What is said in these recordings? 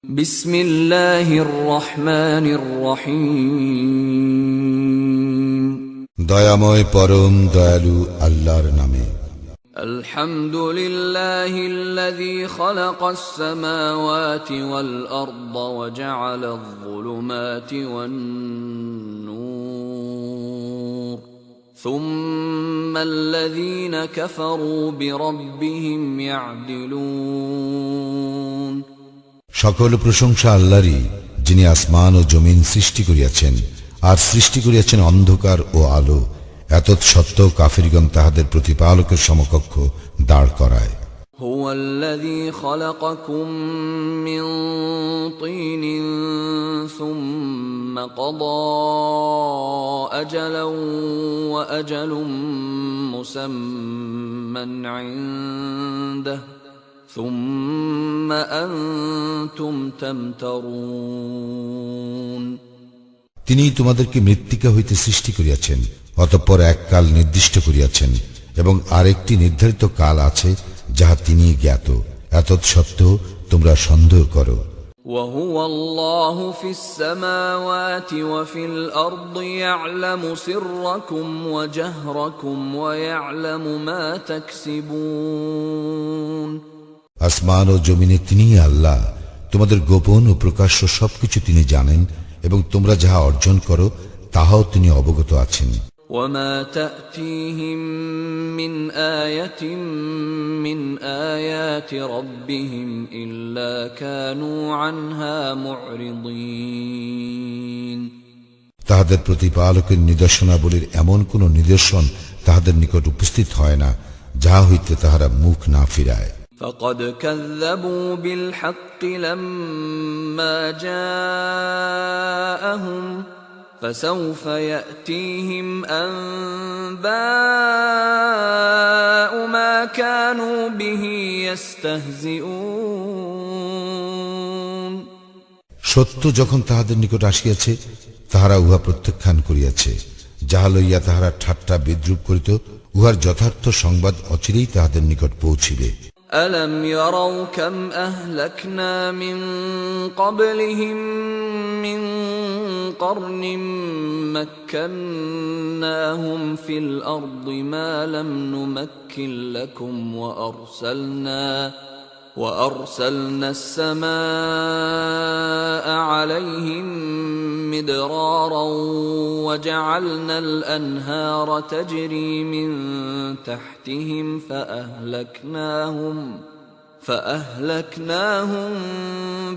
বিসমিল্লাহির রহমানির রহিম। দয়াময় পরম দয়ালু আল্লাহর নামে। আলহামদুলিল্লাহিল্লাযী খালাকাস সামাওয়াতি ওয়াল আরদা ওয়া জাআলায যুলুমাতি ওয়ান নূর সুম্মাল্লাযীনা কাফারু বিরাব্বিহিম ইয়া'দিলুন। সকল প্রশংসা আল্লাহরই, যিনি আসমান ও জমিন সৃষ্টি করিয়াছেন আর সৃষ্টি করিয়াছেন অন্ধকার ও আলো। এতৎসত্ত্বেও কাফিরগণ তাহাদের প্রতিপালকের সমকক্ষ দাঁড় করায়। হুয়াল্লাযী খালাকাকুম মিন তিনিন সুম্মা ক্বাদা আজালান ওয়া আজালুম মুসাম্মান ইনদাহু সুম্মা আনতুম তামতারুন। তিনিই তোমাদেরকে মৃত্তিকা হইতে সৃষ্টি করিয়াছেন, অতঃপর এক কাল নির্দিষ্ট করিয়াছেন এবং আরেকটি নির্ধারিত কাল আছে যাহা তিনি জ্ঞাত। এতৎসত্ত্বেও তোমরা সন্দেহ করো। وهو الله في السماوات وفي الأرض يعلم سركم وجهركم ويعلم ما تكسبون। আসমান ও জমিনে তিনিই আল্লাহ, তোমাদের গোপন ও প্রকাশ্য সবকিছু তিনি জানেন এবং তোমরা যাহা অর্জন করো তাহাও তিনি অবগত আছেন। وما تأتيهم من آية من آيات ربهم إلا كانوا عنها معرضين। তাহাদের প্রতিপালকের নিদর্শনাবলীর এমন কোন নিদর্শন তাহাদের নিকট উপস্থিত হয় না যাহা হইতে তাহারা মুখ না ফিরায়। فقد كذبوا بالحق لما جاءهم فسوف يأتيهم أنباء ما كانوا به يستهزئون। সত্য যখন তাহাদের নিকট আসিয়াছে তাহারা উহা প্রত্যাখ্যান করিয়াছে, যাহা লইয়া তাহারা ঠাট্টা বিদ্রূপ করিত, উহার যথার্থ সংবাদ অচিরেই তাহাদের নিকট পৌঁছিবে। ألم يروا كم أهلكنا من قبلهم من قرن مكناهم في الأرض ما لم نمكن لكم وأرسلنا السماء عليهم مدرارا وجعلنا الأنهار تجري من تحتهم فأهلكناهم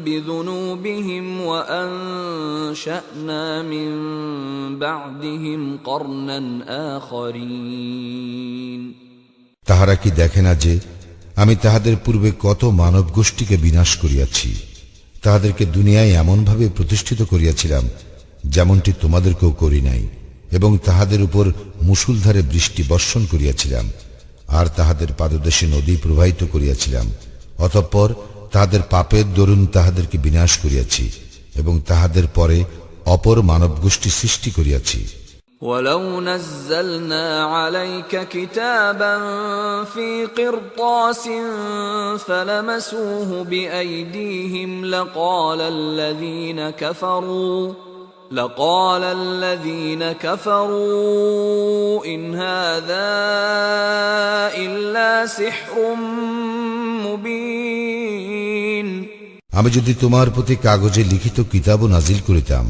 بذنوبهم وأنشأنا من بعدهم قرنا آخرين। তাহারা কি দেখে না যে আমি তাহাদের পূর্বে কত মানব গোষ্ঠীকে বিনাশ করিয়াছি, তাহাদেরকে দুনিয়ায় এমনভাবে প্রতিষ্ঠিত করিয়াছিলাম যেমনটি তোমাদেরকেও করি নাই, এবং তাহাদের উপর মুষলধারে বৃষ্টি বর্ষণ করিয়াছিলাম, আর তাহাদের পাদদেশে নদী প্রবাহিত করিয়াছিলাম। অতঃপর তাহাদের পাপের দরুন তাহাদেরকে বিনাশ করিয়াছি এবং তাহাদের পরে অপর মানব গোষ্ঠী সৃষ্টি করিয়াছি। ولو نزلنا عليك كتابا في قرطاس فلمسوه بأيديهم لقال الذين كفروا إن هذا إلا سحر مبين। আমি যদি তোমার প্রতি কাগজে লিখিত কিতাবও নাজিল করিতাম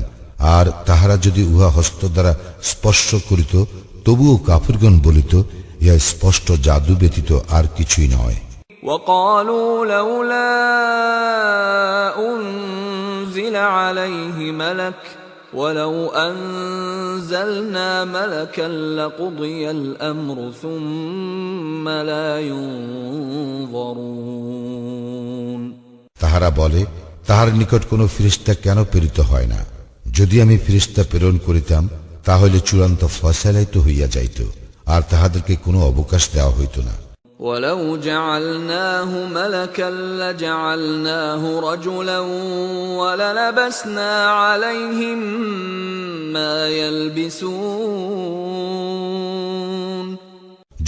আর তাহারা যদি উহা হস্ত দ্বারা স্পর্শ করিত, তবুও কাফিরগণ বলিত, ইহা স্পষ্ট জাদু ব্যতীত আর কিছুই নয়। وقالوا لولا أنزل عليه ملك ولو أنزلنا ملكا لقضي الأمر ثم لا ينظرون। তাহারা বলে, তাহার নিকট কোন ফেরেশতা কেন প্রেরিত হয় না? যদি আমি ফেরেশতা প্রেরণ করিতাম তাহলে চূড়ান্ত ফয়সালাই তো হইয়া যাইত, আর তাহাদেরকে কোনো অবকাশ দেওয়া হইত না। ولو جعلناه ملكا لجعلناه رجلا وللبسنا عليهم ما يلبسون।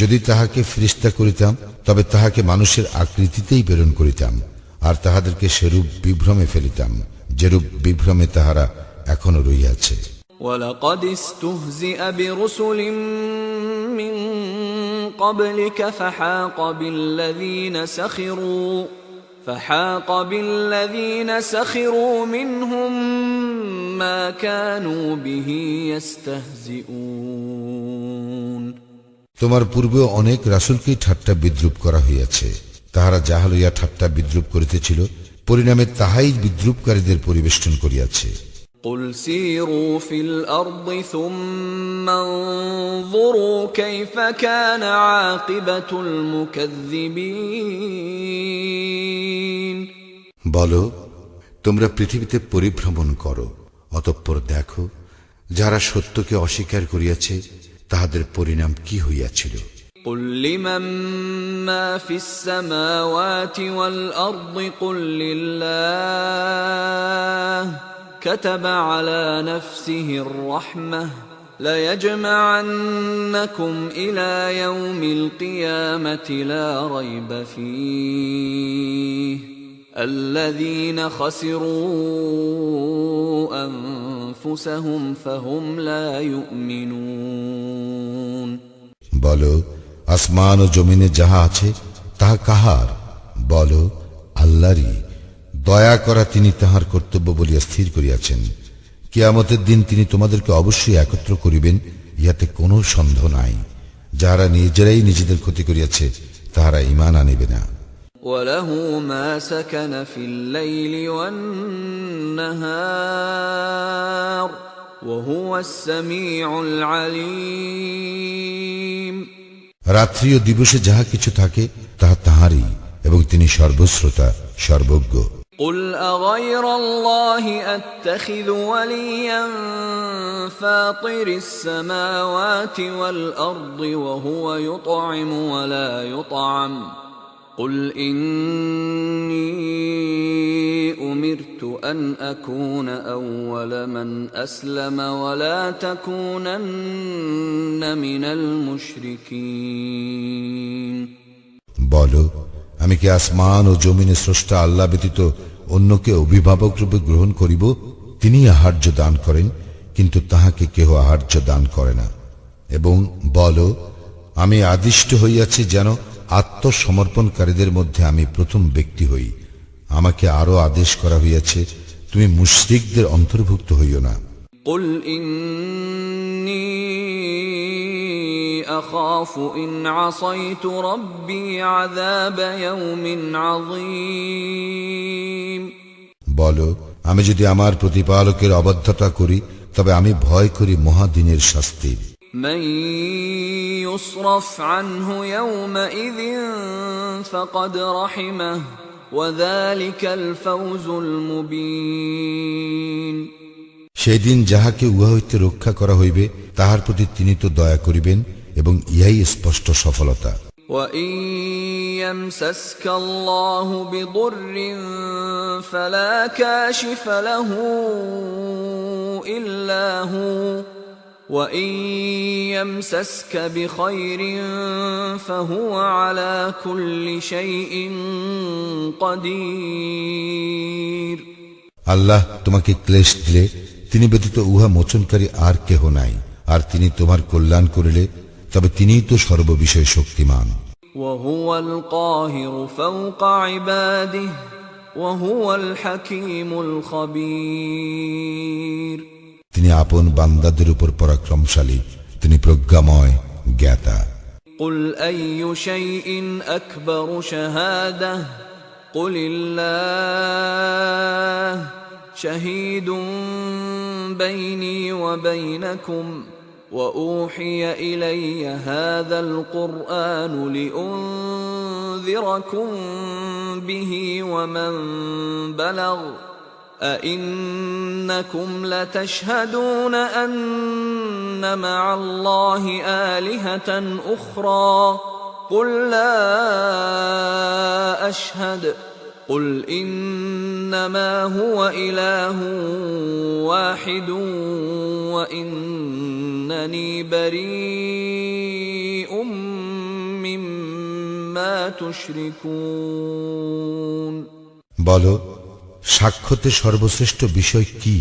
যদি তাহাকে ফেরেশতা করিতাম তবে তাহাকে মানুষের আকৃতিতেই প্রেরণ করিতাম, আর তাহাদেরকে সেরূপ বিভ্রমে ফেলিতাম যেরূপ বিভ্রমে তাহারা এখনো রইয়াছে। وَلَقَدِ اسْتُهْزِئَ بِرُسُلٍ مِّن قَبْلِكَ فَحَاقَ بِالَّذِينَ سَخِرُوا مِنْهُم مَّا كَانُوا بِهِ يَسْتَهْزِئُونَ। তোমার পূর্বে অনেক রাসূলকেই ঠাট্টা বিদ্রূপ করা হইয়াছে। তাহারা যাহা লইয়া ঠাট্টা বিদ্রূপ করিতেছিল, পরিণামে তাহাই বিদ্রূপকারীদের পরিবেষ্টন করিয়াছে। قُلْ سِيرُوا فِي الْأَرْضِ ثُمَّ انظُرُوا كَيْفَ كَانَ عَاقِبَةُ الْمُكَذِّبِينَ। বলো, তোমরা পৃথিবীতে পরিভ্রমণ করো, অতঃপর দেখো যারা সত্যকে অস্বীকার করিয়াছে তাহাদের পরিণাম কি হইয়াছিল। قُلْ لِمَن مَّا فِي السَّمَاوَاتِ وَالْأَرْضِ قُل لِّلَّهِ كَتَبَ عَلَى نَفْسِهِ الرَّحْمَةَ لَيَجْمَعَنَّكُمْ إِلَى يَوْمِ الْقِيَامَةِ لَا رَيْبَ فِيهِ الَّذِينَ خَسِرُوا أَنفُسَهُمْ فَهُمْ لَا يُؤْمِنُونَ। বলো, আসমান ও জমিনে যাহা আছে তাহা কাহার? বলো, আল্লাহরই। দয়া করা তিনি তাহার কর্তব্য বলিয়া স্থির করিয়াছেন। কিয়ামতের দিন তিনি তোমাদেরকে অবশ্যই একত্র করিবেন, ইহাতে কোনো সন্দেহ নাই। যাহারা নিজেরাই নিজেদের ক্ষতি করিয়াছে তাহারা ঈমান আনিবে না। وَلَهُ مَا سَكَنَ فِي اللَّيْلِ وَالنَّهَارِ وَهُوَ السَّمِيعُ الْعَلِيمُ। রাত্রি ও দিবসে যাহা কিছু থাকে তাহা তাহারই, এবং তিনি সর্বশ্রোতা সর্বজ্ঞ। قُلْ أَغَيْرَ اللَّهِ أَتَّخِذُ وَلِيًّا فَاطِرِ السَّمَاوَاتِ وَالْأَرْضِ وَهُوَ يُطْعِمُ وَلَا يُطْعَمُ قُلْ إِنِّي أُمِرْتُ أَنْ أَكُونَ أَوَّلَ مَنْ أَسْلَمَ وَلَا تَكُونَنَّ مِنَ الْمُشْرِكِينَ। বলো, আমি কি আসমান ও জমিনে স্রষ্টা আল্লাহ ব্যতীত অন্যকে অভিভাবক রূপে গ্রহণ করিব? তিনি আহার্য দান করেন, কিন্তু তাহাকে কেহ আহার্য দান করে না। এবং বলো, আমি আদিষ্ট হইয়াছি যেন আত্মসমর্পণকারীদের মধ্যে আমি প্রথম ব্যক্তি হই। আমাকে আরো আদেশ করা হইয়াছে, তুমি মুশরিকদের অন্তর্ভুক্ত হইও না। قُلْ إِنِّي أَخَافُ إِنْ عَصَيْتُ رَبِّي عَذَابَ يَوْمٍ عَظِيمٍ। বলো, আমি যদি আমার প্রতিপালকের অবাধ্যতা করি তবে আমি ভয় করি মহাদিনের শাস্তির। مَن يُصْرَفْ عَنْهُ يَوْمَئِذٍ فَقَدْ رَحِمَهُ وَذَلِكَ الْفَوْزُ الْمُبِينُ। সেই দিন যাহাকে উহা হইতে রক্ষা করা হইবে তাহার প্রতি তিনি তো দয়া করিবেন, এবং ইহাই স্পষ্ট সফলতা। وَإِن يَمْسَسْكَ اللَّهُ بِضُرٍّ فَلَا كَاشِفَ لَهُ إِلَّا هُوَ وَإِن يَمْسَسْكَ بِخَيْرٍ فَهُوَ عَلَى كُلِّ شَيْءٍ قَدِيرٌ। আল্লাহ তোমাকে ক্লেশ দিলে তিনি ব্যতীত উহা মোচনকারী আর কেহ নাই, আর তিনি তোমার কল্যাণ করিলে তবে তিনিই তো সর্ববিষয়ে শক্তিমান। وَهُوَ الْقَاهِرُ فَوْقَ عِبَادِهِ وَهُوَ الْحَكِيمُ الْخَبِيرُ। তিনি আপন বান্দাদের উপর পরাক্রমশালী, তিনি প্রজ্ঞাময় জ্ঞাতা। قُلْ أَيُّ شَيْءٍ أَكْبَرُ شَهَادَةً قُلِ اللَّهُ شَهِيدٌ بَيْنِي وَبَيْنَكُمْ وَأُوحِيَ إِلَيَّ هَذَا الْقُرْآنُ لِأُنذِرَكُم بِهِ وَمَن بَلَغَ أَئِنَّكُمْ لَتَشْهَدُونَ أَنَّ مَعَ اللَّهِ آلِهَةً أُخْرَى قُل لَّا أَشْهَدُ قُلْ إِنَّمَا هُوَ إِلَٰهٌ وَاحِدٌ وَإِنَّنِي بَرِيءٌ مِّمَّا تُشْرِكُونَ। বলো, সাক্ষ্যতে সর্বশ্রেষ্ঠ বিষয় কি?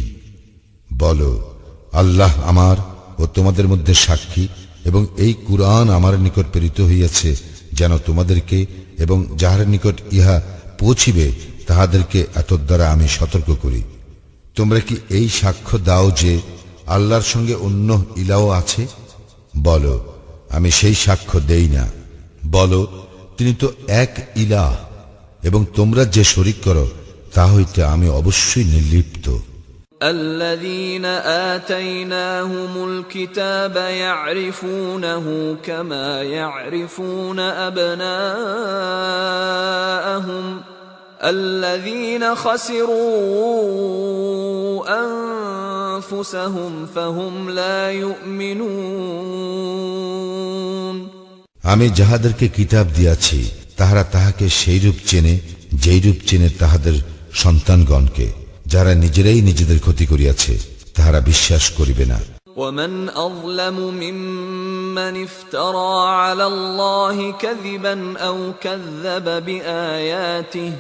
বলো, আল্লাহ আমার ও তোমাদের মধ্যে সাক্ষী, এবং এই কুরআন আমার নিকট প্রেরিত হইয়াছে যেন তোমাদেরকে এবং যাহার নিকট ইহা পৌঁছিবে তাহাদেরকে এতদ দ্বারা আমি সতর্ক করি। তোমরা কি এই সাক্ষ্য দাও যে আল্লাহর সঙ্গে অন্য ইলাহ আছে? বলো, আমি সেই সাক্ষ্য দেই না। বলো, তিনি তো এক ইলাহ, এবং তোমরা যে শরীক করো তা হইতে আমি অবশ্যই নির্লিপ্ত। الذين آتيناهم الكتاب يعرفونه كما يعرفون أبناءهم الذين خسروا أنفسهم فهم لا يؤمنون। আমি যাহাদেরকে কিতাব দিয়াছি তাহারা তাহাকে সেই রূপ চেনে যেই রূপ চেনে তাহাদের সন্তানগণকে, যারা নিজেরাই নিজেদের ক্ষতি করিয়াছে, তাহারা বিশ্বাস করিবে না। ومن أظلم ممن افترى على الله كذبا أو كذب بآياته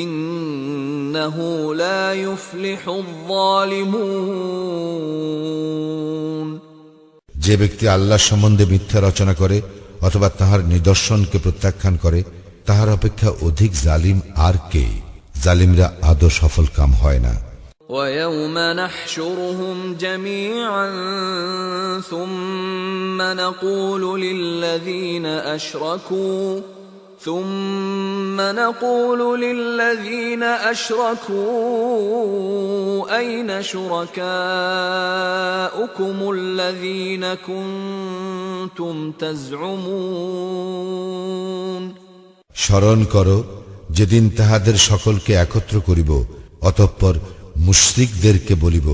إنه لا يفلح الظالمون। যে ব্যক্তি আল্লাহ সম্বন্ধে মিথ্যা রচনা করে অথবা তাহার নিদর্শনকে প্রত্যাখ্যান করে, তাহার অপেক্ষা অধিক জালিম আর কে? জালিমরা আদৌ সফল কাম হয় না। ويوم نحشرهم جميعا ثم نقول للذين أشركوا أين شركاؤكم الذين كنتم تزعمون। স্মরণ করো যেদিন তাহাদের সকলকে একত্র করিব, অতঃপর মুশরিকদেরকে বলিব,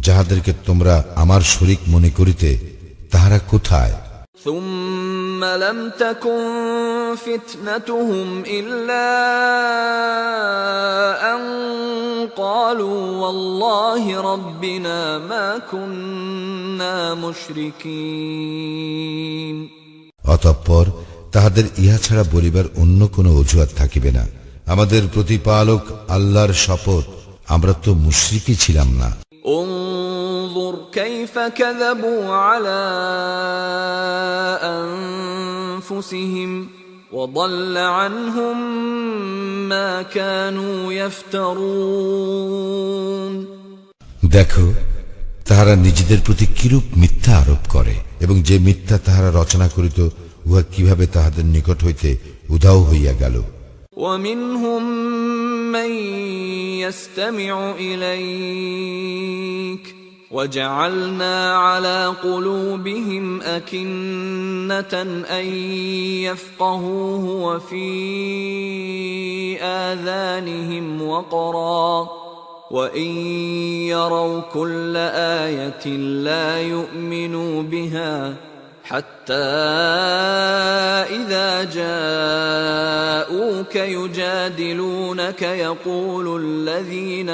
যাহাদেরকে তোমরা আমার শরীক মনে করিতে, তাহারা কোথায়? ثم لم تكن فتنتهم إلا أن قالوا والله ربنا ما كنا مشركين। অতঃপর তাহাদের ইহা ছাড়া বলিবার অন্য কোন অজুহাত থাকিবে না, আমাদের প্রতিপালক আল্লাহর শপথ, আমরা তো মুশরিকই ছিলাম না। انظر كيف كذبوا على أنفسهم وضل عنهم ما كانوا يفترون। দেখো তাহারা নিজেদের প্রতি কিরূপ মিথ্যা আরোপ করে, এবং যে মিথ্যা তাহারা রচনা করিত উহা কিভাবে তাহাদের নিকট হইতে উধাও হইয়া গেল। ومنهم من يستمع إليك وجعلنا على قلوبهم أكنة أن يفقهوه وفي آذانهم وقرا وإن يروا كل آية لا يؤمنوا بها حتى إذا جاءوك يجادلونك يقول الذين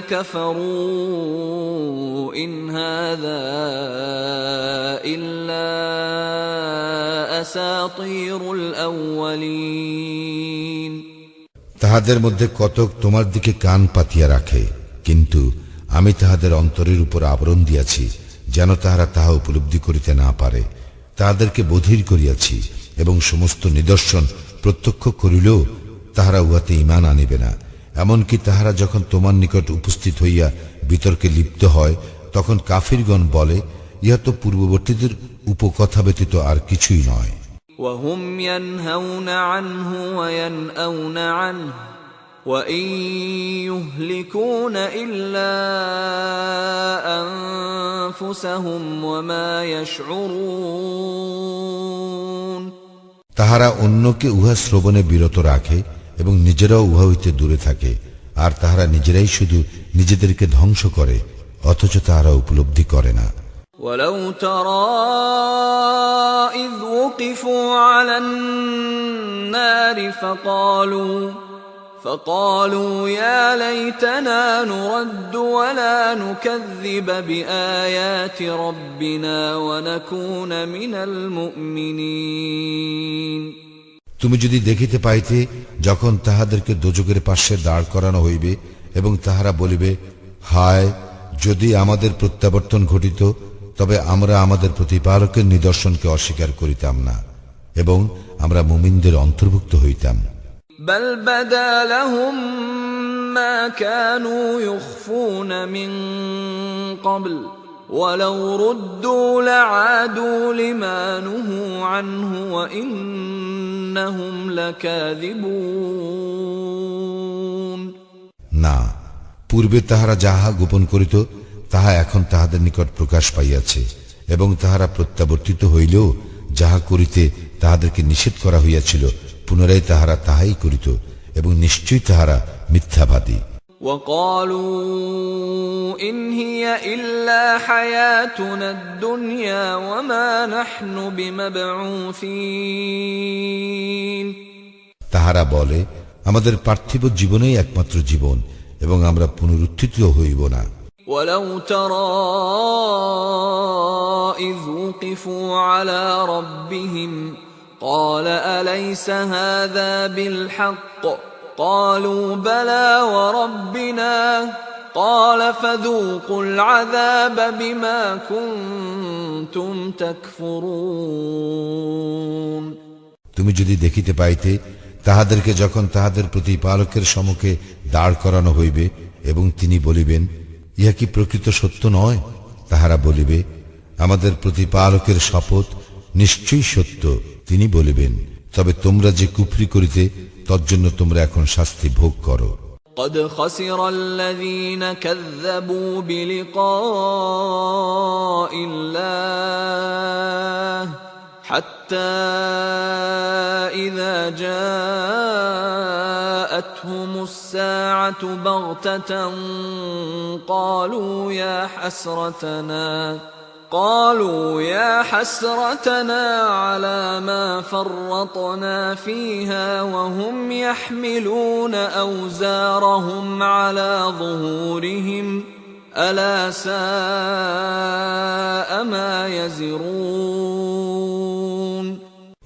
كفروا إن هذا إلا أساطير الأولين। তাহাদের মধ্যে কতক তোমার দিকে কান পাতিয়া রাখে, কিন্তু আমি তাহাদের অন্তরের উপর আবরণ দিয়াছি যেন তাহারা তাহা উপলব্ধি করিতে না পারে। তাহাদেরকে বধির করিয়াছি এবং সমস্ত নিদর্শন প্রত্যক্ষ করিলেও তাহারা উহাতে ঈমান আনিবে না। এমনকি তাহারা যখন তোমার নিকট উপস্থিত হইয়া বিতর্কে লিপ্ত হয়, তখন কাফিরগণ বলে, ইহা তো পূর্ববর্তীদের উপকথা ব্যতীত আর কিছুই নয়। وهم ينهون عنه وينأون عنه وإن يهلكون إلا أنفسهم وما يشعرون। তাহারা অন্যকে উহা শ্রবণে বিরত রাখে এবং নিজেরাও উহা হইতে দূরে থাকে, আর তাহারা নিজেরাই শুধু নিজেদেরকে ধ্বংস করে, অথচ তাহারা উপলব্ধি করে না। ولو ترى إذ وقفوا على النار فقالوا يا ليتنا نرد ولا نكذب بآيات ربنا ونكون من المؤمنين। তুমি যদি দেখিতে পাইতে যখন তাহাদেরকে দোজখের পাশে দাঁড় করানো হইবে এবং তাহারা বলিবে, হায়, যদি আমাদের প্রত্যাবর্তন ঘটিত, তবে আমরা আমাদের প্রতিপালকের নিদর্শনকে অস্বীকার করিতাম না এবং আমরা মুমিনদের অন্তর্ভুক্ত হইতাম। بل بدا لهم ما كانوا يخفون من قبل ولو ردوا لعادوا لما نهوا عنه وإنهم لكاذبون। না, পূর্বে তাহারা যাহা গোপন করিত তাহা এখন তাহাদের নিকট প্রকাশ পাইয়াছে, এবং তাহারা প্রত্যাবর্তিত হইলেও যাহা করিতে তাহাদেরকে নিষেধ করা হইয়াছিল পুনরায় তাহারা তাহাই করিত, এবং নিশ্চয়ই তাহারা মিথ্যাবাদী। وقالوا إن هي إلا حياتنا الدنيا وما نحن بمبعوثين। তাহারা বলে, আমাদের পার্থিব জীবনেই একমাত্র জীবন এবং আমরা পুনরুত্থিত হইব না। ولو ترى إذ وقفوا على ربهم قال أليس هذا بالحق قالوا بلى وربنا قال فذوقوا العذاب بما كنتم تكفرون। তুমি যদি দেখিতে পাইতে তাহাদেরকে যখন তাহাদের প্রতিপালকের সম্মুখে দাঁড় করানো হইবে এবং তিনি বলিবেন, ইহা কি প্রকৃত সত্য নয়? তাহারা বলিবে, আমাদের প্রতিপালকের শপথ, নিশ্চয়ই সত্য। তিনি বলিবেন, তবে তোমরা যে কুফরি করিতে তজ্জন্য তোমরা এখন শাস্তি ভোগ করো। قد خسر الذين كذبوا بلقاء الله حتى إذا جاءتهم الساعة بغتة قالوا يا حسرتنا على ما فرطنا فيها وهم يحملون أوزارهم على ظهورهم ألا ساء ما يزرون।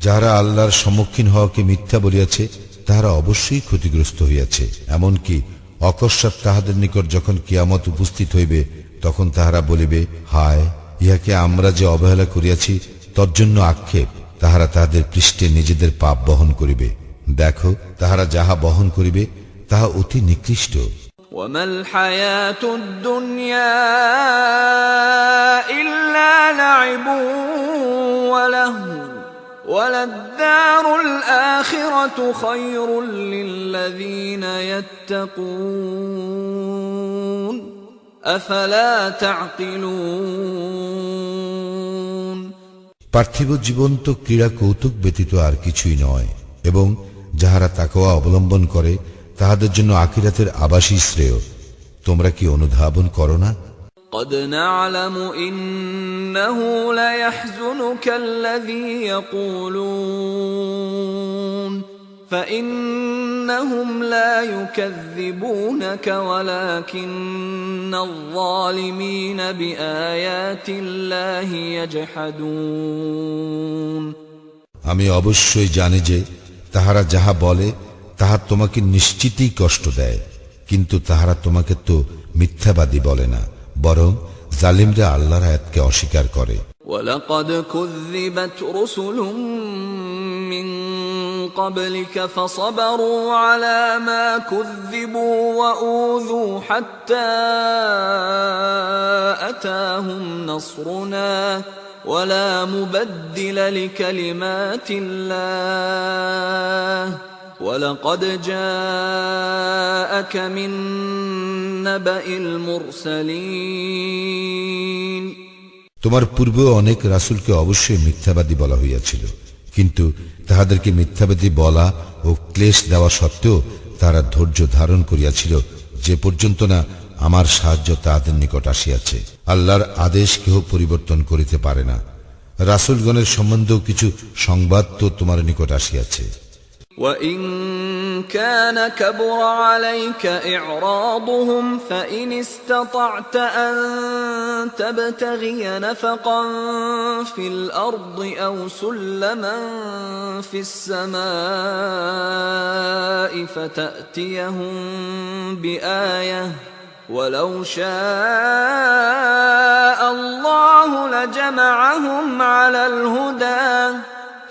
যাহারা আল্লাহর সম্মুখীন হওয়াকে মিথ্যা বলিয়াছে তাহারা অবশ্যই ক্ষতিগ্রস্ত হইয়াছে। এমনকি অকস্মাৎ তাহাদের নিকট যখন কিয়ামত উপস্থিত হইবে তখন তাহারা বলিবে, হায়, ইহাকে আমরা যে অবহেলা করিয়াছি তজ্জন্য আক্ষেপ। তাহারা তাহাদের পৃষ্ঠে নিজেদের পাপ বহন করিবে। দেখো, তাহারা যাহা বহন করিবে তাহা অতি নিকৃষ্ট। وما الحياة الدنيا إلا لعب ولهو وللدار الآخرة خير للذين يتقون أفلا تعقلون। পার্থিব জীবন তো ক্রীড়া কৌতুক ব্যতীত আর কিছুই নয়, এবং যাহারা তাকওয়া অবলম্বন করে তাহাদের জন্য আখিরাতের আবাসই শ্রেয়। তোমরা কি অনুধাবন করো না? قد نعلم إنه ليحزنك الذي يقولون فإنهم لا يكذبونك ولكن الظالمين بآيات الله يجحدون। আমি অবশ্যই জানি যে তাহারা যাহা বলে তাহা তোমাকে নিশ্চিতই কষ্ট দেয়, কিন্তু তাহারা তোমাকে তো মিথ্যাবাদী বলে না, বরং জালিমরা আল্লাহর আয়াতকে অস্বীকার করে। وَلَقَدْ كُذِّبَتْ رُسُلٌ مِّن قَبْلِكَ فَصَبَرُوا عَلَى مَا كُذِّبُوا وَأُوذُوا حَتَّى أَتَاهُمْ نَصْرُنَا وَلَا مُبَدِّلَ لِكَلِمَاتِ اللَّهِ وَلَقَدْ جَاءَكَ مِن نَّبَإِ الْمُرْسَلِينَ। তোমার পূর্বে অনেক রাসূলকে অবশ্যই মিথ্যাবাদী বলা হইয়াছিল, কিন্তু তাহাদেরকে মিথ্যাবাদী বলা ও ক্লেশ দেওয়া সত্ত্বেও তারা ধৈর্য ধারণ করিয়াছিল, যে পর্যন্ত না আমার সাহায্য তাহাদের নিকট আসিয়াছে। আল্লাহর আদেশ কেহ পরিবর্তন করিতে পারে না। রাসূলগণের সম্বন্ধেও কিছু সংবাদ তো তোমার নিকট আসিয়াছে। وَإِن كَانَ كَبُرَ عَلَيْكَ إِعْرَاضُهُمْ فَإِنِ اسْتَطَعْتَ أَن تَبْتَغِيَ نَفَقًا فِي الْأَرْضِ أَوْ سُلَّمًا فِي السَّمَاءِ فَتَأْتِيَهُم بِآيَةٍ وَلَوْ شَاءَ اللَّهُ لَجَمَعَهُمْ عَلَى الْهُدَى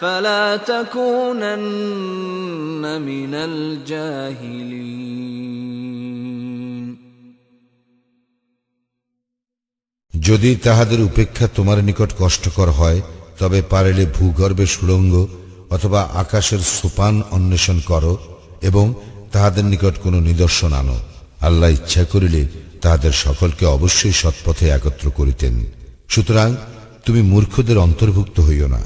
فَلَا تَكُونَنَّ مِنَ الْجَاهِلِينَ যদি তাহাদের উপেক্ষা তোমার নিকট কষ্টকর হয়, তবে পারিলে ভূগর্ভে সুড়ঙ্গ অথবা আকাশের সোপান অন্বেষণ করো এবং তাহাদের নিকট কোনো নিদর্শন আনো। আল্লাহ ইচ্ছা করিলে তাহাদের সকলকে অবশ্যই সৎপথে একত্র করিতেন। সুতরাং তুমি মূর্খদের অন্তর্ভুক্ত হইও না।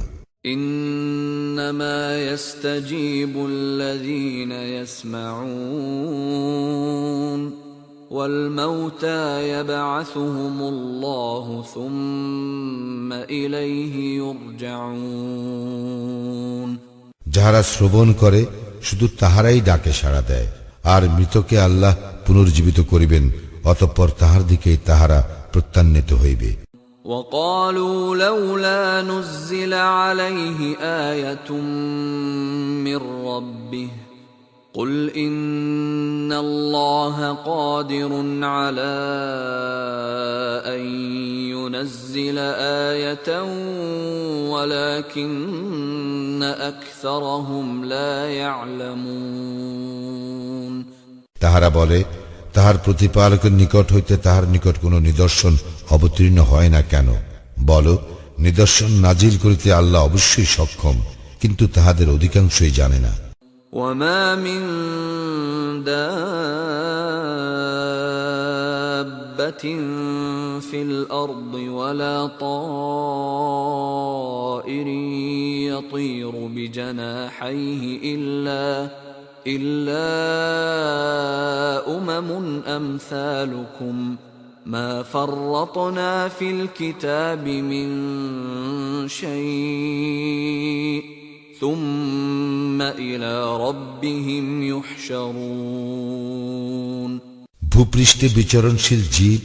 إنما يستجيب الذين يسمعون والموتى يبعثهم الله ثم إليه يرجعون যাহারা শ্রবণ করে শুধু তাহারাই ডাকে সাড়া দেয়, আর মৃতকে আল্লাহ পুনর্জীবিত করিবেন, অতঃপর তাহার দিকেই তাহারা প্রত্যান্বিত হইবে। وقالوا لولا نزل عليه آية من ربه قل إن الله قادر على أن ينزل آية ولكن أكثرهم لا يعلمون তাহারা বলে, তাহার প্রতিপালকের নিকট হইতে তাহার নিকট কোনো নিদর্শন অবতীর্ণ হয় না কেন? বলো, নিদর্শন নাজিল করিতে আল্লাহ অবশ্যই সক্ষম, কিন্তু তাহাদের অধিকাংশই জানে না। وما من دابة في الأرض ولا طائر يطير بجناحيه إلا أمم أمثالكم ما فرطنا في الكتاب من شيء ثم إلى ربهم يحشرون ভূপৃষ্ঠে বিচরণশীল জীব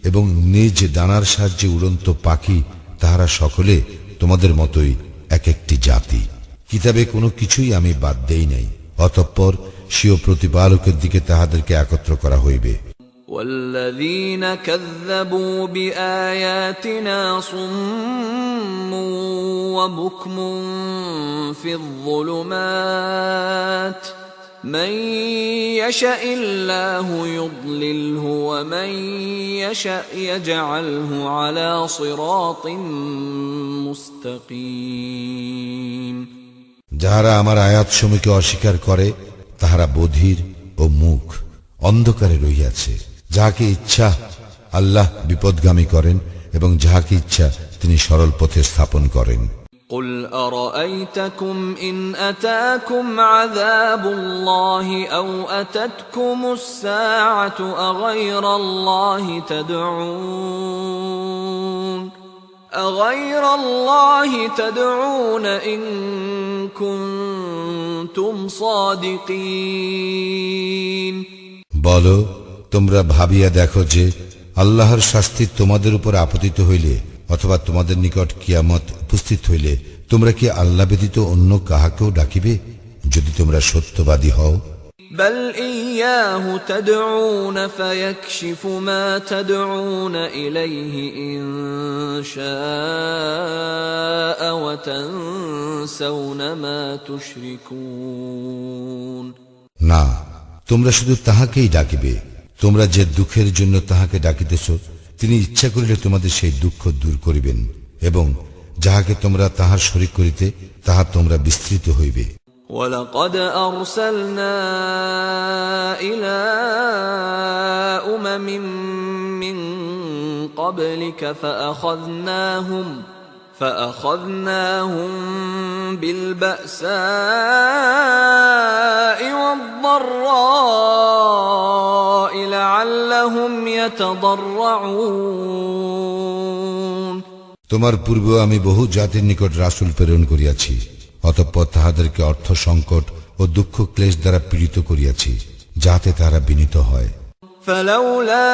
এবং নিজ দানার সাহায্যে উড়ন্ত পাখি, তাহারা সকলে তোমাদের মতোই এক একটি জাতি। কিতাবে কোনো কিছুই আমি বাদ দেই নাই, অতঃপর স্বীয় প্রতিপালকের দিকে তাহাদেরকে একত্র করা হইবে। والذين كذبوا بآياتنا صم وبكم في الظلمات من يشاء الله يضلله ومن يشاء يجعله على صراط مستقيم যাহারা আমার আয়াতসমূহকে অস্বীকার করে, তাহারা বধির ও মুখ অন্ধকারে রহিয়াছে। যাহাকে ইচ্ছা আল্লাহ বিপদগামী করেন এবং যাহাকে ইচ্ছা তিনি সরল পথে স্থাপন করেন। قل أرأيتكم إن أتاكم عذاب الله أو أتتكم الساعة أغير الله تدعون إن كنتم صادقين বলো, তোমরা ভাবিয়া দেখো যে আল্লাহর শাস্তি তোমাদের উপর আপতিত হইলে অথবা তোমাদের নিকট কিয়ামত উপস্থিত হইলে তোমরা কি আল্লাহ ব্যতীত অন্য কাহাকেও ডাকিবে, যদি তোমরা সত্যবাদী হও? بل إياه تدعون فيكشف ما تدعون إليه إن شاء وتنسون ما تشركون না, তোমরা শুধু তাহাকেই ডাকিবে। তোমরা যে দুঃখের জন্য তাহাকে ডাকিতেছ, তিনি ইচ্ছা করিলে তোমাদের সেই দুঃখ দূর করিবেন, এবং যাহাকে তোমরা তাহার শরীক করিতে তাহা তোমরা বিস্তৃত হইবে। وَلَقَدْ أَرْسَلْنَا إِلَى أُمَمٍ مِّن قَبْلِكَ فَأَخَذْنَاهُمْ بِالْبَأْسَاءِ وَالضَّرَّاءِ لَعَلَّهُمْ يَتَضَرَّعُونَ তোমার পূর্বে আমি বহু জাতির নিকট রাসূল প্রেরণ করিয়াছি, অতঃপর তাহাদেরকে অর্থ সংকট ও ও দুঃখ ক্লেশ দ্বারা পীড়িত করিয়াছি, যাতে তারা বিনীত হয়। فلولا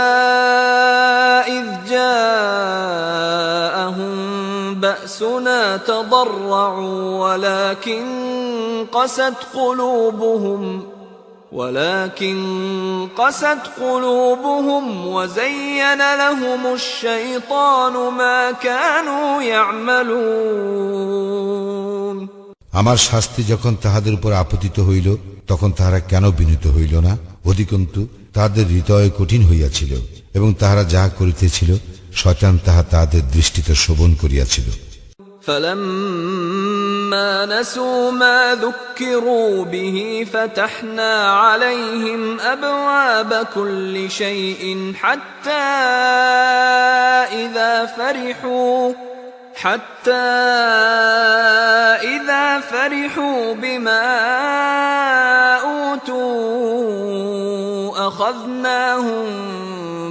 إذ جاءهم بأسنا تضرعوا ولكن قست قلوبهم وزين لهم الشيطان ما كانوا يعملون। আমার শাস্তি যখন তাহাদের উপর আপতিত হইল, তখন তাহারা কেন বিনীত হইল না? অধিকন্তু তাহাদের হৃদয় কঠিন হইয়াছিল, এবং তাহারা যাহা করিতেছিল শয়তান তাহা তাহাদের দৃষ্টিতে শোভন করিয়াছিল। فلما نسوا ما ذكروا به فتحنا عليهم أبواب كل شيء حتى إذا فرحوا بما أوتوا أخذناهم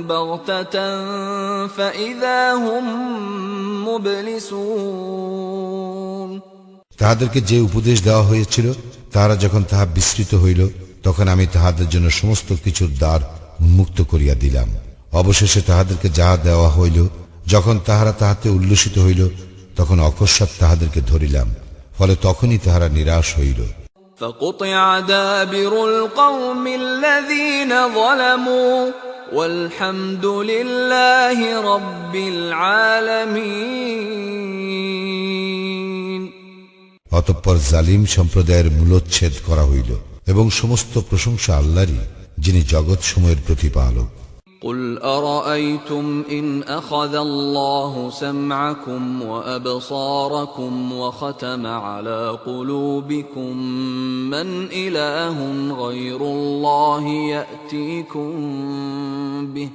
بغتة فإذا هم مبلسون। তাহাদেরকে যে উপদেশ দেওয়া হয়েছিল, তাহারা যখন তাহা বিস্তৃত হইল, তখন আমি তাহাদের জন্য সমস্ত কিছুর দ্বার উন্মুক্ত করিয়া দিলাম। অবশেষে তাহাদেরকে যাহা দেওয়া হইল, যখন তাহারা তাহাতে উল্লসিত হইল, তখন অকস্মাৎ তাহাদেরকে ধরিলাম, ফলে তখনই তাহারা নিরাশ হইল। فقطع دابر القوم الذين ظلموا والحمد لله رب العالمين। অতঃপর জালিম সম্প্রদায়ের মূলোচ্ছেদ করা হইল, এবং সমস্ত প্রশংসা আল্লাহরই, যিনি জগৎ সমূহের প্রতিপালক। قل أرأيتم إن أخذ الله سمعكم وأبصاركم وختم على قلوبكم من إله غير الله يأتيكم به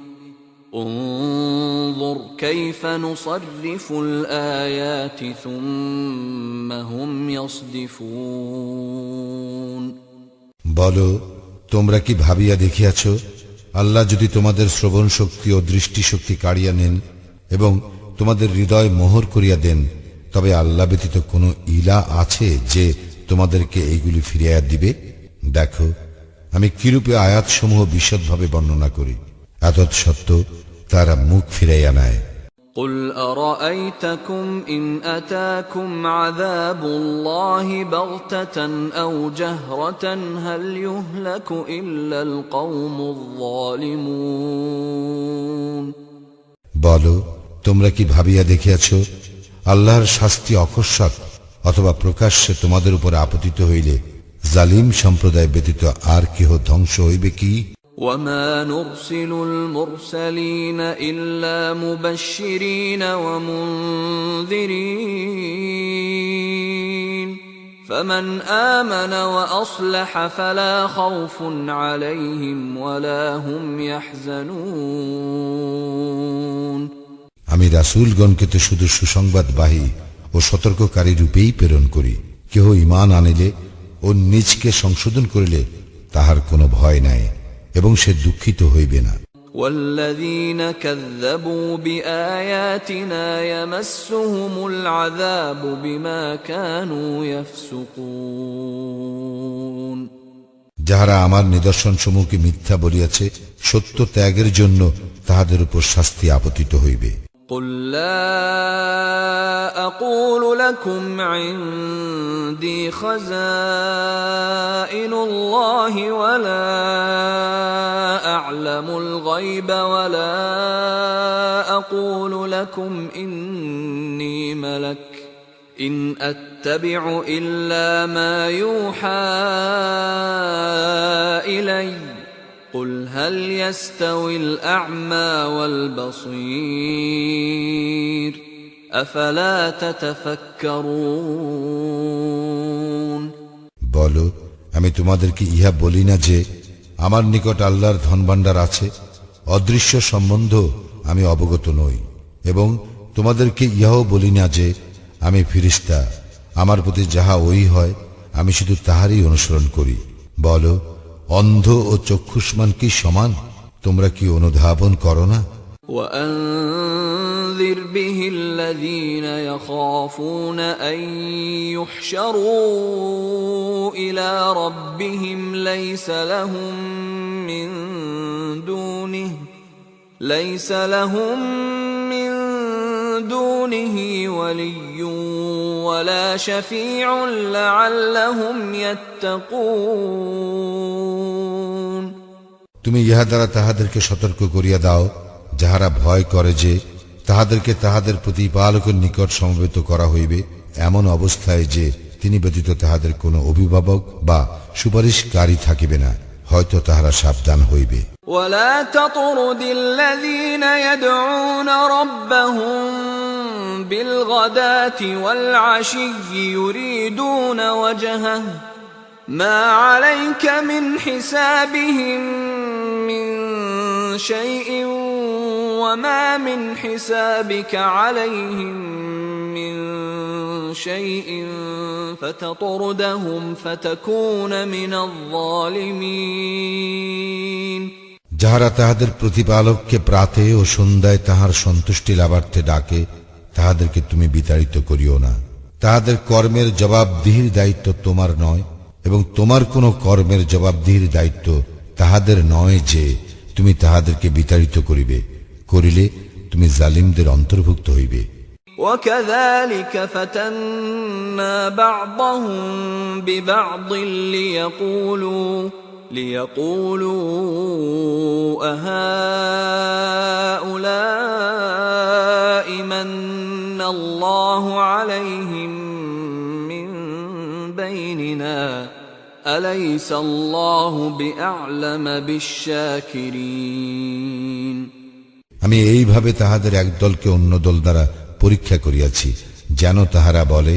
انظر كيف نصرف الآيات ثم هم يصدفون। বলো, তোমরা কি ভাবিয়া দেখিয়াছ, আল্লাহ যদি তোমাদের শ্রবণ শক্তি ও দৃষ্টি শক্তি কাড়িয়া নেন এবং তোমাদের হৃদয় মোহর করিয়া দেন, তবে আল্লাহ ব্যতীত কোনো ইলা আছে যে তোমাদেরকে এইগুলি ফিরিয়া দিবে? দেখো আমি কিরূপে আয়াতসমূহ বিশদভাবে বর্ণনা করি, এতৎসত্ত্বেও তারা মুখ ফিরাইয়া নেয়। قل أرأيتكم إن أتاكم عذاب الله بغتة أو جهرة هل يهلك إلا القوم الظالمون। বলো, তোমরা কি ভাবিয়া দেখিয়াছ, আল্লাহর শাস্তি অকস্মাৎ অথবা প্রকাশ্যে তোমাদের উপর আপতিত হইলে জালিম সম্প্রদায় ব্যতীত আর কেহ ধ্বংস হইবে কি? وما نرسل المرسلين إلا مبشرين ومنذرين فمن آمن وأصلح فلا خوف عليهم ولا هم يحزنون। আমি রাসূলগণকে তো শুধু সুসংবাদবাহী ও সতর্ককারী রূপেই প্রেরণ করি। কেহ ঈমান আনিলে ও নিজকে সংশোধন করিলে তাহার কোনো ভয় নাই, এবং সে দুঃখিত হইবে না। والذين كذبوا بآياتنا يمسهم العذاب بما كانوا يفسقون। যাহারা আমার নিদর্শন সমূহকে মিথ্যা বলিয়াছে, সত্য ত্যাগের জন্য তাহাদের উপর শাস্তি আপতিত হইবে। قل لا أقول لكم عندي خزائن الله ولا أعلم الغيب ولا أقول لكم إني ملك إن أتبع إلا ما يوحى إلي قل هل يستوي الأعمى والبصير أفلا تتفكرون। বলো, আমি তোমাদেরকে ইহা বলি না যে আমার নিকট আল্লাহর ধনভাণ্ডার আছে, অদৃশ্য সম্বন্ধ আমি অবগত নই, এবং তোমাদেরকে ইহাও বলি না যে আমি ফিরিস্তা, আমার প্রতি যাহা ওই হয় আমি শুধু তাহারই অনুসরণ করি। বলো, অন্ধ ও চক্ষুষ্মান কি সমান? তোমরা কি অনুধাবন করো না? وأنذر به الذين يخافون أن يحشروا إلى ربهم ليس لهم من دونه ولي ولا شفيع لعلهم يتقون তুমি ইহা দ্বারা তাহাদেরকে সতর্ক করিয়া দাও যাহারা ভয় করে যে তাহাদেরকে তাহাদের প্রতিপালকের নিকট সমবেত করা হইবে এমন অবস্থায় যে তিনি ব্যতীত তাহাদের কোনো অভিভাবক বা সুপারিশকারী থাকিবে না, হয়তো তাহারা সাবধান হইবে। ولا تطرد الذين يدعون ربهم بالغداة والعشي يريدون وجهه ما عليك من حسابهم من شيء وما من حسابك عليهم من شيء فتطردهم فتكون من الظالمين যাহারা তাহাদের প্রতিপালককে প্রাতে ও সন্ধ্যায় তাহার সন্তুষ্টি লাভার্থে ডাকে তাহাদেরকে তুমি বিতাড়িত করিও না। তাহাদের কর্মের জবাবদিহির দায়িত্ব তোমার নয় এবং তোমার কোনো কর্মের জবাবদিহির দায়িত্ব তাহাদের নয় যে তুমি তাহাদেরকে বিতাড়িত করিলে তুমি জালিমদের অন্তর্ভুক্ত হইবে। وكذلك فتنا بعضهم ببعض ليقولوا أهؤلاء من الله عليهم من بيننا أليس الله بأعلم بالشاكرين আমি এইভাবে তাহাদের এক দলকে অন্য দল দ্বারা পরীক্ষা করিয়াছি যেন তাহারা বলে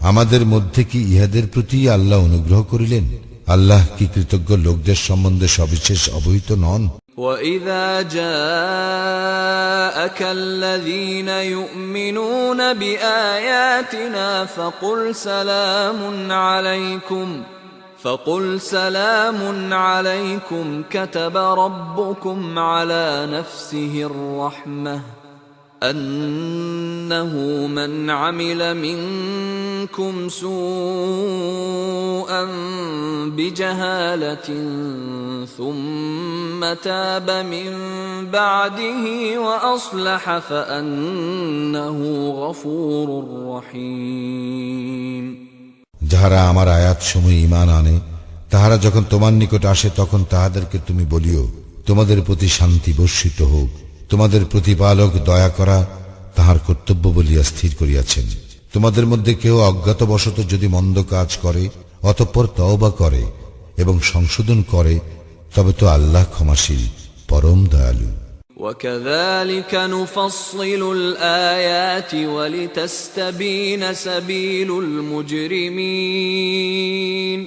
আমাদের মধ্যে কি ইহাদের প্রতি আল্লাহ অনুগ্রহ করিলেন? আল্লাহ কি কৃতজ্ঞ লোকদের সম্বন্ধে সবিশেষ অবহিত নন? وَإِذَا جَاءَكَ الَّذِينَ يُؤْمِنُونَ بِآيَاتِنَا فقل سلام عليكم كتب ربكم على نفسه الرحمة أنه من عمل منكم سوءا بجهالة ثم تاب من بعده وأصلح فأنه غفور رحيم যাহারা আমার আয়াতসমূহ ঈমান আনে তাহারা যখন তোমার নিকট আসে তখন তাহাদেরকে তুমি বলিও তোমাদের প্রতি শান্তি বর্ষিত হোক। তোমাদের প্রতিপালক দয়া করা তাহার কর্তব্য বলিয়া স্থির করিয়াছেন। তোমাদের মধ্যে কেউ অজ্ঞাতবশত যদি মন্দ কাজ করে অতঃপর তওবা করে এবং সংশোধন করে তবে তো আল্লাহ ক্ষমাশীল পরম দয়ালু। وَكَذَلِكَ نُفَصِّلُ الْآيَاتِ وَلِتَسْتَبِينَ سَبِيلُ الْمُجْرِمِينَ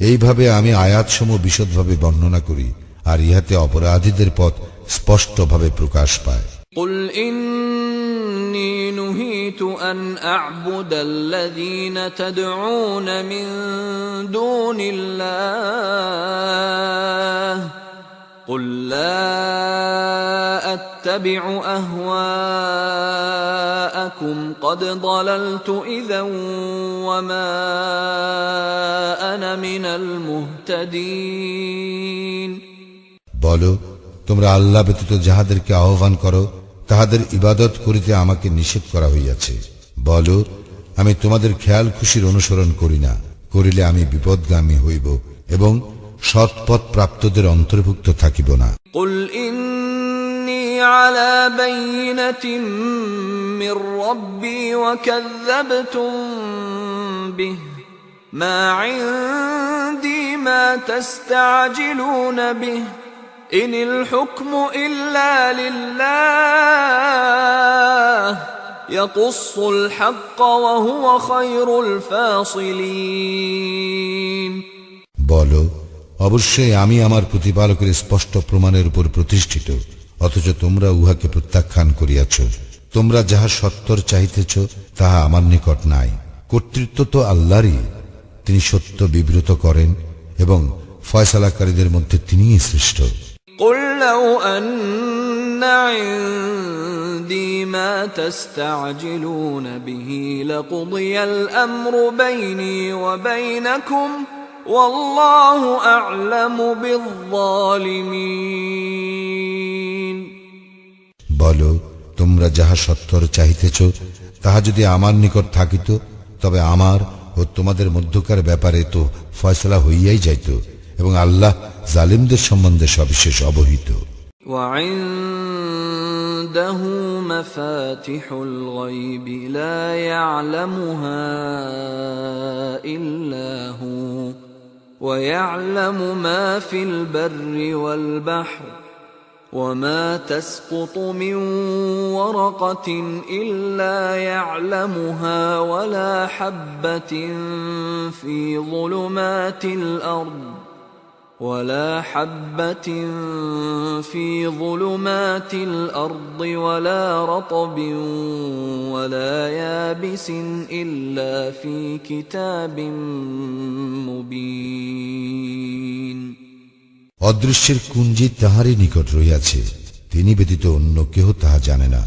এইভাবে আমি আয়াতসমূহ বিশদভাবে বর্ণনা করি আর ইহাতে অপরাধীদের পথ স্পষ্টভাবে প্রকাশ পায়। قُلْ إِنِّي نُهِيتُ أَنْ أَعْبُدَ الَّذِينَ تَدْعُونَ مِن دُونِ اللَّهِ قُلْ لَا أَتَّبِعُ أَهْوَاءَكُمْ قَدْ ضَلَلْتُ إِذًا وَمَا أَنَا مِنَ الْمُهْتَدِينَ বলো তোমরা আল্লাহ ব্যতীত যাহাদেরকে আহ্বান করো তাহাদের ইবাদত করিতে আমাকে নিষেধ করা হইয়াছে। বলো আমি তোমাদের খেয়াল খুশির অনুসরণ করি না, করিলে আমি বিপদগামী হইব এবং সৎপথ প্রাপ্তদের অন্তর্ভুক্ত থাকিব না। قُلْ إِنِّي عَلَى بَيِّنَةٍ مِّن رَّبِّي وَكَذَّبْتُم بِهِ مَا عِندِي مَا تَسْتَعْجِلُونَ بِهِ إِنِ الْحُكْمُ إِلَّا لِلَّهِ يَقُصُّ الْحَقَّ وَهُوَ خَيْرُ الْفَاصِلِينَ বলো অবশ্যই আমি আমার প্রতিপালকের স্পষ্ট প্রমাণের উপর প্রতিষ্ঠিত, অথচ তোমরা উহাকে প্রত্যাখ্যান করিয়াছ। তোমরা যাহা সত্তর চাহিতেছ তাহা আমার নিকট নাই। কর্তৃত্ব তো আল্লাহরই, তিনি সত্য বিব্রত করেন এবং ফয়সালাকারীদের মধ্যে তিনিই শ্রেষ্ঠ। قُلْ لَوْ أَنَّ عندي ما تستعجلون به لقضي الأمر بيني وبينكم والله أعلم بالظالمين বলো, তোমরা যাহা সত্তর চাহিতেছ তাহা যদি আমার নিকট থাকিত, তবে আমার ও তোমাদের মধ্যকার ব্যাপারে তো ফয়সালা হইয়াই যাইত, এবং আল্লাহ জালিমদের সম্বন্ধে সবিশেষ অবহিত। وعنده مفاتح الغيب لا يعلمها إلا هو ويعلم ما في البر والبحر وما تسقط من ورقة إلا يعلمها ولا حبة في ظلمات الأرض ولا رطب ولا يابس إلا في كتاب مبين অদৃশ্যের কুঞ্জি তাহারই নিকট রইয়াছে, তিনি ব্যতীত অন্য কেহ তাহা জানে না।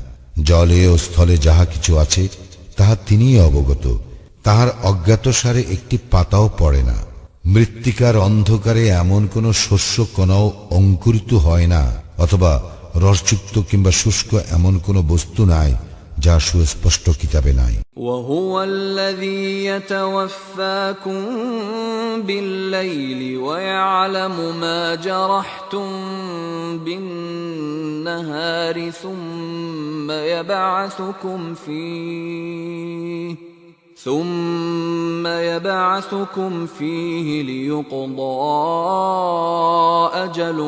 জলে ও স্থলে যাহা কিছু আছে তাহা তিনিই অবগত, তাহার অজ্ঞাতসারে একটি পাতাও পড়ে না। মৃত্তিকার অন্ধকারে এমন কোন শস্য কণাও অঙ্কুরিত হয় না, অথবা রসযুক্ত কিংবা শুষ্ক এমন কোন বস্তু নাই যা সুস্পষ্ট কিতাবে নাই। وهو الذي يتوفاكم بالليل ويعلم ما جرحتم بالنهار ثم يبعثكم فيه ليقضى أجل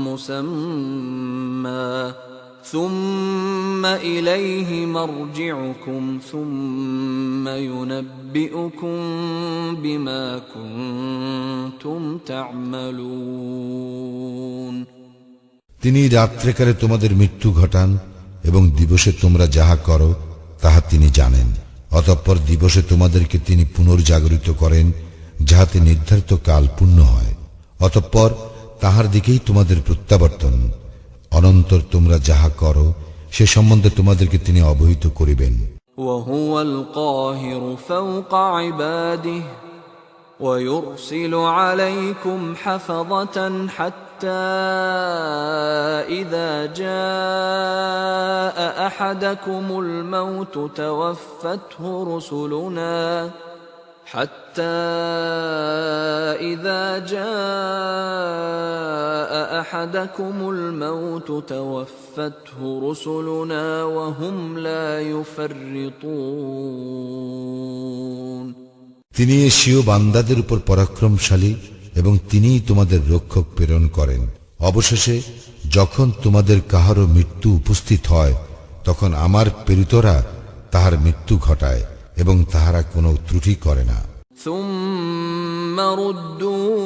مسمى ثم إليه مرجعكم ثم ينبئكم بما كنتم تعملون তিনি রাত্রিকালে তোমাদের মৃত্যু ঘটান এবং দিবসে তোমরা যাহা করো তাহা তিনি জানেন। অতঃপর দিবসে তোমাদেরকে তিনি পুনর্জাগরিত করেন, যাহাতে নির্ধারিত কাল পূর্ণ হয়। অতঃপর তাহার দিকেই তোমাদের প্রত্যাবর্তন। অনন্তর তোমরা যাহা করো সে সম্বন্ধে তোমাদেরকে তিনি অবহিত করিবেন। وهو القاهر فوق عباده ويرسل عليكم حفظة حتى إذا جاء أحدكم الموت توفته رسلنا وهم لا يفرطون তিনি এশীয় বান্দাদের উপর পরাক্রমশালী এবং তিনিই তোমাদের রক্ষক প্রেরণ করেন। অবশেষে যখন তোমাদের কাহারও মৃত্যু উপস্থিত হয় তখন আমার প্রেরিতরা তাহার মৃত্যু ঘটায় এবং তাহারা কোনো ত্রুটি করে না। ثم ردوا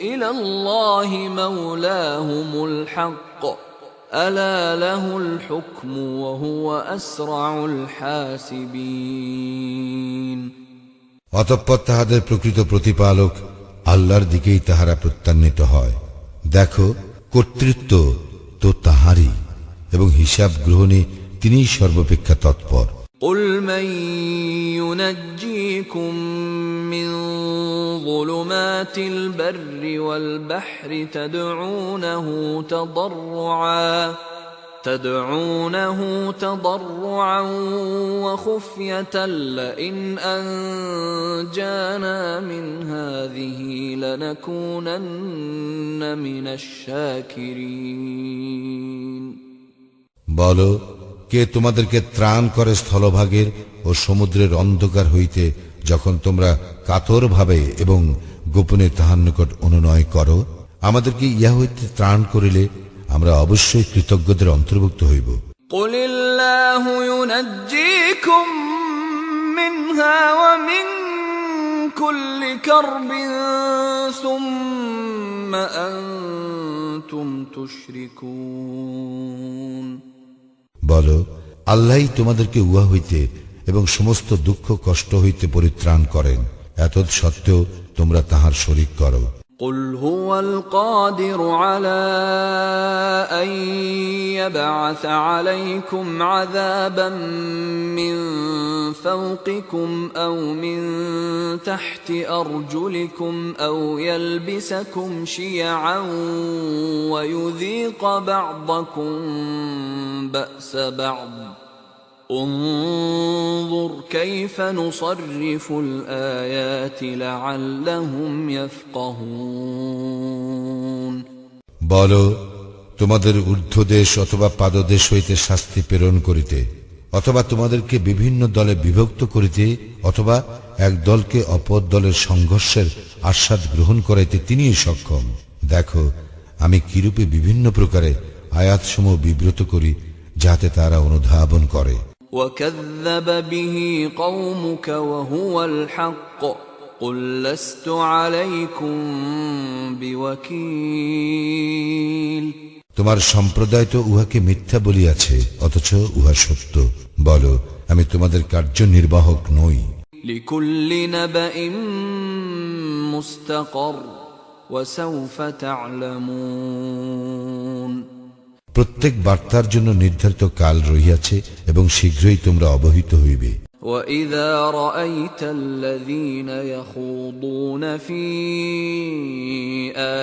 إلى الله مولاهم الحق ألا له الحكم وهو أسرع الحاسبين অতঃপর তাহাদের প্রকৃত প্রতিপালক আল্লাহর দিকেই তাহারা প্রত্যান্বিত হয়। দেখো, কর্তৃত্ব তো তাহারই এবং হিসাব গ্রহণে তিনিই সর্বাপেক্ষা তৎপর। قل من ينجيكم من ظلمات البر والبحر تدعونه تضرعا وخفية لئن أنجانا من هذه لنكونن من الشاكرين বলো, কে তোমাদেরকে ত্রাণ করে স্থলভাগের ও সমুদ্রের অন্ধকার হইতে, যখন তোমরা কাতর ভাবে এবং গোপনে তাহার নিকট অনুনয় করো? আমাদেরকে ইহা হইতে ত্রাণ করিলে আমরা অবশ্যই কৃতজ্ঞদের অন্তর্ভুক্ত হইব। قل الله ينجيكم منها ومن كل كرب ثم أنتم تشركون বলো, আল্লাহই তোমাদেরকে উহা হইতে এবং সমস্ত দুঃখ কষ্ট হইতে পরিত্রাণ করেন, এতদ সত্ত্বেও তোমরা তাহার শরীক করো। قل هو القادر على أن يبعث عليكم عذابا من فوقكم أو من تحت أرجلكم أو يلبسكم شيعا ويذيق بعضكم بأس بعض انظر كيف نصرف الآيات لعلهم يفقهون বলো, তোমাদের ঊর্ধ্বদেশ অথবা পাদদেশ হইতে শাস্তি প্রেরণ করিতে, অথবা তোমাদেরকে বিভিন্ন দলে বিভক্ত করিতে, অথবা এক দলকে অপর দলের সংঘর্ষের আস্বাদ গ্রহণ করাইতে তিনিই সক্ষম। দেখো আমি কিরূপে বিভিন্ন প্রকারে আয়াতসমূহ বিব্রত করি, যাতে তারা অনুধাবন করে। وكذب به قومك وهو الحق قل لست عليكم بوكيل তোমার সম্প্রদায় তো উহাকে মিথ্যা বলিয়াছে, অথচ উহা সত্য। বলো, আমি তোমাদের কার্যনির্বাহক নই। لكل نبأ مستقر وسوف تعلمون প্রত্যেক বার্তার জন্য নির্ধারিত কাল রহিয়াছে এবং শীঘ্রই তোমরা অবহিত হইবে। وَإِذَا رَأَيْتَ الَّذِينَ يَخُوضُونَ فِي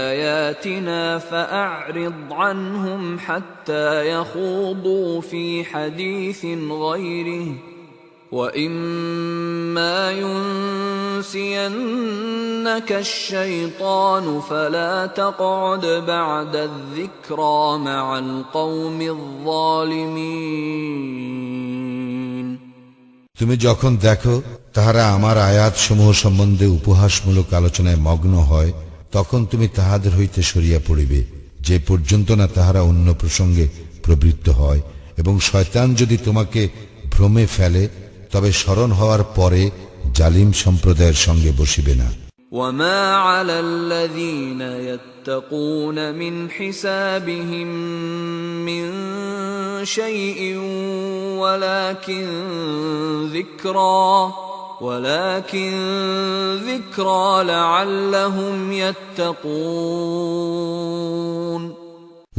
آيَاتِنَا فَأَعْرِضْ عَنْهُمْ حَتَّى يَخُوضُوا فِي حَدِيثٍ غَيْرِهِ وَإِمَّا يُنْسِيَنَّكَ الشَّيْطَانُ فَلَا تَقْعُدْ بَعْدَ الذِّكْرَى مَعَ الْقَوْمِ الظَّالِمِينَ তুমি যখন দেখো তাহারা আমার আয়াতসমূহ সম্বন্ধে উপহাসমূলক আলোচনায় মগ্ন হয়, তখন তুমি তাহাদের হইতে সরিয়া পড়িবে, যে পর্যন্ত না তাহারা অন্য প্রসঙ্গে প্রবৃত্ত হয়। এবং শয়তান যদি তোমাকে ভ্রমে ফেলে, তবে স্মরণ হওয়ার পরে জালিম সম্প্রদায়ের সঙ্গে বসিবে না। وَمَا عَلَى الَّذِينَ يَتَّقُونَ مِنْ حِسَابِهِمْ مِنْ شَيْءٍ وَلَكِنْ ذِكْرَى لَعَلَّهُمْ يَتَّقُونَ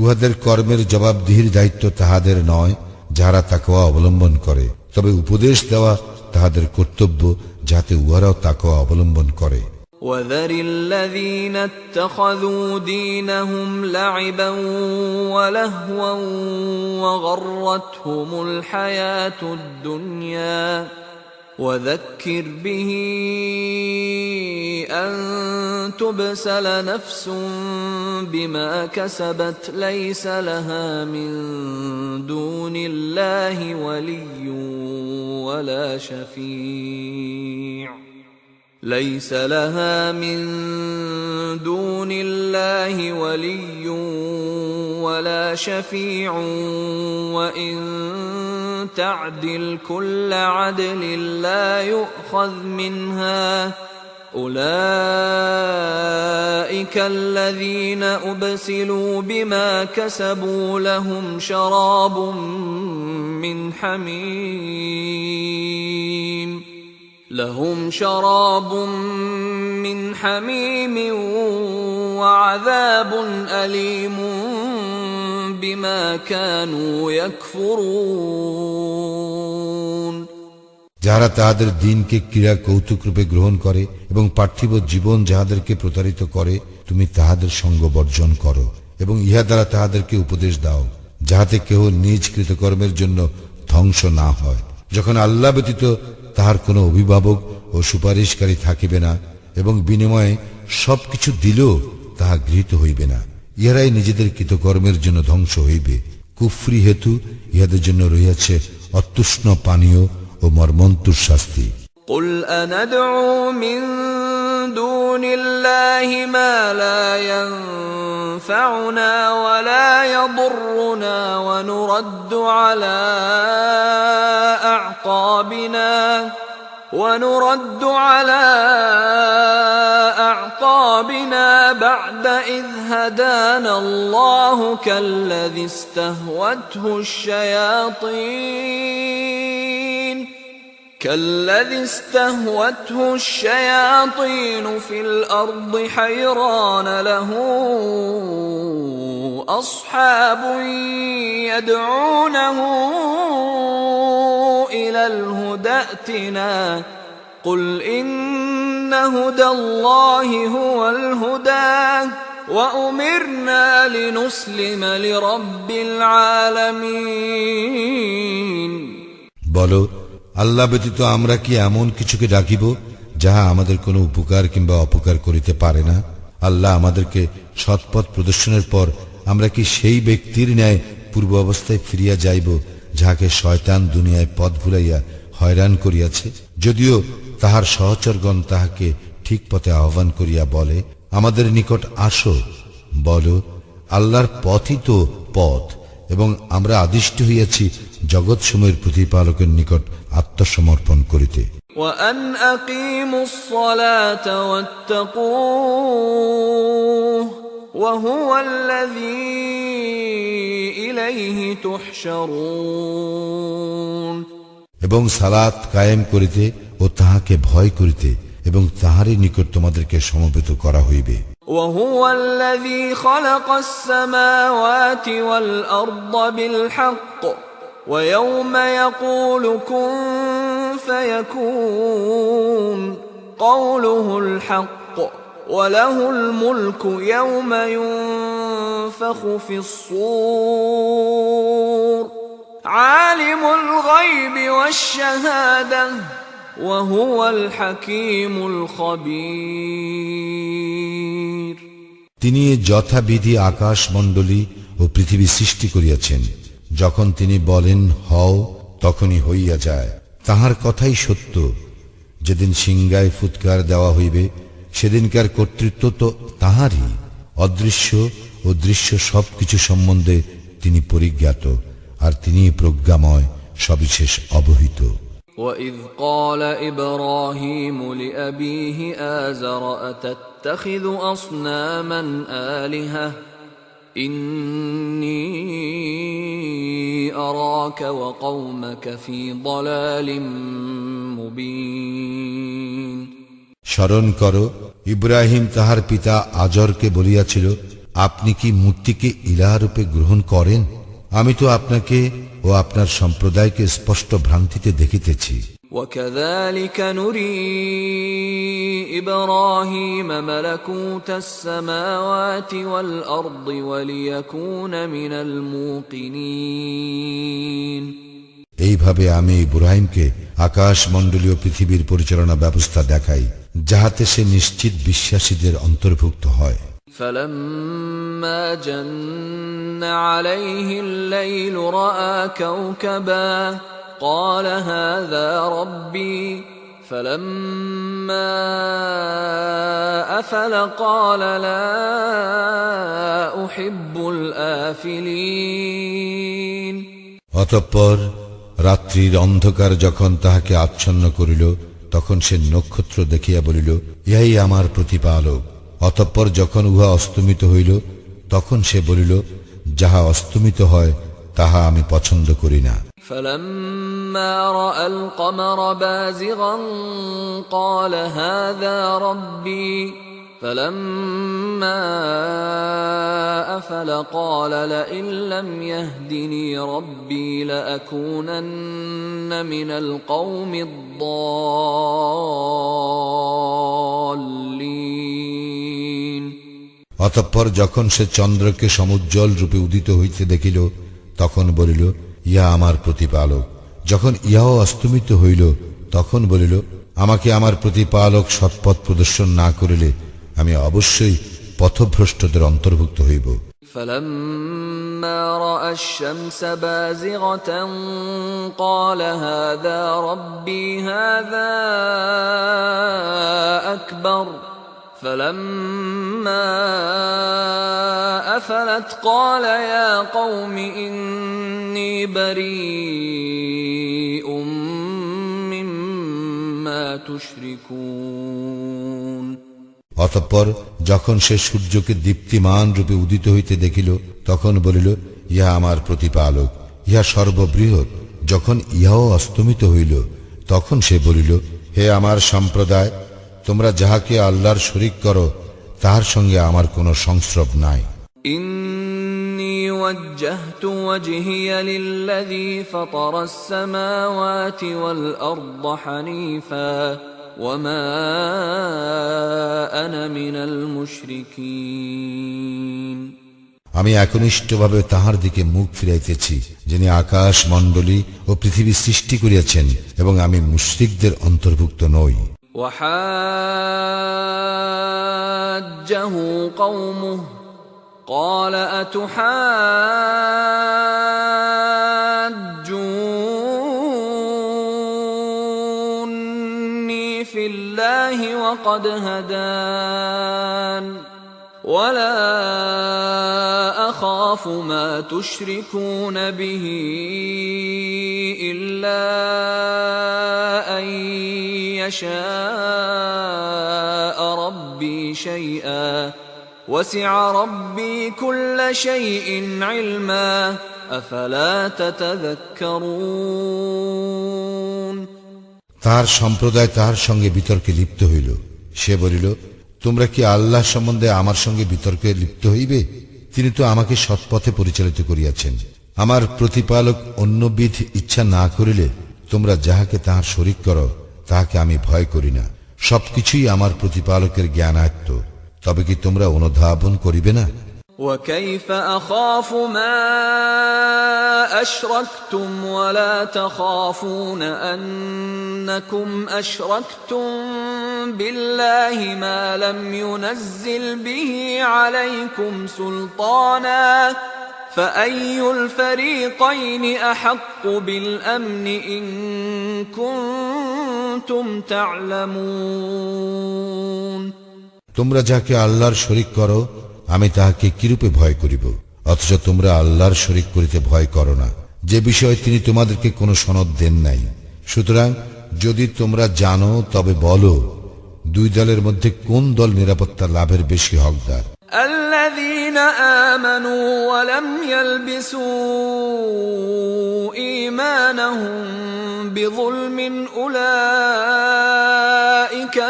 উহাদের কর্মের জবাবদিহির দায়িত্ব তাহাদের নয়, যাহারা তাকওয়া অবলম্বন করে, তবে উপদেশ দেওয়া তাহাদের কর্তব্য, যাতে উহারাও তাকওয়া অবলম্বন করে। وَذَرِ الَّذِينَ اتَّخَذُوا دِينَهُمْ لَعِبًا وَلَهْوًا وَغَرَّتْهُمُ الْحَيَاةُ الدُّنْيَا وَذَكِّرْ بِهِ أَن تُبْسَلَ نَفْسٌ بِمَا كَسَبَتْ لَيْسَ لَهَا مِن دُونِ اللَّهِ وَلِيٌّ وَلَا شَفِيعٌ ليس لها من دون الله ولي ولا شفيع وإن تعدل كل عدل لا يؤخذ منها أولئك الذين أبسلوا بما كسبوا لهم شراب من حميم وعذاب أليم بما كانوا يكفرون যাহারা তাহাদের দিনকে ক্রীড়া কৌতুক রূপে গ্রহণ করে এবং পার্থিব জীবন যাহাদেরকে প্রতারিত করে, তুমি তাহাদের সঙ্গ বর্জন করো এবং ইহা দ্বারা তাহাদেরকে উপদেশ দাও, যাহাতে কেহ নিজ কৃতকর্মের জন্য ধ্বংস না হয়। যখন আল্লাহ ব্যতীত তাহার কোনো অভিভাবক ও সুপারিশকারী থাকিবে না এবং বিনিময়ে সবকিছু দিলেও তাহা গৃহীত হইবে না, ইহারাই নিজেদের কৃতকর্মের জন্য ধ্বংস হইবে। কুফরি হেতু ইহাদের জন্য রহিয়াছে অতুষ্ণ পানীয় ও মর্মন্তুর শাস্তি। قل أندعو من دون الله ما لا ينفعنا ولا يضرنا ونرد على أعقابنا بعد إذ هدانا الله كالذي استهوته الشياطين كالذي استهوته الشياطين في الأرض حيران له أصحاب يدعونه إلى الهدى ائتنا قل إن هدى الله هو الهدى وأمرنا لنسلم لرب العالمين বলো, আল্লাহ ব্যতীত আমরা কি এমন কিছুকে ডাকিব যাহা আমাদের কোনো উপকার কিংবা অপকার করিতে পারে না? আল্লাহ আমাদেরকে সৎপথ প্রদর্শনের পর আমরা কি সেই ব্যক্তির ন্যায় পূর্ব অবস্থায় ফিরিয়া যাইব যাহাকে শয়তান দুনিয়ায় পথ ভুলাইয়া হয়রান করিয়াছে? যদিও তাহার সহচরগণ তাহাকে ঠিক পথে আহ্বান করিয়া বলে, আমাদের নিকট আসো। বলো, আল্লাহর পথই তো পথ, এবং আমরা আদিষ্ট হইয়াছি জগৎসমূহের প্রতিপালকের নিকট আত্মসমর্পণ করিতে। وأن أقيموا الصلاة واتقوه وهو الذي إليه تحشرون এবং সালাত কায়েম করিতে ও তাহাকে ভয় করিতে এবং তাহারই নিকট তোমাদেরকে সমবেত করা হইবে। وهو الذي خلق السماوات والأرض بالحق ويوم يقول كن فيكون قوله الحق وله الملك يوم ينفخ في الصور عالم الغيب والشهادة وهو الحكيم الخبير তিনি যথাবিধি আকাশ মণ্ডলী ও পৃথিবী সৃষ্টি করিয়াছেন। যখন তিনি বলেন হও, তখনই হইয়া যায়। তাহার কথাই সত্য। যেদিন সিংহায় ফুৎকার দেওয়া হইবে, সেদিনকার কর্তৃত্ব তো তাহারই। অদৃশ্য ও দৃশ্য সবকিছু সম্বন্ধে তিনি পরিজ্ঞাত, আর তিনি প্রজ্ঞাময়, সবিশেষ অবহিত। وَإِذْ قَالَ إِبْرَاهِيمُ لِأَبِيهِ آزَرَ أَتَتَّخِذُ أَصْنَامًا آلِهَةً إِنِّي أَرَاكَ وَقَوْمَكَ فِي ضَلَالٍ مُبِينٍ স্মরণ করো, ইব্রাহিম তাহার পিতা আজরকে বলিয়াছিল, আপনি কি মূর্তিকে ইলাহরূপে গ্রহণ করেন? আমি তো আপনাকে ও আপনার সম্প্রদায়কে স্পষ্ট ভ্রান্তিতে দেখিতেছি। وَكَذَلِكَ نُرِي إِبْرَاهِيمَ مَلَكُوتَ السَّمَاوَاتِ وَالْأَرْضِ وَلِيَكُونَ مِنَ الْمُوقِنِينَ এইভাবে আমি ইব্রাহিমকে আকাশ মণ্ডলীয় পৃথিবীর পরিচালনা ব্যবস্থা দেখাই, যাহাতে সে নিশ্চিত বিশ্বাসীদের অন্তর্ভুক্ত হয়। فَلَمَّا جَنَّ عَلَيْهِ اللَّيْلُ رَأَى كَوْكَبًا قَالَ هَذَا رَبِّي فَلَمَّا أَفَلَ قَالَ لَا أُحِبُّ الْآفِلِينَ অতঃপর রাত্রির অন্ধকার যখন তাহাকে আচ্ছন্ন করিল, তখন সে নক্ষত্র দেখিয়া বলিল, ইহাই আমার প্রতিপালক। অতঃপর যখন উহা অস্তমিত হইল, তখন সে বলিল, যাহা অস্তমিত হয় তাহা আমি পছন্দ করি না। فَلَمَّا رَأَى الْقَمَرَ بَازِغًا قَالَ هَذَا رَبِّي فَلَمَّا أَفَلَ قَالَ لَئِن لَّمْ يَهْدِنِي رَبِّي لَأَكُونَنَّ مِنَ الْقَوْمِ الضَّالِّينَ অতঃপর যখন সে চন্দ্রকে সমুজ্জ্বল রূপে উদিত হইতে দেখিল, তখন বলিল, ইহা আমার প্রতিপালক। যখন ইহাও অস্তমিত হইল, তখন বলিল, আমাকে আমার প্রতিপালক সৎপথ প্রদর্শন না করিলে আমি অবশ্যই পথভ্রষ্টদের অন্তর্ভুক্ত হইব। فَلَمَّا رَأَى الشَّمْسَ بَازِغَةً قَالَ هَذَا رَبِّي هَذَا أَكْبَرُ فَلَمَّا أَفَلَتْ قَالَ يَا قَوْمِ إِنِّي بَرِيءٌ مِّمَّا تُشْرِكُونَ অতঃপর যখন সে সূর্যকে দীপ্তিমান রূপে উদিত হইতে দেখিল, তখন বলিল, ইহা আমার প্রতিপালক, ইহা সর্ববৃহৎ। যখন ইহাও অস্তমিত হইল, তখন সে বলিল, হে আমার সম্প্রদায়, তোমরা যাহাকে আল্লাহর শরীক করো তাহার সঙ্গে আমার কোনো সংস্রব নাই। إني وجهت وجهي للذي فطر السماوات والأرض حنيفا وما أنا من المشركين আমি একনিষ্ঠভাবে তাহার দিকে মুখ ফিরাইতেছি, যিনি আকাশ মণ্ডলী ও পৃথিবী সৃষ্টি করিয়াছেন, এবং আমি মুশরিকদের অন্তর্ভুক্ত নই। وحاجه قومه قال أتحاجوني في الله وقد هدان ولا أخاف ما تشركون به إلا أن يشاء ربي شيئا وسع ربي كل شيء علما أفلا تتذكرون তাহার সম্প্রদায় তাহার সঙ্গে বিতর্কে লিপ্ত হইল। সে বলিল, তোমরা কি আল্লাহ সম্বন্ধে আমার সঙ্গে বিতর্কে লিপ্ত হইবে? তিনি তো আমাকে সৎপথে পরিচালিত করিয়াছেন। আমার প্রতিপালক অন্যবিধ ইচ্ছা না করিলে তোমরা যাহাকে তাহার শরীক করো তাহাকে আমি ভয় করি না। সবকিছুই আমার প্রতিপালকের জ্ঞানায়ত্ত। তবে কি তোমরা অনুধাবন করিবে না? وكيف أخاف ما أشركتم ولا تخافون أنكم أشركتم بالله ما لم ينزل به عليكم سلطانا فأي الفريقين أحق بالأمن إن كنتم تعلمون তোমরা যাকে আল্লাহর শরীক করো আমি তাহাকে কিরূপে ভয় করিব, অথচ তোমরা আল্লাহর শরীক করিতে ভয় করো না, যে বিষয়ে তিনি তোমাদেরকে কোনো সনদ দেন নাই। সুতরাং যদি তোমরা জানো তবে বলো, দুই দলের মধ্যে কোন দল নিরাপত্তা লাভের বেশি হকদার? الذين آمنوا ولم يلبسوا إيمانهم بظلم أولئك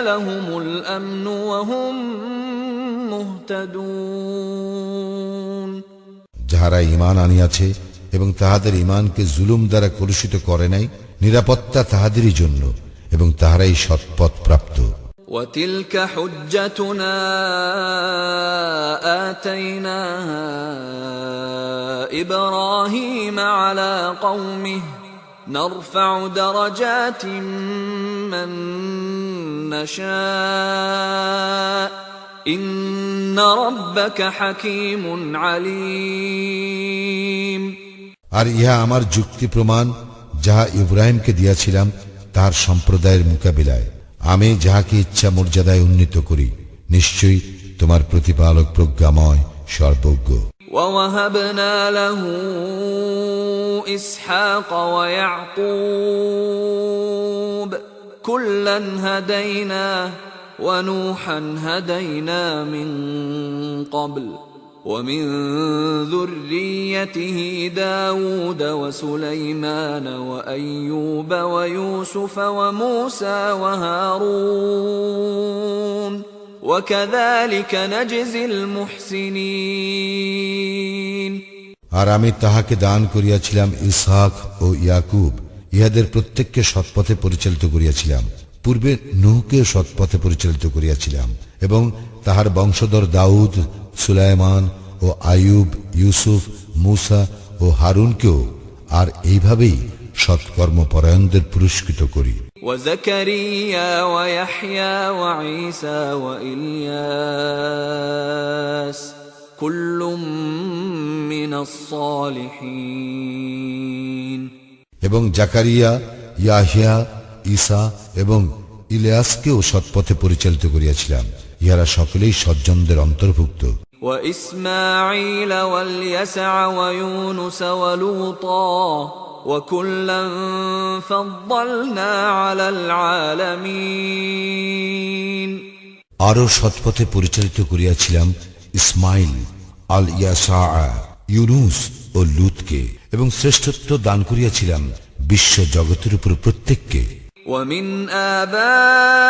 لهم الأمن وهم مهتدون যাহারা ঈমান আনিয়াছে এবং তাহাদের ঈমানকে জুলুম দ্বারা কলুষিত করে নাই, নিরাপত্তা তাহাদেরই জন্য এবং তাহারাই সৎপথ প্রাপ্ত। وتلك حجتنا آتيناها إبراهيم على قومه نرفع درجات من نشاء إن ربك حكيم عليم আর ইহা আমার যুক্তি প্রমাণ, যাহা ইব্রাহিমকে দিয়াছিলাম তাহার সম্প্রদায়ের মোকাবিলায়। আমি যাহাকে ইচ্ছা মর্যাদায় উন্নীত করি, নিশ্চয়ই তোমার প্রতিপালক প্রজ্ঞাময়, সর্বজ্ঞ। ووهبنا له إسحاق ويعقوب كلا هدينا ونوحا هدينا من قبل ومن ذريته داود وسليمان وأيوب ويوسف وموسى وهارون وكذلك نجزي المحسنين আর আমি তাহাকে দান করিয়াছিলাম ইসহাক ও ইয়াকুব, ইহাদের প্রত্যেককে সৎপথে পরিচালিত করিয়াছিলাম। পূর্বে নূহকে সৎপথে পরিচালিত করিয়াছিলাম এবং তাহার বংশধর দাউদ, সুলাইমান ও আইয়ুব, ইউসুফ, মূসা ও হারুনকেও আর এইভাবেই সৎকর্মপরায়ণদের পুরস্কৃত করি। وزكريا ويحيى وعيسى وإلياس كل من الصالحين এবং জাকারিয়া, ইয়াহিয়া, ঈসা এবং ইলিয়াসকেও সৎপথে পরিচালিত করিয়াছিলাম। ইহারা সকলেই সজ্জনদের অন্তর্ভুক্ত। وإسماعيل واليسع ويونس ولوطا وكلا فضلنا على العالمين আরো সৎপথে পরিচালিত করিয়াছিলাম ইসমাইল, আল ইয়াসা, ইউনুস ও লুতকে, এবং শ্রেষ্ঠত্ব দান করিয়াছিলাম বিশ্ব জগতের উপর প্রত্যেককে। ومن آبائهم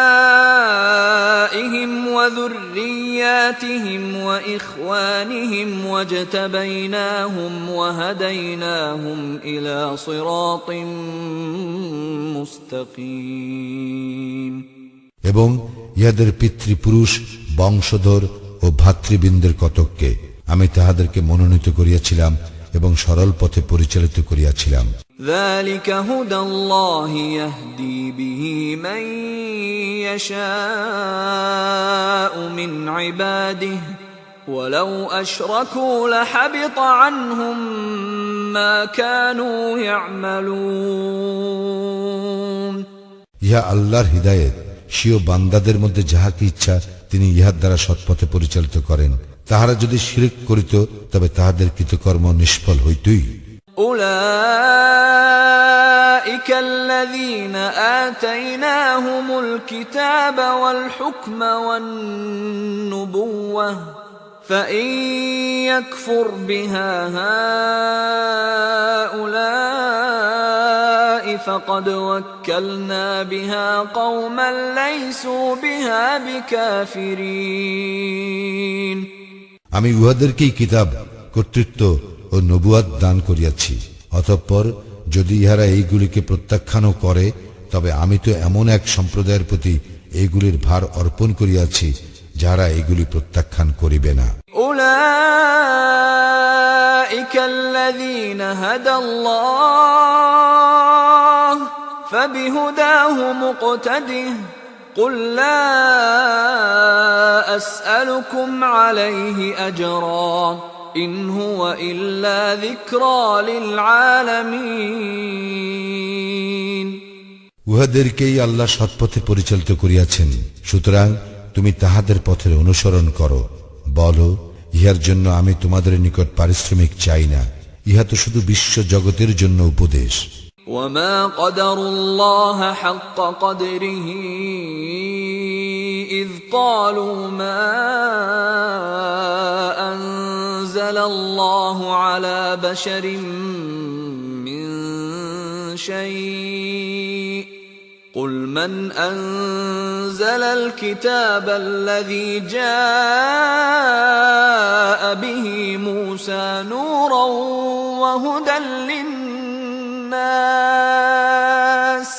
وذرياتهم وإخوانهم واجتبيناهم وهديناهم إلى صراط مستقيم এবং ইহাদের পিতৃপুরুষ বংশধর ও ভাতৃবৃন্দের কতককে আমি তাহাদেরকে মনোনীত করিয়াছিলাম এবং সরল পথে পরিচালিত করিয়াছিলাম। ذلك هدى الله يهدي به من يشاء من عباده ولو أشركوا لحبط عنهم ما كانوا يعملون ইহা আল্লাহর হিদায়াত, স্বীয় বান্দাদের মধ্যে যাহাকে ইচ্ছা তিনি ইহার দ্বারা সৎপথে পরিচালিত করেন। তাহারা যদি শিরক করিত তবে তাহাদের কৃতকর্ম নিষ্ফল হইতই। أولئك الذين آتيناهم الكتاب والحكم والنبوة فإن يكفر بها هؤلاء فقد وكلنا بها قوما ليسوا بها بكافرين আমি উহাদেরকেই কিতাব, কর্তৃত্ব ও নবুয়াত দান করিয়াছি। অতঃপর যদি ইহারা এইগুলিকে প্রত্যাখ্যানও করে তবে আমি তো এমন এক সম্প্রদায়ের প্রতি এইগুলির ভার অর্পণ করিয়াছি যারা এইগুলি প্রত্যাখ্যান করিবে না। أولئك الذين هدى الله فبهداه مقتده قل لا أسألكم عليه أجرا إن هو إلا ذكرى للعالمين উহাদেরকেই আল্লাহ সৎপথে পরিচালিত করিয়াছেন, সুতরাং তুমি তাহাদের পথের অনুসরণ করো। বলো, ইহার জন্য আমি তোমাদের নিকট পারিশ্রমিক চাই না, ইহা তো শুধু বিশ্ব জগতের জন্য উপদেশ। وما قدروا الله حق قدره إذ قالوا ما أنزل الله على بشر من شيء قل من أنزل الكتاب الذي جاء به موسى نورا وهدى للناس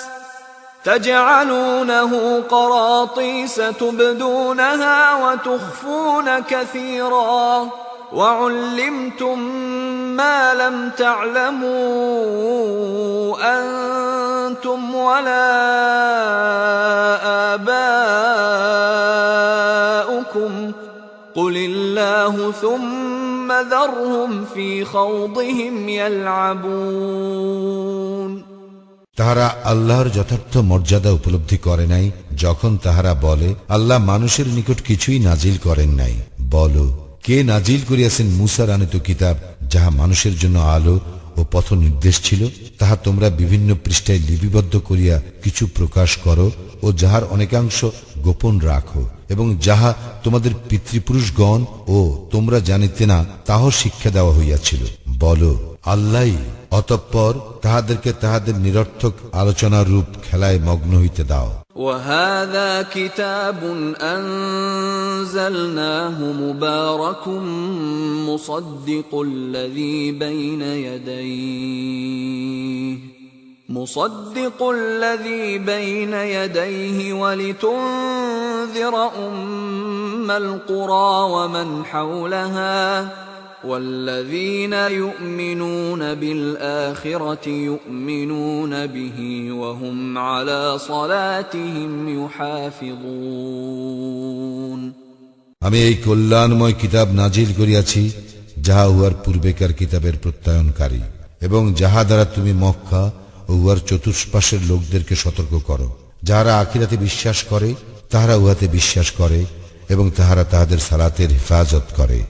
تجعلونه قراطيس تبدونها وتخفون كثيرا وعلمتم ما لم تعلموا أنتم ولا آباؤكم قل الله ثم ذرهم في خوضهم يلعبون তাহারা আল্লাহর যথার্থ মর্যাদা উপলব্ধি করে নাই যখন তাহারা বলে আল্লাহ মানুষের নিকট কিছুই নাজিল করেন নাই। বলো, কে নাজিল করিয়াছেন মুসার আনিত কিতাব, যাহা মানুষের জন্য আলো ও পথ নির্দেশ ছিল? তাহা তোমরা বিভিন্ন পৃষ্ঠায় লিপিবদ্ধ করিয়া কিছু প্রকাশ করো ও যাহার অনেকাংশ গোপন রাখো, এবং যাহা তোমাদের পিতৃপুরুষগণ ও তোমরা জানিতে না তাহ শিক্ষা দেওয়া হইয়াছিল। বলো, আল্লাহই। অতঃপর তাহাদেরকে তাহাদের নিরর্থক আলোচনার রূপ খেলায় মগ্ন হইতে দাও। وهذا كتاب أنزلناه مبارك مصدق الذي بين يديه ولتنذر أم القرى ومن حولها والذين يؤمنون بالآخرة يؤمنون به وهم على صلاتهم يحافظون আমি এই কল্যাণময় কিতাব নাজিল করিয়াছি যাহা উহার পূর্বেকার কিতাবের প্রত্যয়নকারী, এবং যাহা দ্বারা তুমি মক্কা ও উহার চতুষ্পাশের লোকদেরকে সতর্ক করো। যাহারা আখিরাতে বিশ্বাস করে তাহারা উহাতে বিশ্বাস করে এবং তাহারা তাহাদের সালাতের হেফাজত করে।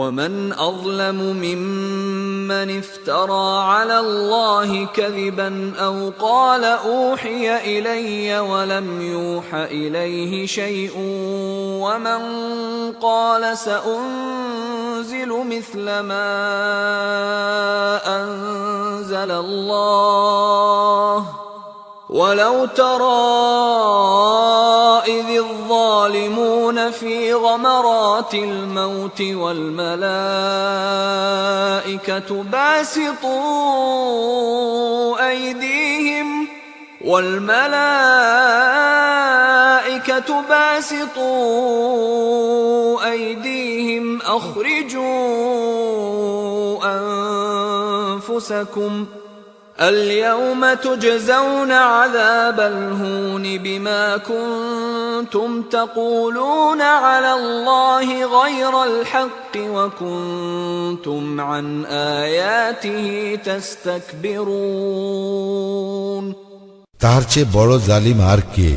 ومن أظلم ممن افترى على الله كذبا أو قال أوحي إلي ولم يوح إليه شيء ومن قال سأنزل مثل ما أنزل الله ولو ترى إذ الظالمون في غمرات الموت والملائكة باسطوا أيديهم أخرجوا أنفسكم اليوم تجزون عذاب الهون بما كنتم تقولون على الله غير الحق وكنتم عن آياته تستكبرون তাহার চেয়ে বড় জালিম আর কে,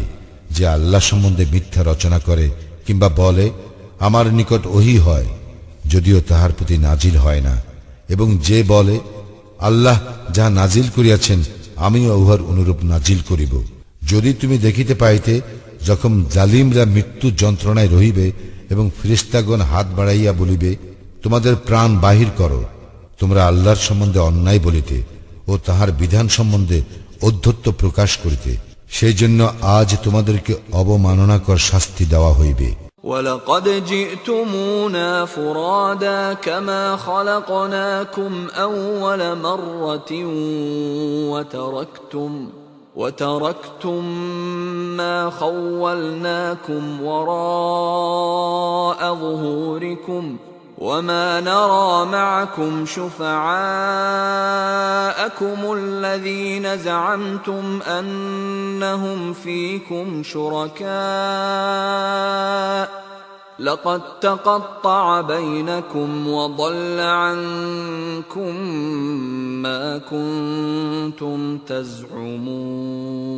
যে আল্লাহ সম্বন্ধে মিথ্যা রচনা করে কিংবা বলে আমার নিকট ওহী হয়, যদিও তাহার প্রতি নাজিল হয় না, এবং যে বলে আল্লাহ যাহা নাজিল করিয়াছেন আমিও উহার অনুরূপ নাজিল করিব। যদি তুমি দেখিতে পাইতে যখন জালিমরা মৃত্যু যন্ত্রণায় রহিবে এবং ফেরেশতাগণ হাত বাড়াইয়া বলিবে তোমাদের প্রাণ বাহির করো, তোমরা আল্লাহর সম্বন্ধে অন্যায় বলিতে ও তাহার বিধান সম্বন্ধে অধ্যত্ব প্রকাশ করিতে, সেই জন্য আজ তোমাদেরকে অবমাননাকর শাস্তি দেওয়া হইবে। وَلَقَدْ جِئْتُمُونَا فُرَادَى كَمَا خَلَقْنَاكُمْ أَوَّلَ مَرَّةٍ وَتَرَكْتُمْ مَا خَوَّلْنَاكُمْ وَرَاءَ ظُهُورِكُمْ وَمَا نَرَى مَعَكُمْ شُفَعَاءَكُمُ الَّذِينَ زَعَمْتُمْ أَنَّهُمْ فِيكُمْ شُرَكَاءُ لَقَدْ تَقَطَّعَ بَيْنَكُمْ وَضَلَّ عَنكُمْ مَا كُنتُمْ تَزْعُمُونَ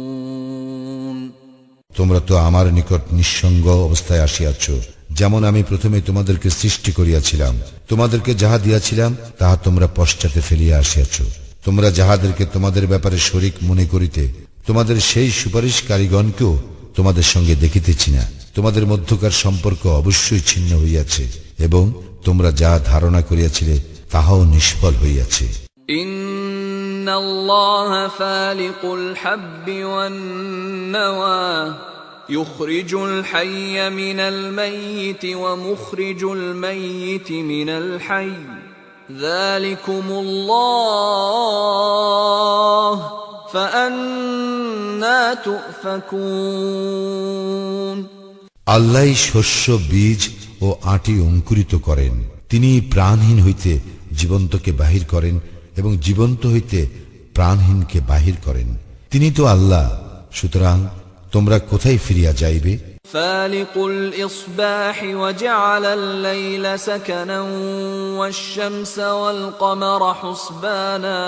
তোমরা তো আমার নিকট নিঃসঙ্গ অবস্থায় আসিয়াছ, যেমন আমি প্রথমে তোমাদেরকে সৃষ্টি করিয়াছিলাম, তোমাদেরকে যাহা দিয়াছিলাম তাহা তোমরা পশ্চাতে ফেলিয়া আসিয়াছ। তোমরা যাহাদেরকে তোমাদের ব্যাপারে শরীক মনে করিতে, তোমাদের সেই সুপারিশকারীগণকেও তোমাদের সঙ্গে দেখিতেছি না। তোমাদের মধ্যকার সম্পর্ক অবশ্যই ছিন্ন হইয়াছে এবং তোমরা যা ধারণা করিয়াছিলে তাহাও নিষ্ফল হইয়াছে। ইন্নাল্লাহা ফালিকুল হাব্বি ওয়ান নাওয়া ইখরিজুল হাইয়্য মিনাল মাইয়িতি ওয়া মুখরিজুল মাইয়িতি মিনাল হাইয়্য যালিকুমুল্লাহ ফাআন্না তুফাকুন। আল্লাহই শস্য, বীজ ও আটি অঙ্কুরিত করেন। তিনি প্রাণহীন হইতে জীবন্তকে বাহির করেন এবং জীবন্ত হইতে প্রাণহীনকে বাহির করেন। তিনি তো আল্লাহ, সুতরাং তোমরা কোথায় ফিরিয়া যাইবে? ফালিকুল ইসবাহি ওয়া জাআলাল লাইলা সাকানান ওয়াশ-শামসা ওয়াল কমারা হুসবানা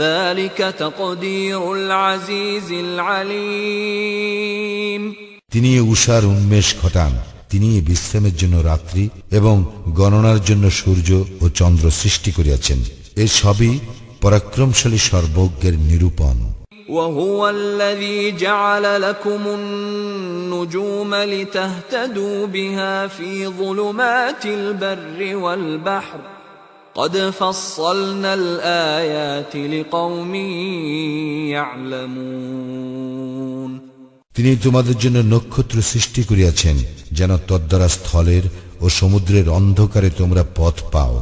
যালিকা তাকদীরুল আজিজিল আলীম। তিনি উষার উন্মেষ ঘটান, তিনি বিশ্রামের জন্য রাত্রি এবং গণনার জন্য সূর্য ও চন্দ্র সৃষ্টি করিয়াছেন। এ সবই পরাক্রমশালী সর্বজ্ঞের নিরূপণ। وهو الذي جعل لكم النجوم لتهتدوا بها في ظلمات البر والبحر قد فصلنا الآيات لقوم يعلمون। তিনি তোমাদের জন্য নক্ষত্র সৃষ্টি করিয়াছেন যেন তদ্বারা স্থলের ও সমুদ্রের অন্ধকারে তোমরা পথ পাও।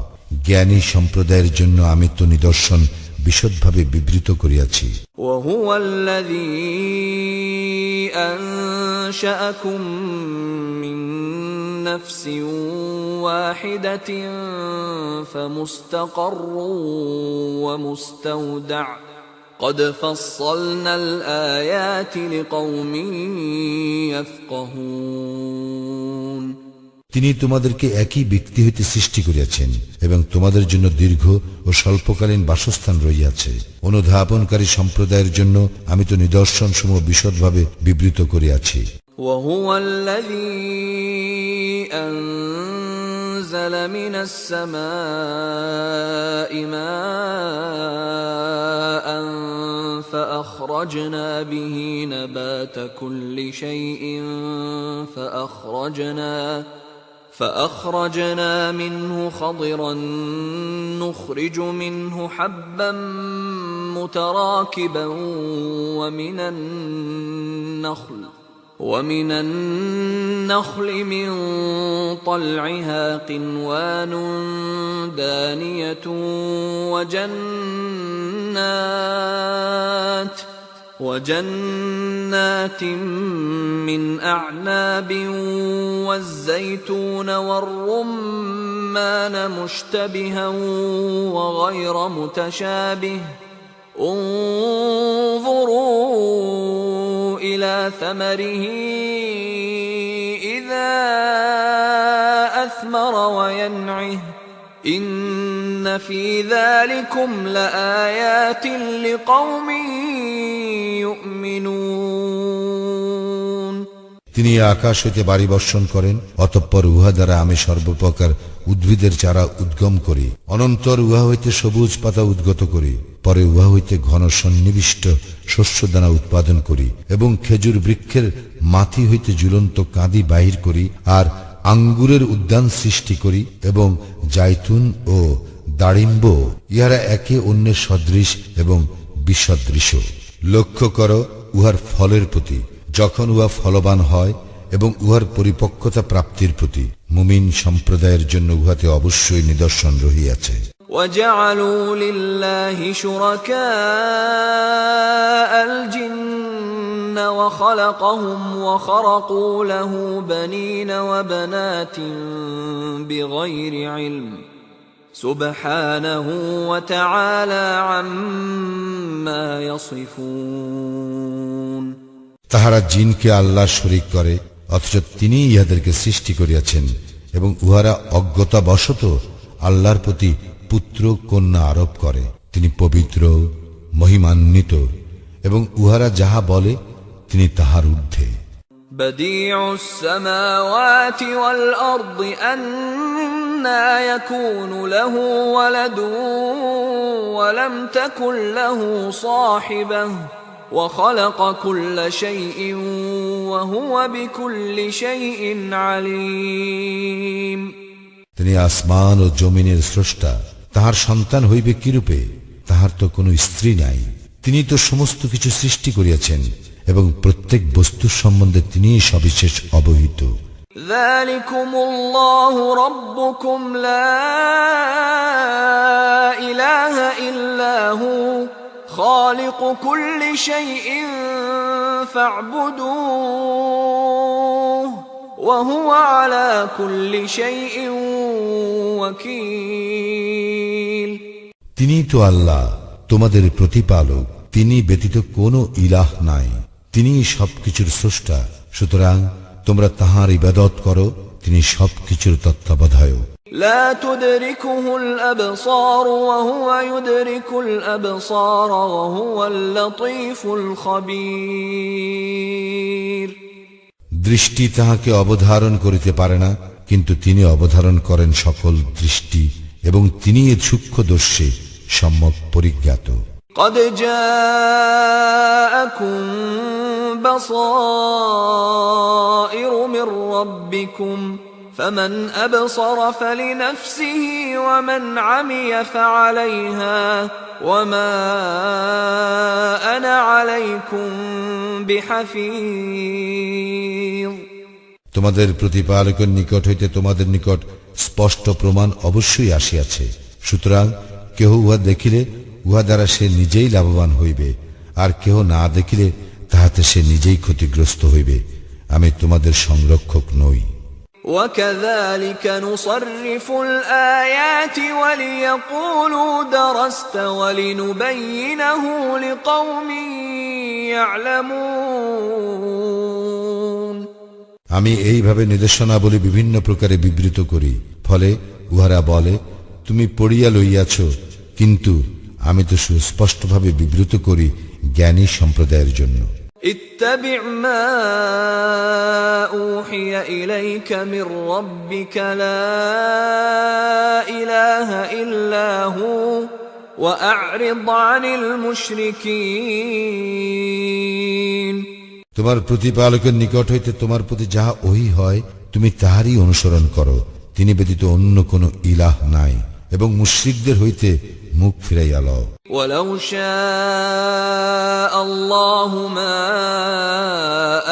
জ্ঞানী সম্প্রদায়ের জন্য আমি তো নিদর্শন বিশদভাবে বিবৃত করিয়াছি। وهو الذي أنشأكم من نفس واحدة فمستقر ومستودع قد فصلنا الآيات لقوم يفقهون। তিনি তোমাদেরকে একই ব্যক্তি হইতে সৃষ্টি করিয়াছেন এবং তোমাদের জন্য দীর্ঘ ও স্বল্পকালীন বাসস্থান রইয়াছে। অনুধাবনকারী সম্প্রদায়ের জন্য আমি তো নিদর্শন সমূহ বিশদভাবে বিবৃত করিয়াছি। وهو الذي أنزل من السماء ماء فأخرجنا به نبات كل شيء فأخرجنا منه خضرا نخرج منه حبا متراكبا ومن النخل من طلعها قنوان دانية وجنات من أعناب والزيتون والرمان مشتبها وغير متشابه انظروا إلى ثمره إذا أثمر وينعه إن في ذلكم لآيات لقوم يؤمنون তিনি আকাশ হইতে বাড়ি বর্ষণ করেন, অতঃপর উহা দ্বারা আমি সর্বপ্রকার উদ্ভিদের চারা উদ্গম করি, অনন্তর উহা হইতে সবুজ পাতা উদ্গত করি, পরে উহা হইতে ঘন সন্নিবিষ্ট শস্যদানা উৎপাদন করি এবং খেজুর বৃক্ষের মাথি হইতে ঝুলন্ত কাঁদি বাহির করি, আর আঙ্গুরের উদ্যান সৃষ্টি করি এবং জাইতুন ও দাড়িম্ব, ইহারা একে অন্যের সদৃশ এবং বিসদৃশ। লক্ষ্য করো উহার ফলের প্রতি, যখন উহা ফলবান হয়, এবং উহার পরিপক্কতা প্রাপ্তির প্রতি। মুমিন সম্প্রদায়ের জন্য উহাতে অবশ্যই নিদর্শন রহিয়াছে। وَجَعَلُوا لِلَّهِ شُرَكَاءَ الْجِنَّ وَخَلَقَهُمْ وَخَرَقُوا لَهُ بَنِينَ وَبَنَاتٍ بِغَيْرِ عِلْمٍ سُبْحَانَهُ وَتَعَالَى عَمَّا يَصِفُونَ। তাহারা জিনকে আল্লাহ শরীক করে, অথচ তিনি ইহাদেরকে সৃষ্টি করিয়াছেন, এবং উহারা অজ্ঞতাবশত আল্লাহর প্রতি পুত্র কন্যা আরোপ করে। তিনি পবিত্র, মহিমান্বিত, এবং উহারা যাহা বলে তিনি তাহার ঊর্ধ্বে। বদিউস সামাওয়াতি ওয়াল আরদি আন্না ইয়াকুনু লাহু ওয়ালাদুন ওয়া লাম তাকুন লাহু সাহিবাহ ওয়া খালাকা কুল্লা শাইইন ওয়া হুয়া বিকুল্লি শাইইন আলীম। তিনি আসমান ও জমিনের স্রষ্টা, তাহার সন্তান হইবে কিরূপে? তাহার তো কোনো স্ত্রী নাই। তিনি তো সমস্ত কিছু সৃষ্টি করিয়াছেন এবং প্রত্যেক বস্তুর সম্বন্ধে তিনিই সবিশেষ অবহিত। যালিকুমুল্লাহু রাব্বুকুম লা ইলাহা ইল্লা হু খালিকু কুল্লি শাইইন ফা'বুদুহু ওয়া হুয়া আলা কুল্লি শাইইন ওয়াকিল। তিনি তো আল্লাহ, তোমাদের প্রতিপালক, তিনি ব্যতীত কোনো ইলাহ নাই, তিনি সবকিছুর স্রষ্টা, সুতরাং তোমরা তাহার ইবাদত করো, তিনি সবকিছুর তত্ত্বাবধায়ক। লা তুদরিকুহুল আবসার ওয়া হুয়া ইউদরিকুল আবসার ওয়া হুয়াল লাতীফুল খাবীর। দৃষ্টি তাহাকে অবধারণ করিতে পারে না, কিন্তু তিনি অবধারণ করেন সকল দৃষ্টি, এবং তিনি এর সূক্ষ্মদর্শী, সম্যক পরিজ্ঞাত। قد جاءكم بصائر من ربكم فمن أبصر فلنفسه ومن عمي فعليها وما أنا عليكم بحفيظ। তোমাদের প্রতিপালকের নিকট হইতে তোমাদের নিকট স্পষ্ট প্রমাণ অবশ্যই আসিয়াছে, সুতরাং কেহ উহা দেখিলে উহা দ্বারা সে নিজেই লাভবান হইবে, আর কেহ না দেখিলে তাহাতে সে নিজেই ক্ষতিগ্রস্ত হইবে। আমি তোমাদের সংরক্ষক নই। وَكَذَلِكَ نُصَرِّفُ الْآيَاتِ وَلِيَقُولُوا دَرَسْتَ وَلِنُبَيِّنَهُ لِقَوْمٍ يَعْلَمُونَ। আমি এইভাবে নির্দেশনাবলী বিভিন্ন প্রকারে বিবৃত করি, ফলে উহারা বলে, তুমি পড়িয়া লইয়াছ, কিন্তু আমি তো সুস্পষ্টভাবে বিবৃত করি জ্ঞানী সম্প্রদায়ের জন্য। ইত্তাবি' মা উহিয়া ইলাইকা মির রাব্বিকা লা ইলাহা ইল্লা হু ওয়া আ'রিদ আনিল মুশরিকিন। তোমার প্রতিপালকের নিকট হইতে তোমার প্রতি যাহা ওহী হয় তুমি তাহারই অনুসরণ করো, তিনি ব্যতীত অন্য কোনো ইলাহ নাই, এবং মুশরিকদের হইতে মুখ ফিরাইয়া লও। ولو شاء الله ما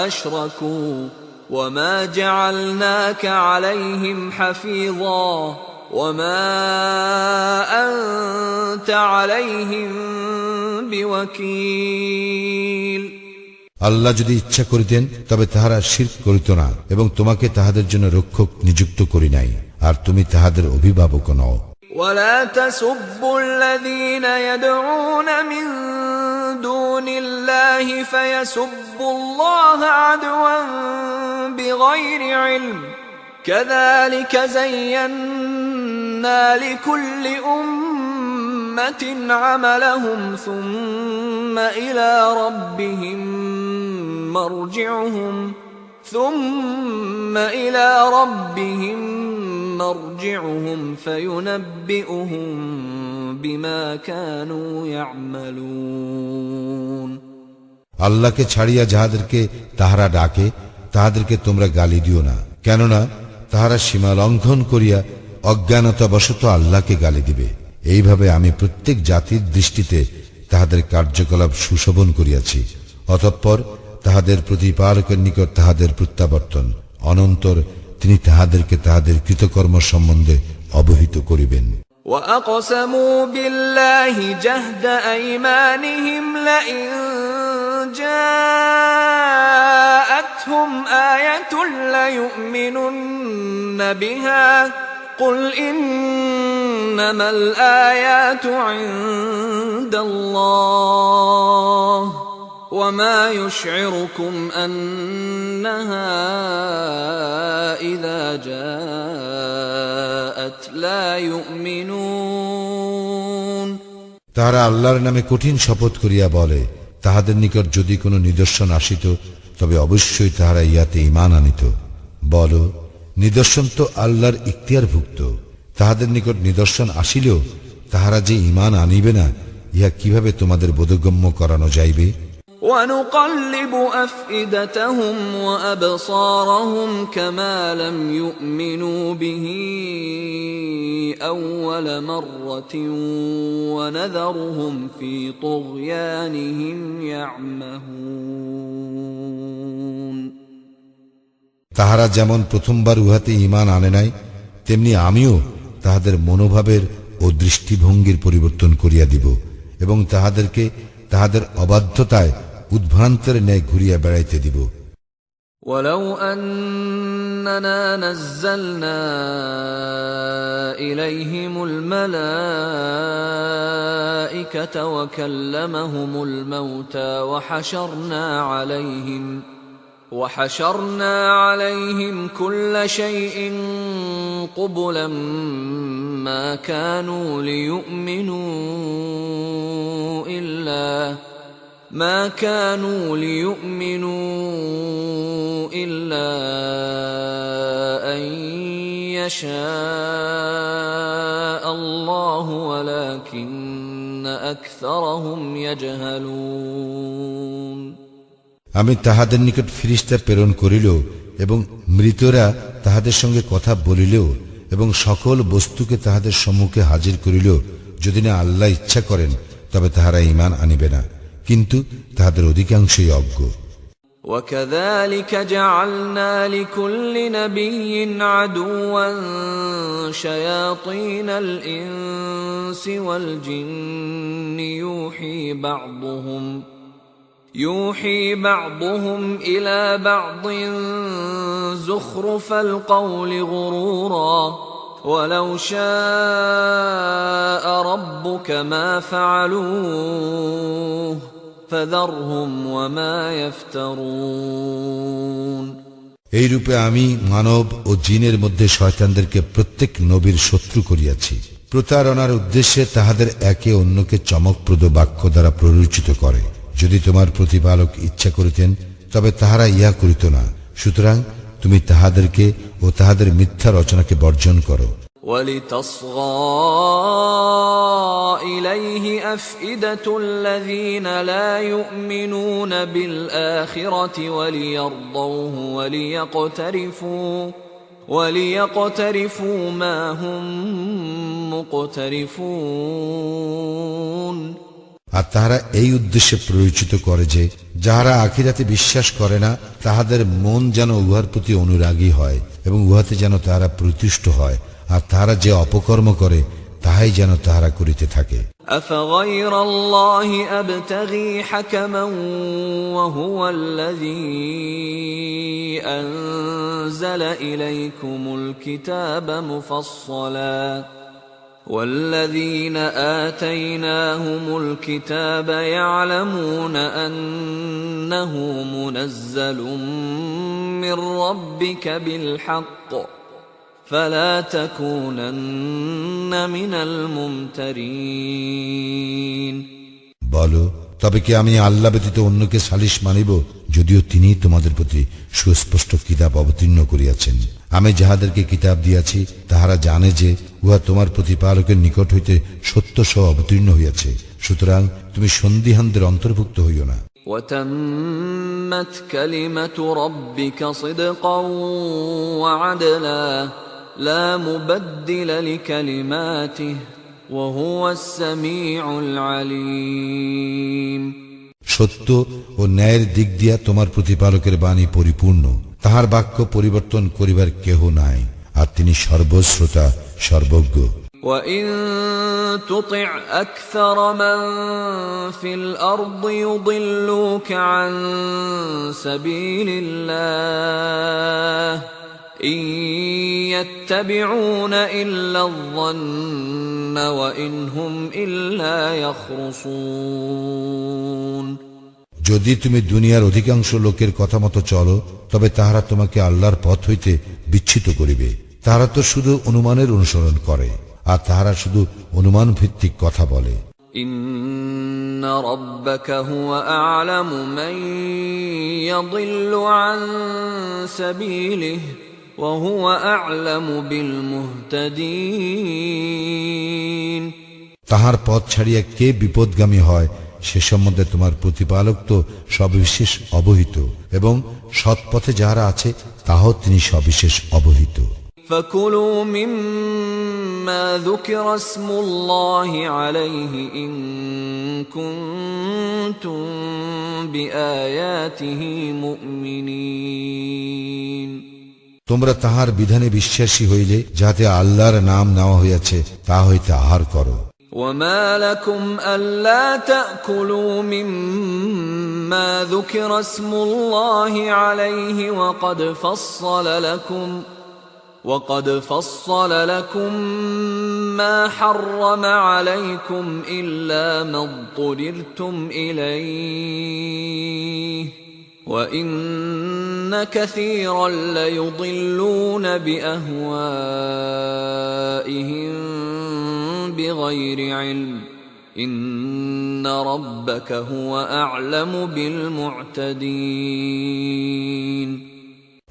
أشركوا وما جعلناك عليهم حفيظا وما أنت عليهم بوكيل। আল্লাহ যদি ইচ্ছা করিতেন তবে তাহারা শিরক করিত না এবং তোমাকে তাহাদের জন্য রক্ষক নিযুক্ত করি নাই, আর তুমি তাহাদের অভিভাবক নও। ولا تسبوا الذين يدعون من دون الله فيسبوا الله عدوا بغير علم كذلك زينا لكل أمة عملهم ثم إلى ربهم مرجعهم فينبئهم بما كانوا يعملون। আল্লাহকে ছাড়িয়া যাহাদেরকে তাহারা ডাকে তাহাদেরকে তোমরা গালি দিও না, কেননা তাহারা সীমা লঙ্ঘন করিয়া অজ্ঞানতাবশত আল্লাহকে গালি দিবে। এইভাবে আমি প্রত্যেক জাতির দৃষ্টিতে তাহাদের কার্যকলাপ সুশোভন করিয়াছি। অতঃপর তাহাদের প্রতিপালকের নিকট তাহাদের প্রত্যাবর্তন, অনন্তর তিনি তাহাদেরকে তাহাদের কৃতকর্ম সম্বন্ধে অবহিত করিবেন। وَأَقْسَمُوا بِاللَّهِ جَهْدَ أَيْمَانِهِمْ لَئِن جَاءَتْهُمْ آيَةٌ لَّيُؤْمِنُنَّ بِهَا قُلْ إِنَّمَا الْآيَاتُ عِندَ اللَّهِ وَمَا يُشْعِرُكُمْ أَنَّهَا إِذَا جَاءَتْ لَا يُؤْمِنُونَ। তাহারা আল্লাহর নামে কঠিন শপথ করিয়া বলে, তাহাদের নিকট যদি কোনো নিদর্শন আসিত তবে অবশ্যই তাহারা ইহাতে ঈমান আনিত। বল, নিদর্শন তো আল্লাহর ইখতিয়ারভুক্ত। তাহাদের নিকট নিদর্শন আসিলেও তাহারা যে ঈমান আনিবে না, ইহা কিভাবে তোমাদের বোধগম্য করানো যাইবে? وَنُقَلِّبُ أَفْئِدَتَهُمْ وَأَبْصَارَهُمْ كَمَا لَمْ يُؤْمِنُوا بِهِ أَوَّلَ مَرَّةٍ وَنَذَرُهُمْ فِي طُغْيَانِهِمْ يَعْمَهُونَ। তাহারা যেমন প্রথমবার উহাতে ঈমান আনে নাই, তেমনি আমিও তাহাদের মনোভাবের ও দৃষ্টিভঙ্গির পরিবর্তন করিয়া দিব এবং তাহাদেরকে তাহাদের অবাধ্যতায় উদ্ভ্রান্তের ন্যায় ঘুরিয়া বেড়াইতে দিব। وَلَوْ أَنَّنَا نَزَّلْنَا إِلَيْهِمُ الْمَلَائِكَةَ وَكَلَّمَهُمُ الْمَوْتَى وَحَشَرْنَا عَلَيْهِمْ كُلَّ شَيْءٍ قُبُلًا مَا كَانُوا لِيُؤْمِنُوا إِلَّا أَن يَشَاءَ اللَّهُ وَلَكِنَّ أَكْثَرَهُمْ يَجْهَلُونَ। আমি তাহাদের নিকট ফিরিস্তা প্রেরণ করিল এবং মৃতরা তাহাদের সঙ্গে কথা বলিলেও এবং সকল বস্তুকে তাহাদের সম্মুখে হাজির করিল, যদি না আল্লাহ ইচ্ছা করেন তবে তাহারা ঈমান আনিবে না, কিন্তু তাহাদের অধিকাংশই অজ্ঞ। وَكَذَلِكَ جَعَلْنَا لِكُلِّ نَبِيٍّ عَدُوًّا شَيَاطِينَ الْإِنسِ وَالْجِنِّ يُوحِي بَعْضُهُمْ إِلَى بَعْضٍ زُخْرُفَ الْقَوْلِ غُرُورًا وَلَوْ شَاءَ رَبُّكَ مَا فَعَلُوهُ فَذَرْهُمْ وَمَا يَفْتَرُونَ। এই রূপে আমি মানব ও জিনের মধ্যে শয়তানদেরকে প্রত্যেক নবীর শত্রু করিয়াছি, প্রতারণার উদ্দেশ্যে তাহাদের একে অন্যকে চমকপ্রদ বাক্য দ্বারা প্ররোচিত করে। যদি তোমার প্রতিপালক ইচ্ছা করিতেন তবে তাহারা ইহা করিত না। সুতরাং তুমি তাহাদেরকে ও তাহাদের মিথ্যা রচনাকে বর্জন করো। وَلِتَصْغَى إِلَيْهِ أَفْئِدَةُ الَّذِينَ لَا يُؤْمِنُونَ بِالْآخِرَةِ وَلِيَرْضَوْهُ وَلِيَقْتَرِفُوا مَا هُمْ مقترفون আর তাহারা এই উদ্দেশ্যে প্ররোচিত করে যে যাহারা আখিরাতে বিশ্বাস করে না তাহাদের মন যেন উহার প্রতি অনুরাগী হয় এবং উহাতে যেন তাহারা প্রতুষ্ট হয়, আর তাহারা যে অপকর্ম করে তাহাই যেন তাহারা করিতে থাকে। أفغير الله أبتغي حكما وهو الذي أنزل إليكم الكتاب مفصلا والذين آتيناهم الكتاب يعلمون أنه منزل من ربك بالحق فلا تكونن من الممترين বলো, তবে কি আমি আল্লাহ ব্যতীত অন্যকে সালিস মানিব, যদিও তিনি তোমাদের প্রতি সুস্পষ্ট কিতাব অবতীর্ণ করিয়াছেন। আমি যাহাদেরকে কিতাব দিয়াছি তাহারা জানে যে উহা তোমার প্রতিপালকের নিকট হইতে সত্য সহ অবতীর্ণ হইয়াছে, সুতরাং তুমি সন্দিহানদের অন্তর্ভুক্ত হইও না। وتمت كلمة ربك صدقا وعدلا لا مبدل لكلماته وهو السميع العليم সত্য ও ন্যায়ের দিক দিয়া তোমার প্রতিপালকের বাণী পরিপূর্ণ, তাহার বাক্য পরিবর্তন করিবার কেহ নাই, আর তিনি সর্বশ্রোতা সর্বজ্ঞ। وَإِن تُطِعْ أَكْثَرَ مَن فِي الْأَرْضِ يُضِلُّوكَ عَن سَبِيلِ اللَّهِ إِن يَتَّبِعُونَ إِلَّا الظَّنَّ وَإِنْ هُمْ إِلَّا يَخْرُصُونَ যদি তুমি দুনিয়ার অধিকাংশ লোকের কথা মতো চলো তবে তাহারা তোমাকে আল্লাহর পথ হইতে বিচ্যুত করিবে। তাহারা তো শুধু অনুমানের অনুসরণ করে, আর তাহারা শুধু অনুমান ভিত্তিক কথা বলে। إن ربك هو أعلم من يضل عن سبيله وهو أعلم بالمهتدين তাহার পথ ছাড়িয়া কে বিপদগামী হয় সে সম্বন্ধে তোমার প্রতিপালক তো সবিশেষ অবহিত, এবং সৎ পথে যাহারা আছে তাহাও তিনি সবিশেষ অবহিত। فكلوا مما ذكر اسم الله عليه إن كنتم بآياته مؤمنين তোমরা তাহার বিধানে বিশ্বাসী হইলে যাতে আল্লাহর নাম নেওয়া হইয়াছে তা হইতে আহার করো। وما لكم ألا تأكلوا مما ذكر اسم الله عليه وقد فصل لكم ما حرم عليكم إلا ما اضطررتم إليه وإن كثيرا ليضلون بأهوائهم بغير علم إن ربك هو أعلم بالمعتدين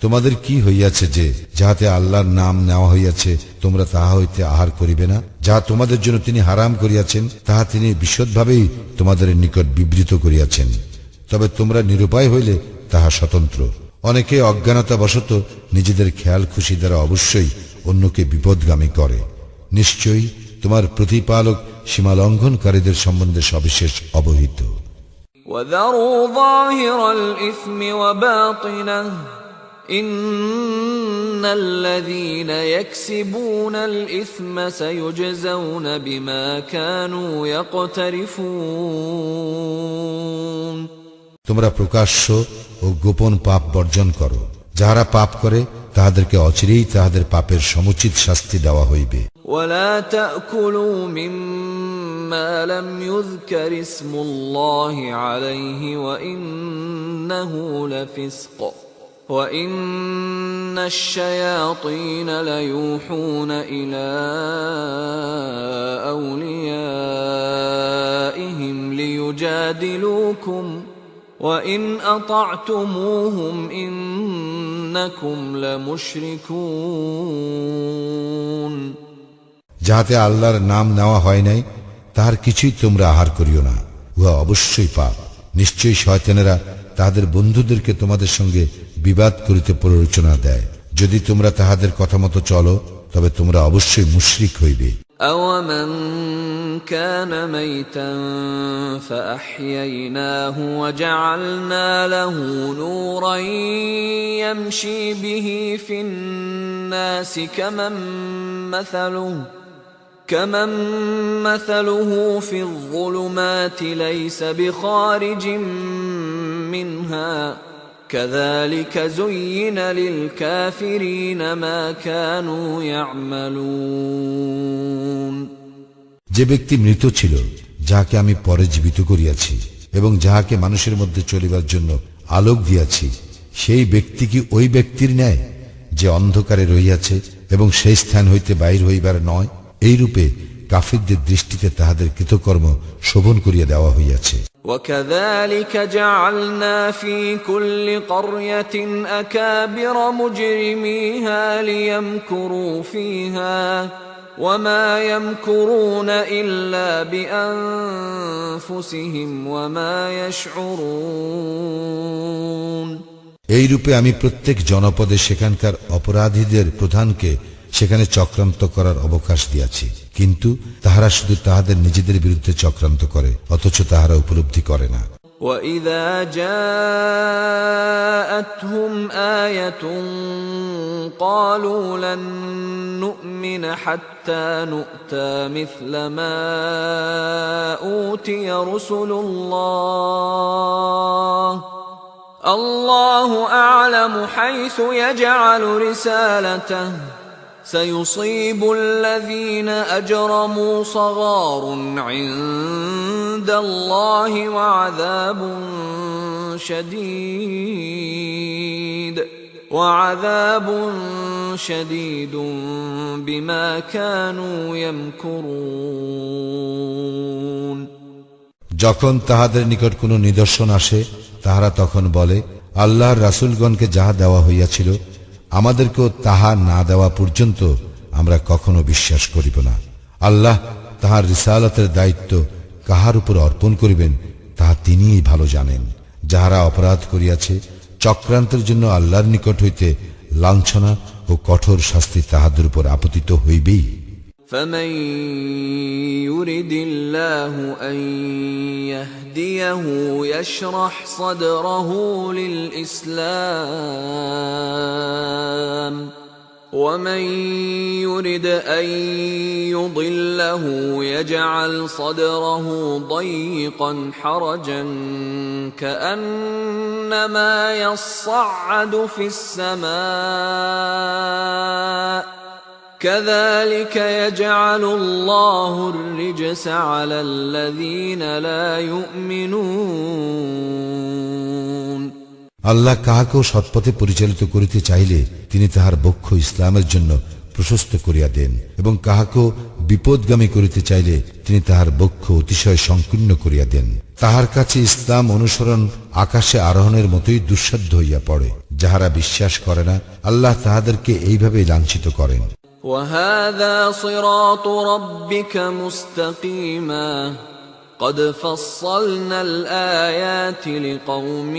তোমাদের কি হইয়াছে যে যাহাতে আল্লাহর নাম নেওয়া হইয়াছে তোমরা তাহা হইতে আহার করিবে না? যাহা তোমাদের জন্য তিনি হারাম করিয়াছেন তাহা তিনি বিশদভাবেই তোমাদের নিকট বিবৃত করিয়াছেন, তবে তোমরা নিরুপায় হইলে তাহা স্বতন্ত্র। অনেকে অজ্ঞানতাবশত নিজেদের খেয়াল খুশি দ্বারা অবশ্যই অন্যকে বিপদগামী করে। নিশ্চয়ই তোমার প্রতিপালক সীমালঙ্ঘনকারীদের সম্বন্ধে সবিশেষ অবহিত। وَذَرُوا ظَاهِرَ الْإِثْمِ وَبَاطِنَهُ إِنَّ الَّذِينَ يَكْسِبُونَ الْإِثْمَ سَيُجْزَوْنَ بِمَا كَانُوا يَقْتَرِفُونَ তোমরা প্রকাশ্য ও গোপন পাপ বর্জন করো। যাহারা পাপ করে তাহাদেরকে অচিরেই তাহাদের পাপের সমুচিত শাস্তি দেওয়া হইবে। وَلَا تَأْكُلُوا مِمَّا لَمْ يُذْكَرِ اسْمُ اللَّهِ عَلَيْهِ وَإِنَّهُ لَفِسْقٌ وَإِنَّ الشَّيَاطِينَ لَيُوحُونَ إِلَى أَوْلِيَائِهِمْ لِيُجَادِلُوكُمْ وَإِنْ أَطَعْتُمُوهُمْ إِنَّكُمْ لَمُشْرِكُونَ যাহাতে আল্লাহর নাম নেওয়া হয় নাই তাহার কিছুই তোমরা আহার করিও না, উহা অবশ্যই পাপ। নিশ্চয়ই শয়তানেরা তাহাদের বন্ধুদেরকে তোমাদের সঙ্গে বিবাদ করিতে প্ররোচনা দেয়। যদি তোমরা তাহাদের কথা মতো চলো তবে তোমরা অবশ্যই মুশরিক হইবে। أَوَمَنْ كَانَ مَيْتًا فَأَحْيَيْنَاهُ وَجَعَلْنَا لَهُ نُورًا يَمْشِي بِهِ فِي النَّاسِ كَمَنْ مَثَلُهُ فِي الظُّلُمَاتِ لَيْسَ بِخَارِجٍ مِنْهَا كَذَلِكَ زُيِّنَ لِلْكَافِرِينَ مَا كَانُوا يَعْمَلُونَ। যে ব্যক্তি মৃত ছিল, যাহাকে আমি পরে জীবিত করিয়াছি এবং যাহাকে মানুষের মধ্যে চলিবার জন্য আলোক দিয়াছি, সেই ব্যক্তি কি ওই ব্যক্তির ন্যায় যে অন্ধকারে রহিয়াছে এবং সেই স্থান হইতে বাহির হইবার নয়? এইরূপে কাফিরদের দৃষ্টিতে তাহাদের কৃতকর্ম শোভন করিয়া দেওয়া হইয়াছে। وَكَذَلِكَ جَعَلْنَا فِي كُلِّ قَرْيَةٍ أَكَابِرَ مُجْرِمِيهَا لِيَمْكُرُوا فِيهَا وَمَا يَمْكُرُونَ إِلَّا بِأَنفُسِهِمْ وَمَا يَشْعُرُونَ। এইরূপে আমি প্রত্যেক জনপদে সেখানকার অপরাধীদের প্রধানকে সেখানে চক্রান্ত করার অবকাশ দিয়াছি, কিন্তু তাহারা শুধু তাহাদের নিজেদের বিরুদ্ধে চক্রান্ত করে, অথচ তাহারা উপলব্ধি করে না। وَإِذَا جَاءَتْهُمْ آيَةٌ قَالُوا لَن نُّؤْمِنَ حَتَّى نُؤْتَىٰ مِثْلَ مَا أُوتِيَ رُسُلُ اللَّهِ اللَّهُ أَعْلَمُ حَيْثُ يَجْعَلُ رِسَالَتَهُ سَيُصِيبُ الَّذِينَ أَجْرَمُوا صَغَارٌ عِندَ اللَّهِ وَعَذَابٌ شَدِيدٌ بِمَا كَانُوا يَمْكُرُونَ। যখন তাহাদের নিকট কোনো নিদর্শন আসে, তাহারা তখন বলে, আল্লাহর রাসূলগণকে যাহা দেওয়া হইয়াছিল আমাদেরকেও তাহা না দেওয়া পর্যন্ত আমরা কখনো বিশ্বাস করিব না। আল্লাহ তাহার রিসালাতের দায়িত্ব কাহার উপর অর্পণ করিবেন তাহা তিনিই ভালো জানেন। যাহারা অপরাধ করিয়াছে, চক্রান্তের জন্য আল্লাহর নিকট হইতে লাঞ্ছনা ও কঠোর শাস্তি তাহাদের উপর আপতিত হইবেই। فَمَن يُرِدِ اللَّهُ أَن يَهْدِيَهُ يَشْرَحْ صَدْرَهُ لِلْإِسْلَامِ وَمَن يُرِدْ أَن يُضِلَّهُ يَجْعَلْ صَدْرَهُ ضَيِّقًا حَرَجًا كَأَنَّمَا يَصَّعَّدُ فِي السَّمَاءِ كَذَلِكَ يَجْعَلُ اللَّهُ الرِّجْسَ عَلَى الَّذِينَ لَا يُؤْمِنُونَ। আল্লাহ কাহাকেও সৎপথে পরিচালিত করিতে চাইলে তিনি তাহার বক্ষ ইসলামের জন্য প্রশস্ত করিয়া দেন, এবং কাহাকেও বিপদগামী করিতে চাইলে তিনি তাহার বক্ষ অতিশয় সংকীর্ণ করিয়া দেন। তাহার কাছে ইসলাম অনুসরণ আকাশে আরোহণের মতোই দুঃসাধ্য হইয়া পড়ে। যাহারা বিশ্বাস করে না, আল্লাহ তাহাদেরকে এইভাবেই লাঞ্ছিত করেন। وَهَذَا صِرَاطُ رَبِّكَ مُسْتَقِيمًا قَدْ فَصَّلْنَا الْآيَاتِ لِقَوْمٍ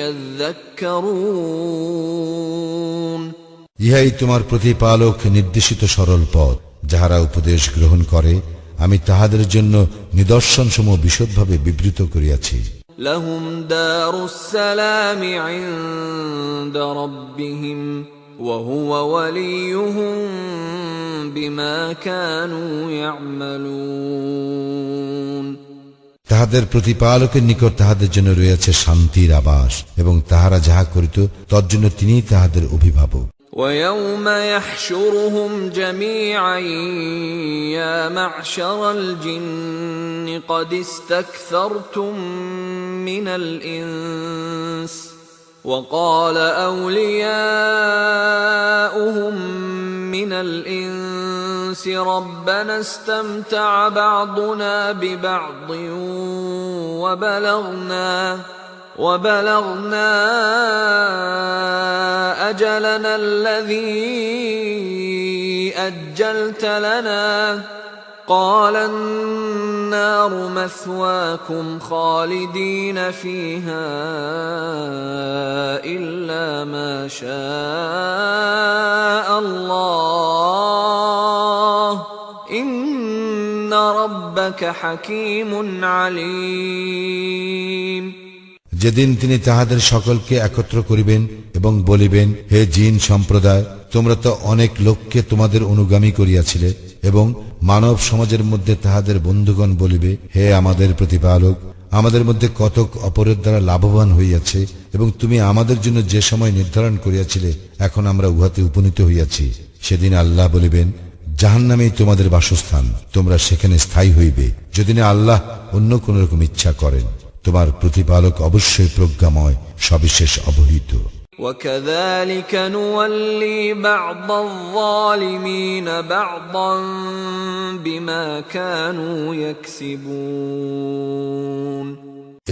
يَذَّكَّرُونَ। ইহাই তোমার প্রতিপালক নির্দেশিত সরল পথ। যাহারা উপদেশ গ্রহণ করে, আমি তাহাদের জন্য নিদর্শনসমূহ বিশদভাবে বিবৃত করিয়াছি। لَهُمْ دَارُ السَّلَامِ عِندَ رَبِّهِمْ وَهُوَ وَلِيُّهُم بِمَا كَانُوا يَعْمَلُونَ। তাহাদের প্রতিপালকের নিকট তাহাদের জন্য রয়েছে শান্তির আবাস, এবং তাহারা যাহা করিত তজ্জন্য তিনিই তাহাদের অভিভাবক। وَيَوْمَ يَحْشُرُهُمْ جَمِيعًا يَا مَعْشَرَ الْجِنِّ قَدِ اسْتَكْثَرْتُم مِّنَ الْإِنسِ وَقَالَ أَوْلِيَاؤُهُم مِّنَ الْإِنسِ رَبَّنَا اسْتَمْتَعَ بَعْضُنَا بِبَعْضٍ وَبَلَغْنَا أَجَلَنَا الَّذِي أَجَّلْتَ لَنَا قَالَ النَّارُ مَثْوَاكُمْ خَالِدِينَ فِيهَا إِلَّا مَا شَاءَ اللَّهُ إن ربك حكيم عليم যেদিন তিনি তাহাদের সকলকে একত্র করিবেন এবং বলিবেন, হে জিন সম্প্রদায়, তোমরা তো অনেক লোককে তোমাদের অনুগামী করিয়াছিলে, এবং মানব সমাজের মধ্যে তাহাদের বন্ধুগণ বলিবে, হে আমাদের প্রতিপালক, আমাদের মধ্যে কতক অপরের দ্বারা লাভবান হইয়াছে, এবং তুমি আমাদের জন্য যে সময় নির্ধারণ করিয়াছিলে এখন আমরা উহাতে উপনীত হইয়াছি। সেদিন আল্লাহ বলিবেন, জাহান্নামেই তোমাদের বাসস্থান, তোমরা সেখানে স্থায়ী হইবে, যদি না আল্লাহ অন্য কোন রকম ইচ্ছা করেন। তোমার প্রতিপালক অবশ্যই প্রজ্ঞাময়, সবিশেষ অবহিত। وكذلك نولي بعض الظالمين بعضا بما كانوا يكسبون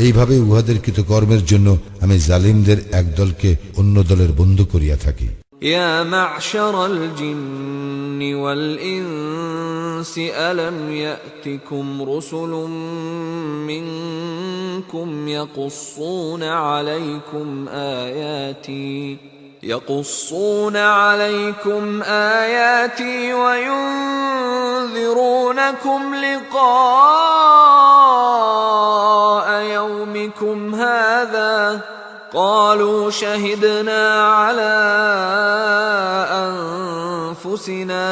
এইভাবে উহাদের কৃতকর্মের জন্য আমি জালিমদের এক দলকে অন্য দলের বন্ধু করিয়া থাকি। يا معشر الجن والإنس ألم يأتكم رسل منكم يقصون عليكم آياتي وينذرونكم لقاء يومكم هذا قالوا شهدنا على أنفسنا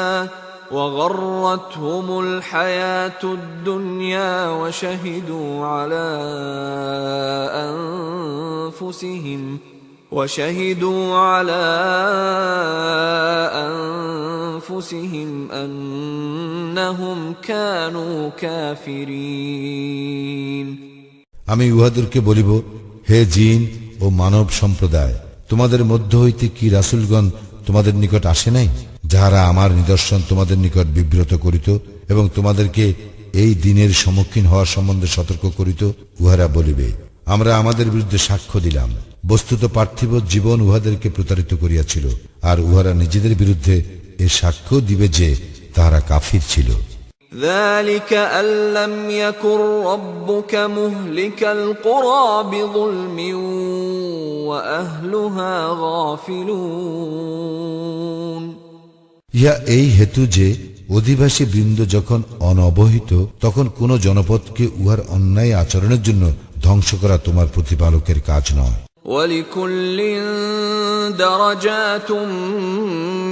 وغرتهم الحياة الدنيا وشهدوا على أنفسهم أنهم كانوا كافرين আমি উহাদেরকে বলিব, হে জিন ও মানব সম্প্রদায়, তোমাদের মধ্য হইতে কি রাসূলগণ তোমাদের নিকট আসে নাই, যাহারা আমার নিদর্শন তোমাদের নিকট বিব্রত করিত এবং তোমাদেরকে এই দিনের সম্মুখীন হওয়ার সম্বন্ধে সতর্ক করিত? উহারা বলিবে, আমরা আমাদের বিরুদ্ধে সাক্ষ্য দিলাম। বস্তুত পার্থিব জীবন উহাদেরকে প্রতারিত করিয়াছিল, আর উহারা নিজেদের বিরুদ্ধে এ সাক্ষ্য দিবে যে তাহারা কাফির ছিল। ذلك أن لم يكن ربك مهلك القرى بظلم وأهلها غافلون ইহা এই হেতু যে অধিবাসী বৃন্দ যখন অনবহিত তখন কোন জনপদকে উহার অন্যায় আচরণের জন্য ধ্বংস করা তোমার প্রতিপালকের কাজ নয়। وَلِكُلٍّ دَرَجَاتٌ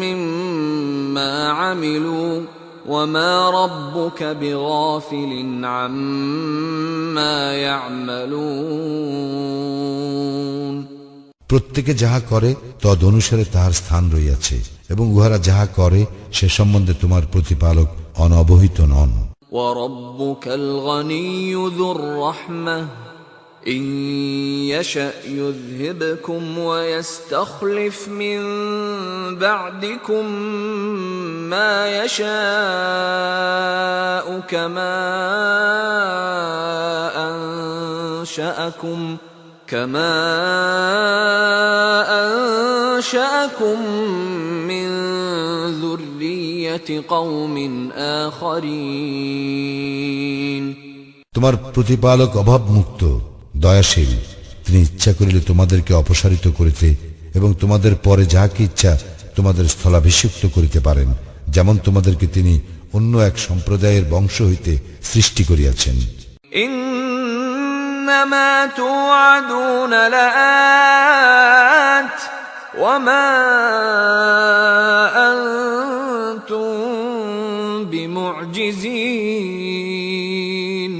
مِّمَّا عَمِلُوا وَمَا رَبُّكَ بِغَافِلٍ عَمَّا يَعْمَلُونَ প্রত্যেকে যাহা করে তদ অনুসারে তাহার স্থান রইয়াছে, এবং উহারা যাহা করে সে সম্বন্ধে তোমার প্রতিপালক অনবহিত নন। وَرَبُّكَ الْغَنِيُّ ذُو الرَّحْمَةِ إِن يَشَأْ يُذْهِبْكُمْ وَيَسْتَخْلِفْ مِن بَعْدِكُم مَّا يَشَاءُ كَمَا أَنشَأَكُم مِّن ذُرِّيَّةِ قَوْمٍ آخَرِينَ তোমার প্রতিপালক অভাব মুক্ত, দয়াশীল। তিনি ইচ্ছা করিলে তোমাদেরকে অপসারিত করিতে এবং তোমাদের পরে যাহাকে ইচ্ছা তোমাদের স্থলাভিষিক্ত করিতে পারেন, যেমন তোমাদেরকে তিনি অন্য এক সম্প্রদায়ের বংশ হইতে সৃষ্টি করিয়াছেন। ইন্নামা তুআদুন লাআত ওয়া মা আনতুম বিমুজিজিন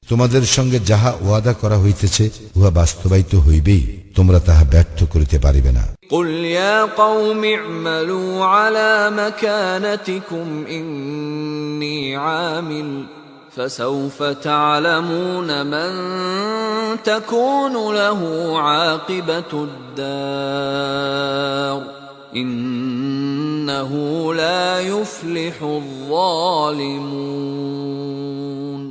তোমাদের সঙ্গে যাহা ওয়াদা করা হইতেছে উহা বাস্তবায়িত হইবেই, তোমরা তাহা ব্যর্থ করিতে পারিবে না। কুল ইয়া কওমি ই'মালু আলা মাকানাতিকুম ইন্নী আমিল ফাসাউফা তা'লামুনা মান তাকুনু লাহু আকিবাতুদ দার ইন্নাহু লা ইউফলিহুয যালিমুন।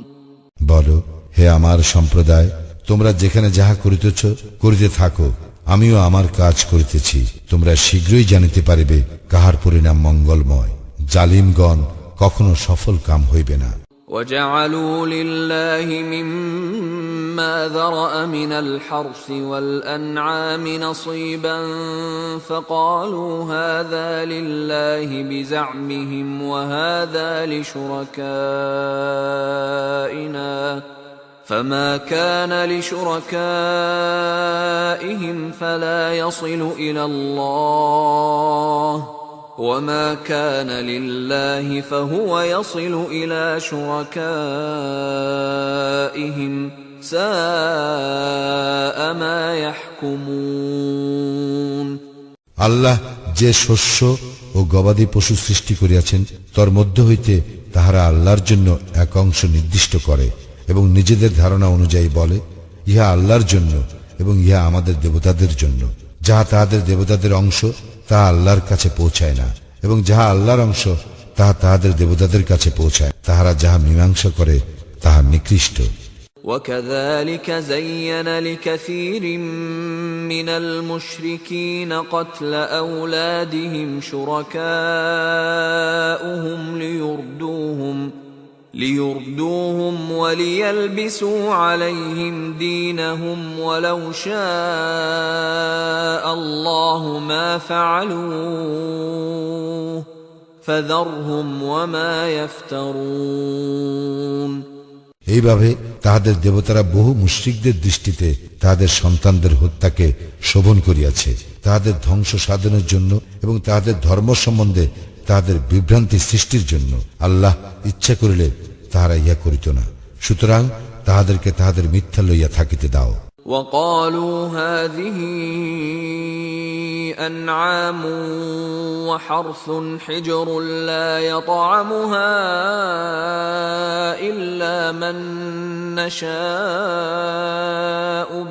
বলো, হে আমার সম্প্রদায়, তোমরা যেখানে যাহা করিতেছ করিতে থাকো, আমিও আমার কাজ করিতেছি। তোমরা শীঘ্রই জানিতে পারিবে কাহার পরিণাম মঙ্গলময়। জালিমগণ কখনো সফল কাম হইবে না। وجعلوا لله مما ذرأ من الحرث والأنعام نصيبا فقالوا هذا لله بزعمهم وهذا لشركائنا فما كان لشركائهم فلا يصل إلى الله وما كان لله فهو يصل إلى شركائهم ساء ما يحكمون আল্লাহ যে শস্য ও গবাদি পশু সৃষ্টি করিয়াছেন তার মধ্য হইতে তাহারা আল্লাহর জন্য এক অংশ নির্দিষ্ট করে এবং নিজেদের ধারণা অনুযায়ী বলে ইহা আল্লাহর জন্য এবং ইহা আমাদের দেবতাদের জন্য। যাহা তাহাদের দেবতাদের অংশ তাহা আল্লাহর কাছে পৌঁছায় না এবং যাহা আল্লাহর অংশ তাহা তাহাদের দেবতাদের কাছে পৌঁছায়। তাহারা যাহা মীমাংসা করে তাহা নিকৃষ্ট। وكذلك زين لكثير من المشركين قتل أولادهم شركاؤهم ليردوهم وليلبسوا عليهم دينهم ولو شاء الله ما فعلوه فذرهم وما يفترون এইভাবে তাহাদের দেবতারা বহু মুশরিকদের দৃষ্টিতে তাহাদের সন্তানদের হত্যাকে শোভন করিয়াছে তাহাদের ধ্বংস সাধনের জন্য এবং তাহাদের ধর্ম সম্বন্ধে তাহাদের বিভ্রান্তি সৃষ্টির জন্য। আল্লাহ ইচ্ছা করিলে তাহারা ইহা করিত না, সুতরাং তাহাদেরকে তাহাদের মিথ্যা লইয়া থাকিতে দাও। وقالوا هذه أنعام وحرث حجر لا يطعمها إلا من نشاء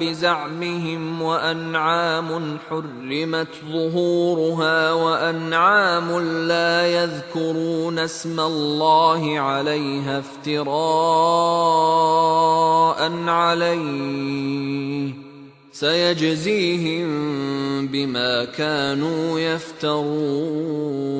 بزعمهم وأنعام حرمت ظهورها وأنعام لا يذكرون اسم الله عليها افتراء عليه سيجزيهم بما كانوا يفترون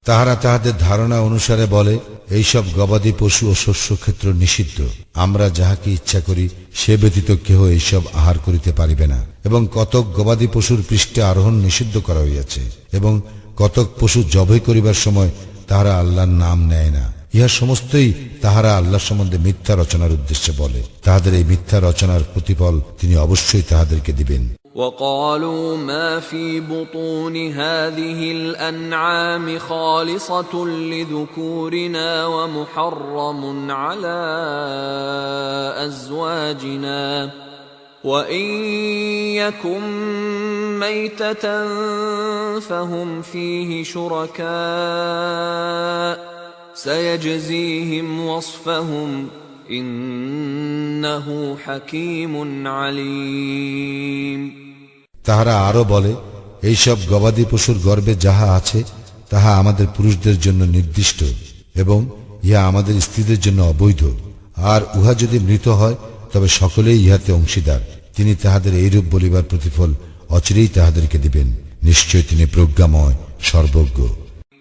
তাহারা তাহাদের ধারণা অনুসারে বলে এইসব গবাদি পশু ও শস্য ক্ষেত্র নিষিদ্ধ, আমরা যাহাকে ইচ্ছা করি সে ব্যতীত কেহ এইসব আহার করিতে পারিবে না। এবং কতক গবাদি পশুর পৃষ্ঠে আরোহণ নিষিদ্ধ করা হইয়াছে এবং কতক পশু জবাই করিবার সময় তাহারা আল্লাহর নাম নেয় না। ইহা সমস্তই তাহারা আল্লাহ সম্বন্ধে মিথ্যা রচনার উদ্দেশ্যে বলে। তাহাদের এই মিথ্যা রচনার প্রতিফল তিনি অবশ্যই তাহাদেরকে দিবেন। وقالوا ما في بطون هذه الأنعام خالصة لذكورنا ومحرم على أزواجنا وإن يكن ميتة فهم فيه شركاء سيجزيهم وصفهم إنه حكيم عليم তাহারা আরো বলে এইসব গবাদি পশুর গর্ভে যাহা আছে তাহা আমাদের পুরুষদের জন্য নির্দিষ্ট এবং ইহা আমাদের স্ত্রীদের জন্য অবৈধ, আর উহা যদি মৃত হয় তবে সকলেই ইহাতে অংশীদার। তিনি তাহাদের এইরূপ বলিবার প্রতিফল অচিরেই তাহাদেরকে দিবেন, নিশ্চয় তিনি প্রজ্ঞাময় সর্বজ্ঞ।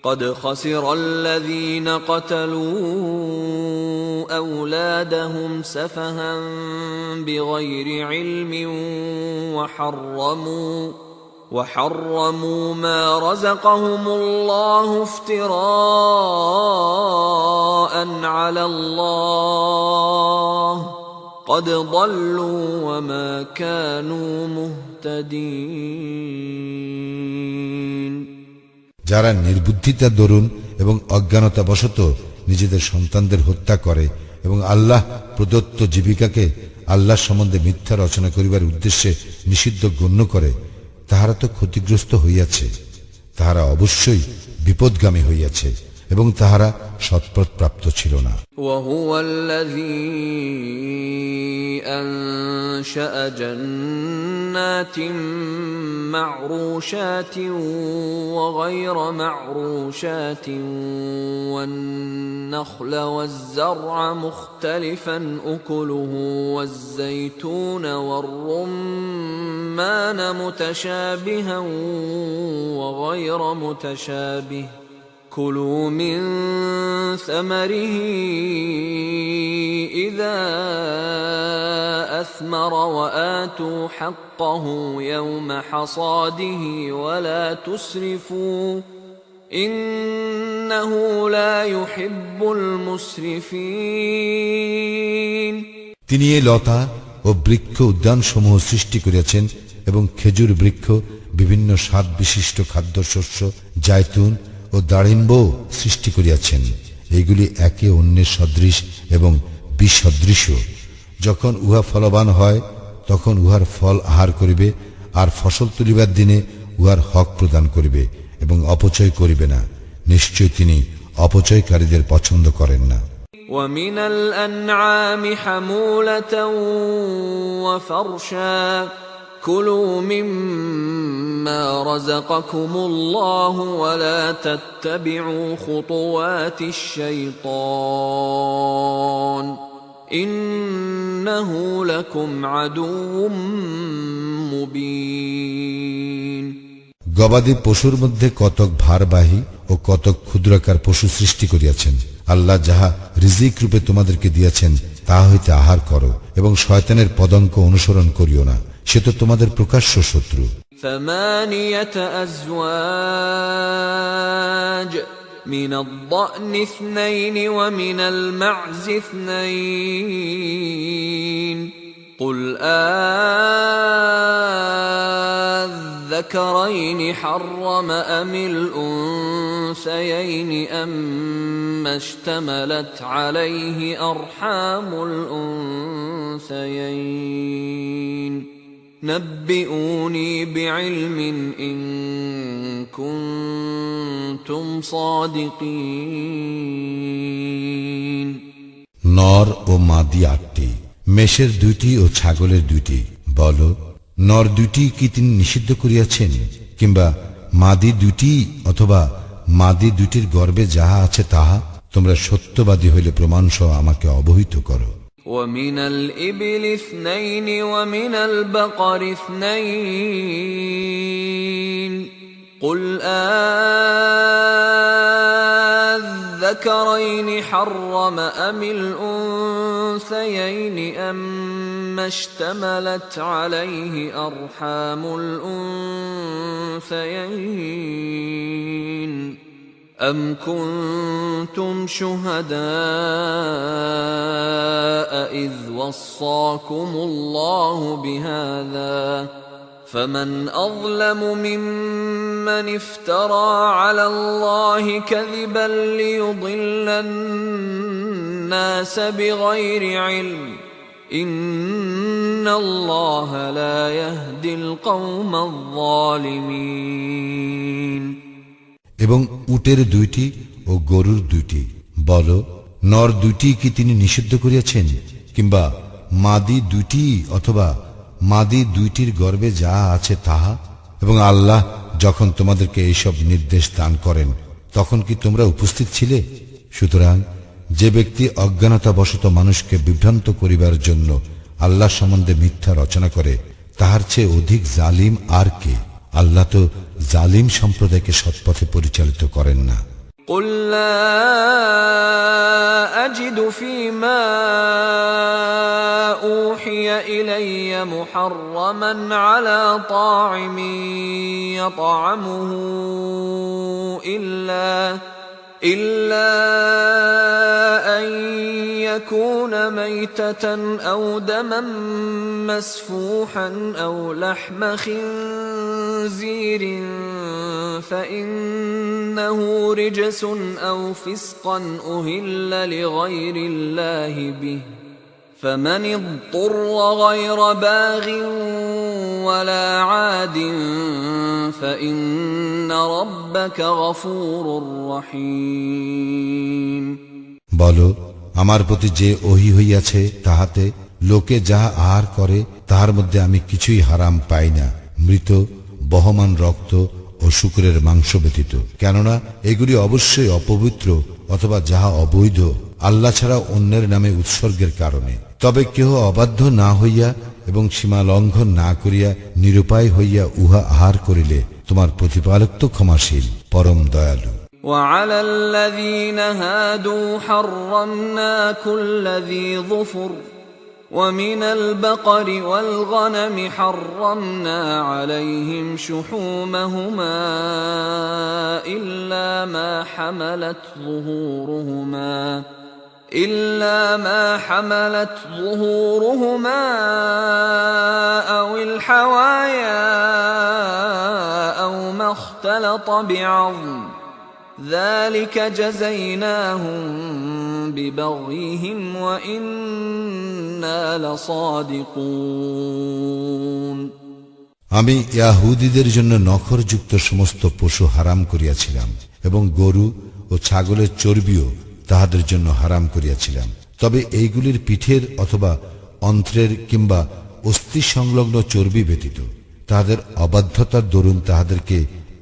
قد خسر الذين قتلوا أولادهم سفها بغير علم وحرموا ما رزقهم الله افتراء على الله قد ضلوا وما كانوا مهتدين যারা নির্বুদ্ধিতা দরুন এবং অজ্ঞানতা বশত নিজেদের সন্তানদের হত্যা করে এবং আল্লাহ প্রদত্ত জীবিকাকে আল্লাহ সম্বন্ধে মিথ্যা রচনা করিবার উদ্দেশ্যে নিষিদ্ধ গণ্য করে, তাহারা তো ক্ষতিগ্রস্ত হইয়াছে, তাহারা অবশ্যই বিপদগামী হইয়াছে এবং তাহারা সৎপথ প্রাপ্ত ছিল না। وهو الذي أنشأ جنات معروشات وغير معروشات والنخل والزرع مختلفا أكله والزيتون والرمان متشابها وغير متشابه كلوا من ثمره إذا أثمر وآتوا حقه يوم حصاده ولا تسرفوا إنه لا يحب المسرفين তিনি এই লতা ও বৃক্ষ উদ্যান সমূহ সৃষ্টি করিয়াছেন এবং খেজুর বৃক্ষ, বিভিন্ন স্বাদ বিশিষ্ট খাদ্যশস্য, জায়তুন ও দাড়িম্ব সৃষ্টি করিয়াছেন। এইগুলি একে অন্যের সদৃশ এবং বিসদৃশ। যখন উহা ফলবান হয় তখন উহার ফল আহার করিবে, আর ফসল তুলিবার দিনে উহার হক প্রদান করিবে এবং অপচয় করিবে না। নিশ্চয় তিনি অপচয়কারীদের পছন্দ করেন না। ومن الأنعام حمولة وفرشا كلوا مما رزقكم الله ولا تتبعوا خطوات الشيطان إنه لكم عدو مبين গবাদি পশুর মধ্যে কতক ভারবাহী ও কতক ক্ষুদ্রাকার পশু সৃষ্টি করিয়াছেন। আল্লাহ যাহা রিজিক রূপে তোমাদেরকে দিয়াছেন তাহা হইতে আহার করো এবং শয়তানের পদঙ্ক অনুসরণ করিও না, সে তো তোমাদের প্রকাশ্য শত্রু। ثمانية أزواج من الضأن اثنين ومن المعز اثنين قل الذكرين حرم أم الأنثيين أما اشتملت عليه أرحام الأنثيين نبئوني بعلم إن كنتم صادقين নর ও মাদি 8টি, মেষের 2টি ও ছাগলের 2টি। বলো, নর 2টি কি তিনি নিষিদ্ধ করিয়াছেন, কিংবা মাদি 2টি অথবা মাদি 2টির গর্ভে যাহা আছে তাহা? তোমরা সত্যবাদী হইলে প্রমাণ সহ আমাকে অবহিত করো। ومن الإبل اثنين ومن البقر اثنين قل الذكرين حرم أم الأنثيين أما اشتملت عليه أرحام الأنثيين أم كنتم شهداء إذ وصاكم الله بهذا فمن أظلم ممن افترى على الله كذبا ليضل الناس بغير علم إن الله لا يهدي القوم الظالمين এবং উটের 2টি ও গরুর 2টি। বলো, নর 2টি কি তিনি নিষিদ্ধ করিয়াছেন, কিংবা মাদি 2টি অথবা মাদি 2টির গর্ভে যা আছে তাহা? এবং আল্লাহ যখন তোমাদেরকে এইসব নির্দেশ দান করেন তখন কি তোমরা উপস্থিত ছিলে? সুতরাং যে ব্যক্তি অজ্ঞানতাবশত মানুষকে বিভ্রান্ত করিবার জন্য আল্লাহ সম্বন্ধে মিথ্যা রচনা করে তাহার চেয়ে অধিক জালিম আর কে? আল্লাহ তো জালিম সম্প্রদায়কে সৎপথে পরিচালিত করেন না। قل لا أجد فيما أوحي إلي محرما على طاعم يطعمه إلا أن يكون ميتة أو دما مسفوحا أو لحم خنزير فإنه رجس أو فسقا أهل لغير الله به فمن اضطر غير باغ ولا عاد فإن ربك غفور رحيم বলো, আমার প্রতি যে ওহী হইয়াছে তাহাতে লোকে যাহা আহার করে তাহার মধ্যে আমি কিছুই হারাম পাই না, মৃত বহমান রক্ত ও শুকরের মাংস ব্যতীত, কেননা এগুলি অবশ্যই অপবিত্র অথবা যাহা অবৈধ আল্লাহ ছাড়া অন্যের নামে উৎসর্গের কারণে। তবে কেহ অবাধ্য না হইয়া এবং সীমা লঙ্ঘন না করিয়া নিরুপায় হইয়া উহা আহার করিলে তোমার প্রতিপালক তো ক্ষমাশীল, পরম দয়ালু। وعلى الذين هادوا حرمنا كل ذي ظفر ومن البقر والغنم حرمنا عليهم شحومهما إلا ما حملت ظهورهما أو الحوايا أو ما اختلط بعظم ذلك جزيناهم ببغيهم وإنا لصادقون আমি ইয়াহুদীদের জন্য নখরযুক্ত সমস্ত পশু হারাম করিয়াছিলাম এবং গরু ও ছাগলের চর্বিও তাহাদের জন্য হারাম করিয়াছিলাম। তবে এইগুলির পিঠের অথবা অন্ত্রের কিংবা অস্থি সংলগ্ন চর্বি ব্যতীত তাহাদের অবাধ্যতার দরুন তাহাদেরকে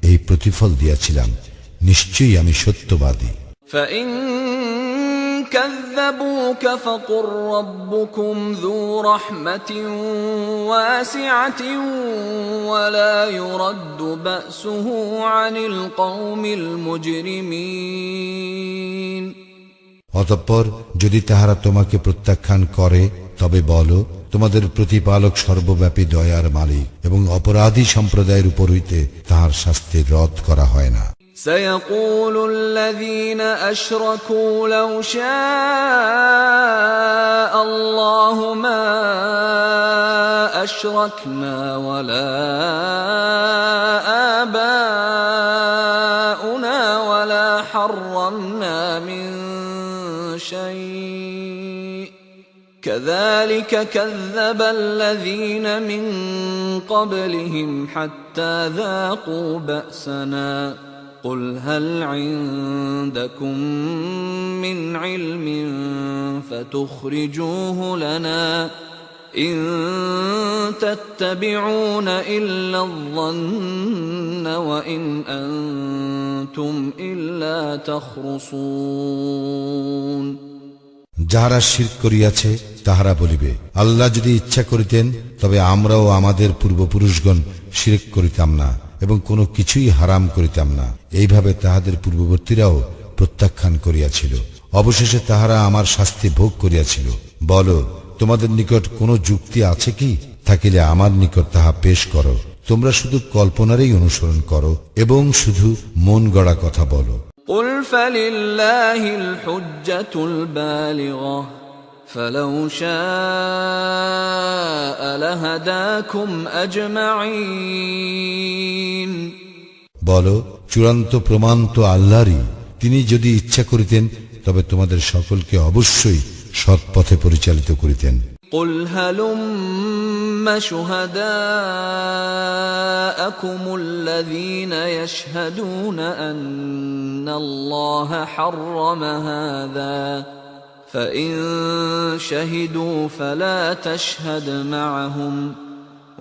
এই প্রতিফল দিয়াছিলাম। নিশ্চয়ই আমি সত্যবাদী। فإن كذبوك فقل ربكم ذو رحمة واسعة ولا يرد بأسه عن القوم المجرمين অতঃপর যদি তাহারা তোমাকে প্রত্যাখ্যান করে তবে বলো, তোমাদের প্রতিপালক সর্বব্যাপী দয়ার মালিক এবং অপরাধী সম্প্রদায়ের উপর হইতে তাহার শাস্তির রদ করা হয় না। سيقول الذين أشركوا لو شاء الله ما أشركنا ولا آباؤنا ولا حرمنا من شيء كذلك كذب الذين من قبلهم حتى ذاقوا بأسنا قل هل عندكم من علم فتخرجوه لنا إن تتبعون إلا الظن وإن أنتم إلا تخرصون যাহারা শিরক করিয়াছে তাহারা বলিবে, আল্লাহ যদি ইচ্ছা করিতেন তবে আমরাও আমাদের পূর্বপুরুষগণ শিরক করিতাম না এবং কোনো কিছুই হারাম করিতাম না। এইভাবে তাহাদের পূর্ববর্তীরাও প্রত্যাখ্যান করিয়াছিল, অবশেষে তাহারা আমার শাস্তি ভোগ করিয়াছিল। বলো, তোমাদের নিকট কোনো যুক্তি আছে কি? থাকিলে আমার নিকট তাহা পেশ করো। তোমরা শুধু কল্পনারই অনুসরণ করো এবং শুধু মন গড়া কথা বলো। قل فلله الحجة البالغة فلو شاء لهداكم أجمعين বলো, চূড়ান্ত প্রমাণ তো আল্লাহরই। তিনি যদি ইচ্ছা করিতেন তবে তোমাদের সকলকে অবশ্যই সৎ পথে পরিচালিত করিতেন। قل هلم شهداءكم الذين يشهدون أن الله حرم هذا فإن شهدوا فلا تشهد معهم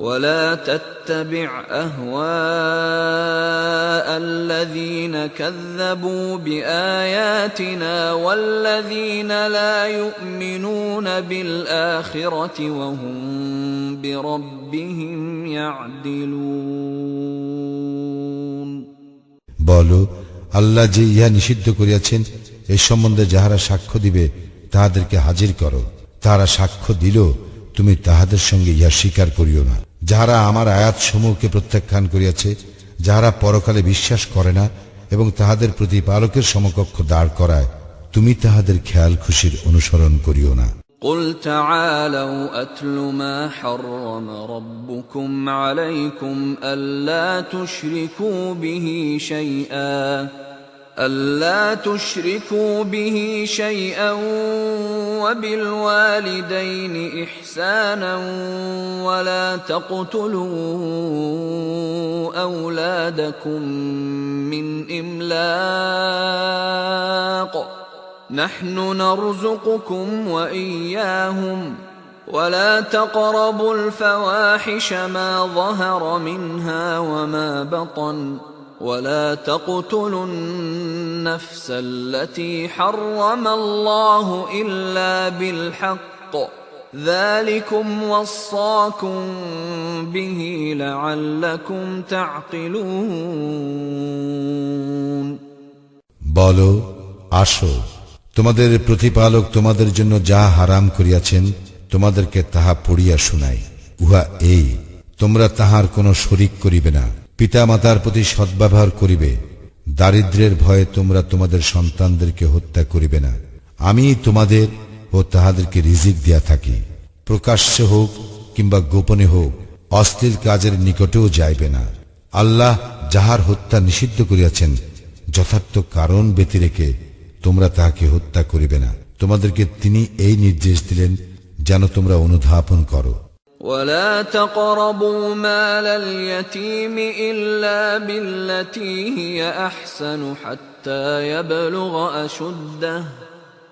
ولا تتبع أهواء الذين كذبوا بآياتنا والذين لا يؤمنون بالآخرة وهم بربهم يعدلون বলো, আল্লাহ যে ইহা নিষিদ্ধ করিয়াছেন এই সম্বন্ধে যাহারা সাক্ষ্য দিবে তাহাদেরকে হাজির করো। তাহারা সাক্ষ্য দিল, তুমি তাহাদের সঙ্গে ইহা স্বীকার করিও না। যাহারা আমার আয়াত সমূহকে প্রত্যাখ্যান করিয়াছে, যাহারা পরকালে বিশ্বাস করে না এবং তাহাদের প্রতিপালকের সমকক্ষ দাঁড় করায়, তুমি তাহাদের খেয়াল খুশির অনুসরণ করিও না। قل تعالوا أتل ما حرم ربكم عليكم ألا تشركوا به شيئا وبالوالدين إحسانا ولا تقتلوا أولادكم من إملاق نحن نرزقكم وإياهم ولا تقربوا الفواحش ما ظهر منها وما بطن ولا تقتلوا النفس التي حرم الله إلا بالحق ذلكم وصاكم به لعلكم تعقلون বলো, আসো, তোমাদের প্রতিপালক তোমাদের জন্য যা হারাম করিয়াছেন তোমাদেরকে তাহা পড়িয়া শুনাই। উহা এই, তোমরা তাহার কোনো শরিক করিবে না, পিতা মাতার প্রতি সদ্ব্যবহার করিবে, দারিদ্র্যের ভয়ে তোমরা তোমাদের সন্তানদেরকে হত্যা করিবে না। আমি তোমাদের ও তাহাদেরকে রিজিক দিয়া থাকি, প্রকাশ্যে হোক কিংবা গোপনে হোক, অশ্লীল কাজের নিকটেও যাইবে না। আল্লাহ যাহার হত্যা নিষিদ্ধ করিয়াছেন যথার্থ কারণ ব্যতি রেখে তোমরা তাহাকে হত্যা করিবে না। তোমাদেরকে তিনি এই নির্দেশ দিলেন যেন তোমরা অনুধাবন করো। ولا تقربوا مال اليتيم إلا بالتي هي أحسن حتى يبلغ أشده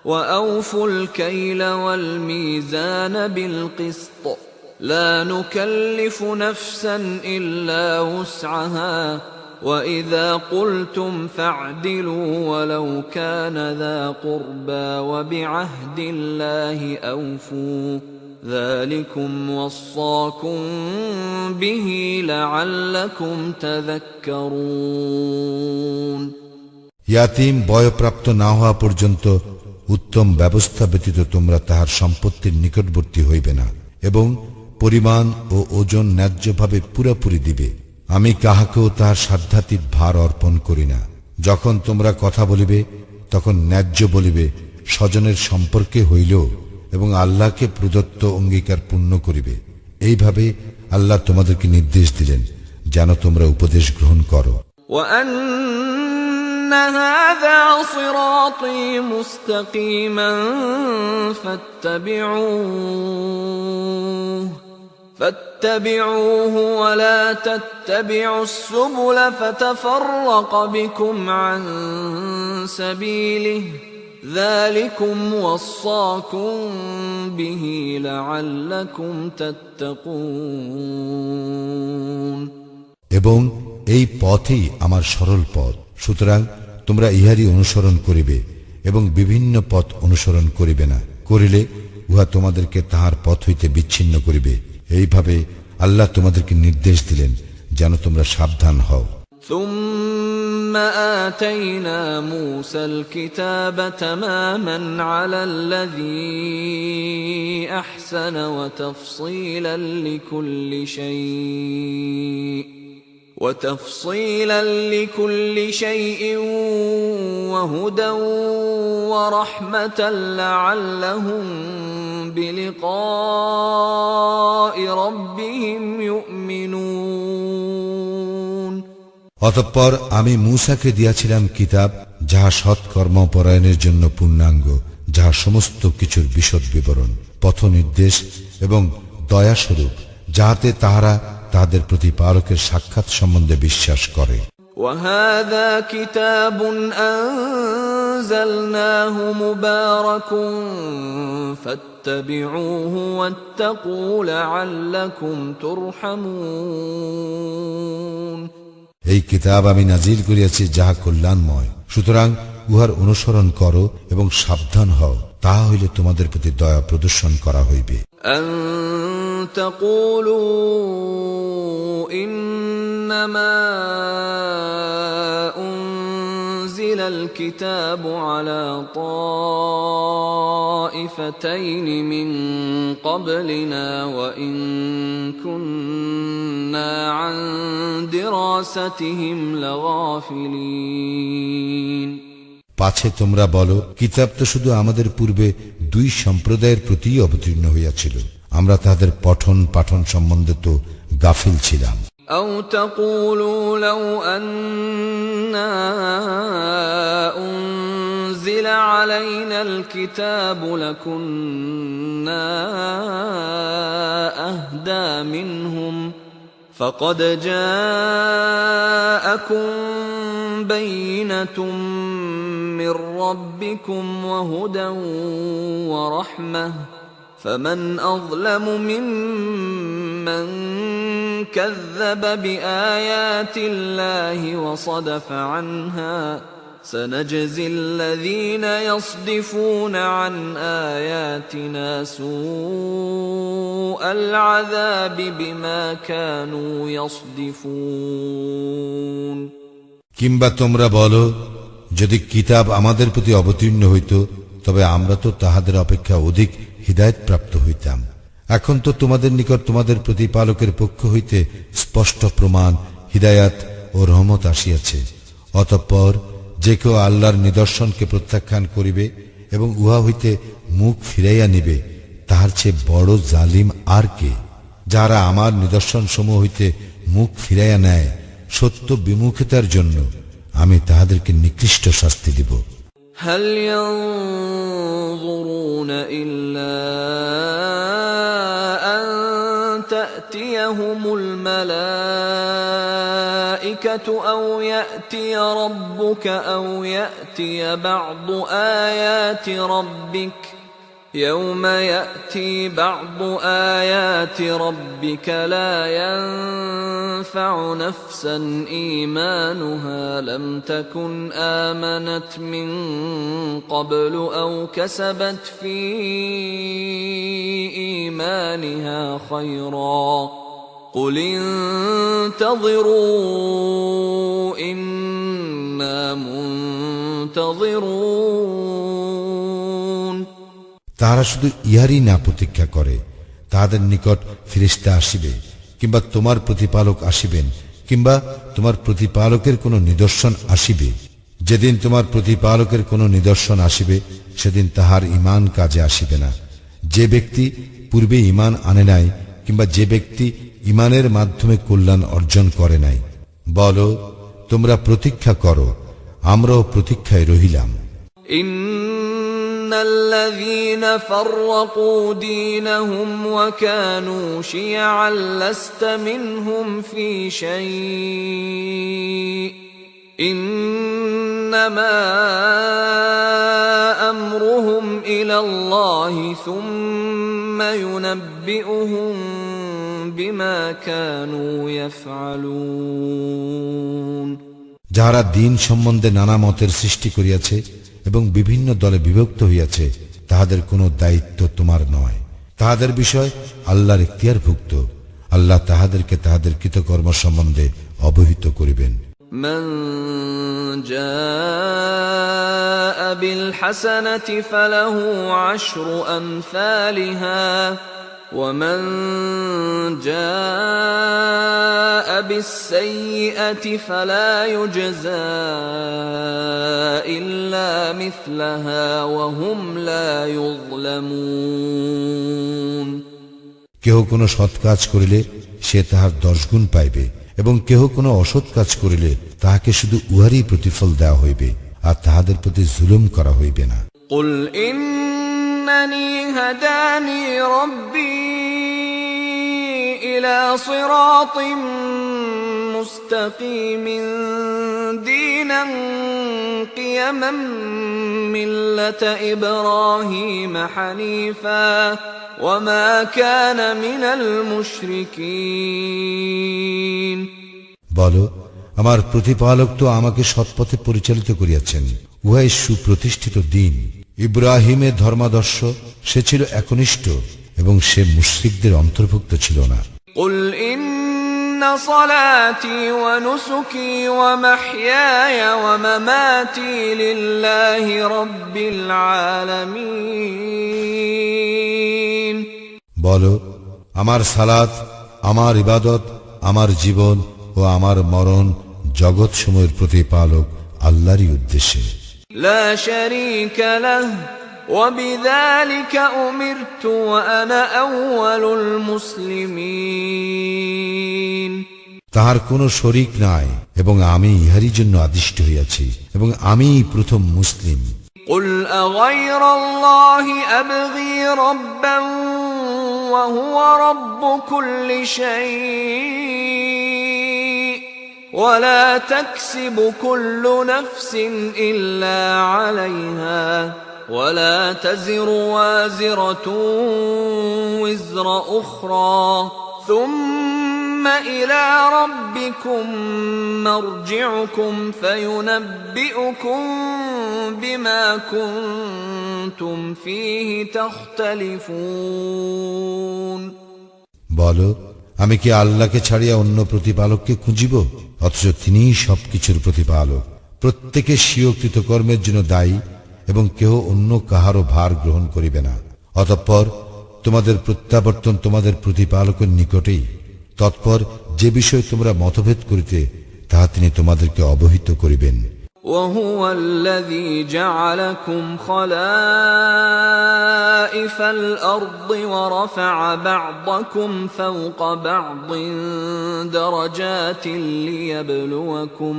وأوفوا الكيل والميزان بالقسط لا نكلف نفسا إلا وسعها وإذا قلتم فاعدلوا ولو كان ذا قربى وبعهد الله أوفوا ذلكم وصاكم به لعلكم تذكرون ইয়াতীম বয়প্রাপ্ত না হওয়া পর্যন্ত উত্তম ব্যবস্থা ব্যতীত তোমরা তাহার সম্পত্তির নিকটবর্তী হইবে না এবং পরিমাণ ও ওজন ন্যায্যভাবে পুরাপুরি দিবে। আমি কাহাকেও তাহার সাধ্যাতীত ভার অর্পণ করি না। যখন তোমরা কথা বলিবে তখন ন্যায্য বলিবে, স্বজনের সম্পর্কে হইল, এবং আল্লাহকে প্রদত্ত অঙ্গীকার পূর্ণ করিবে। এইভাবে আল্লাহ তোমাদেরকে নির্দেশ দিলেন যেন তোমরা উপদেশ গ্রহণ করো। وأن هذا صراطي مستقيما فاتبعوه ولا تتبعوا السبل فتفرق بكم عن سبيله ذلكم وصاكم به لعلكم تتقون এবং এই পথই আমার সরল পথ, সুতরাং তোমরা ইহারই অনুসরণ করিবে এবং বিভিন্ন পথ অনুসরণ করিবে না, করিলে উহা তোমাদেরকে তাহার পথ হইতে বিচ্ছিন্ন করিবে। এইভাবে আল্লাহ তোমাদেরকে নির্দেশ দিলেন যেন তোমরা সাবধান হও। ثم آتينا موسى الكتاب تماما على الذي أحسن وتفصيلا لكل شيء وهدى ورحمة لعلهم بلقاء ربهم يؤمنون অতঃপর আমি মূসাকে দিয়াছিলাম কিতাব, যাহা সৎকর্মপরায়ণের জন্য পূর্ণাঙ্গ, যাহা সমস্ত কিছুর বিশদ বিবরণ, পথ নির্দেশ এবং দয়াস্বরূপ, যাহাতে তাহারা তাহাদের প্রতিপালকের সাক্ষাৎ সম্বন্ধে বিশ্বাস করে। وهذا كتاب أنزلناه مبارك فاتبعوه واتقوا لعلكم ترحمون এই কিতাব আমি নাজিল করিয়াছি যাহা কল্যাণময়, সুতরাং উহার অনুসরণ করো এবং সাবধান হও, তাহা হইলে তোমাদের প্রতি দয়া প্রদর্শন করা হইবে। أن تقولوا إنما أنزل الكتاب على طائفتين من قبلنا وإن كنا عن دراستهم لغافلين পাছে তোমরা বলো, কিতাব তো শুধু আমাদের পূর্বে দুই সম্প্রদায়ের প্রতি অবতীর্ণ হইয়াছিল, আমরা তাদের পঠন পাঠন সম্বন্ধে তো গাফিল ছিলাম। أو تقولوا لو أنا أنزل علينا الكتاب لكنا أهدى منهم فقد جاءكم بينة من ربكم وهدى ورحمة فمن أظلم ممن كذب بآيات الله وصدف عنها سنجزي الذين يصدفون عن آياتنا سوء العذاب بما كانوا يصدفون কিংবা তোমরা বলো, যদি কিতাব আমাদের প্রতি অবতীর্ণ হইত তবে আমরা তো তাহাদের অপেক্ষা অধিক হিদায়াত প্রাপ্ত হইতাম। এখন তো তোমাদের নিকট তোমাদের প্রতিপালকের পক্ষ হইতে স্পষ্ট প্রমাণ, হিদায়াত ও রহমত আসিয়াছে। অতঃপর যে কেউ আল্লাহর নিদর্শনকে প্রত্যাখ্যান করিবে এবং উহা হইতে মুখ ফিরাইয়া নিবে, তাহার চেয়ে বড় জালিম আর কে? যারা আমার নিদর্শন সমূহ হইতে মুখ ফিরাইয়া নেয়, সত্য বিমুখিতার জন্য আমি তাহাদেরকে নিকৃষ্ট শাস্তি দিব। هل ينظرون إلا أن تأتيهم الملائكة أو يأتي ربك أو يأتي بعض آيات ربك يوم يأتي بعض آيات ربك لا ينفع نفسا إيمانها لم تكن آمنت من قبل أو كسبت في إيمانها خيرا قل انتظروا إنا منتظرون। তাহারা শুধু ইহারই না প্রতীক্ষা করে, তাহাদের নিকট ফেরেশতা আসিবে, কিংবা তোমার প্রতিপালক আসিবেন, কিংবা তোমার প্রতিপালকের কোন নিদর্শন আসিবে। যেদিন তোমার প্রতিপালকের কোন নিদর্শন আসিবে, সেদিন তাহার ঈমান কাজে আসিবে না। যে ব্যক্তি পূর্বে ঈমান আনে নাই, কিংবা যে ব্যক্তি ঈমানের মাধ্যমে কল্যাণ অর্জন করে নাই। বলো, তোমরা প্রতীক্ষা করো, আমরাও প্রতীক্ষায় রহিলাম। إن الذين فرقوا دينهم وكانوا شيعا لست منهم في شيء إنما أمرهم إلى الله ثم ينبئهم بما كانوا يفعلون। যাহারা দিন সম্বন্ধে নানা মতের সৃষ্টি করিয়াছে এবং বিভিন্ন দলে বিভক্ত হইয়াছে, তাহাদের কোনো দায়িত্ব তোমার নয়। তাহাদের বিষয় আল্লাহর ইখতিয়ারভুক্ত। আল্লাহ তাহাদেরকে তাহাদের কৃতকর্ম সম্বন্ধে অবহিত করিবেন। من جاء بالحسنة فله عشر أمثالها ومن جاء بالسيئة فلا يجزى إلا مثلها وهم لا يظلمون। কেহ কোনো সৎ কাজ করিলে সে তাহার 10 গুণ পাইবে, এবং কেহ কোনো অসৎ কাজ করিলে তাহাকে শুধু উহারই প্রতিফল দেওয়া হইবে, আর তাহাদের প্রতি জুলুম করা হইবে না। قل إنني هداني ربي إلى صراط مستقيم دينا قيما ملة إبراهيم حنيفا وما كان من المشركين। বলো, আমার প্রতিপালক তো আমাকে সৎপথে পরিচালিত করিয়াছেন, উহাই সুপ্রতিষ্ঠিত দিন। ইব্রাহিমের ধর্মাদর্শ, সে ছিল একনিষ্ঠ এবং সে মুশরিকদের অন্তর্ভুক্ত ছিল না। قل إن صلاتي ونسكي ومحياي ومماتي لله رب العالمين। বলো, আমার সালাত, আমার ইবাদত, আমার জীবন ও আমার মরণ জগৎ সমূহের প্রতিপালক আল্লাহরই উদ্দেশ্যে। لا شريك له وبذلك أمرت وأنا أول المسلمين। তাহার কোনো শরীক নাই এবং আমি ইহারই জন্য আদিষ্ট হইয়াছি এবং আমিই প্রথম মুসলিম। قل أغير الله أبغي ربا وهو رب كل شيء ولا تكسب كل نفس إلا عليها ولا تزر وازرة وزر أخرى ثم إلى ربكم مرجعكم فينبئكم بما كنتم فيه تختلفون। বলো, আমি কি আল্লাহকে ছাড়িয়া অন্য প্রতিপালককে খুঁজিব? অথচ তিনিই সবকিছুর প্রতিপালক। প্রত্যেকে স্বীয় কৃতকর্মের জন্য দায়ী এবং কেহ অন্য কাহারও ভার গ্রহণ করিবে না। অতঃপর তোমাদের প্রত্যাবর্তন তোমাদের প্রতিপালকের নিকটেই। তৎপর যে বিষয়ে তোমরা মতভেদ করিতে তাহা তিনি তোমাদেরকে অবহিত করিবেন। وهو الذي جعلكم خلائف الأرض ورفع بعضكم فوق بعض درجات ليبلوكم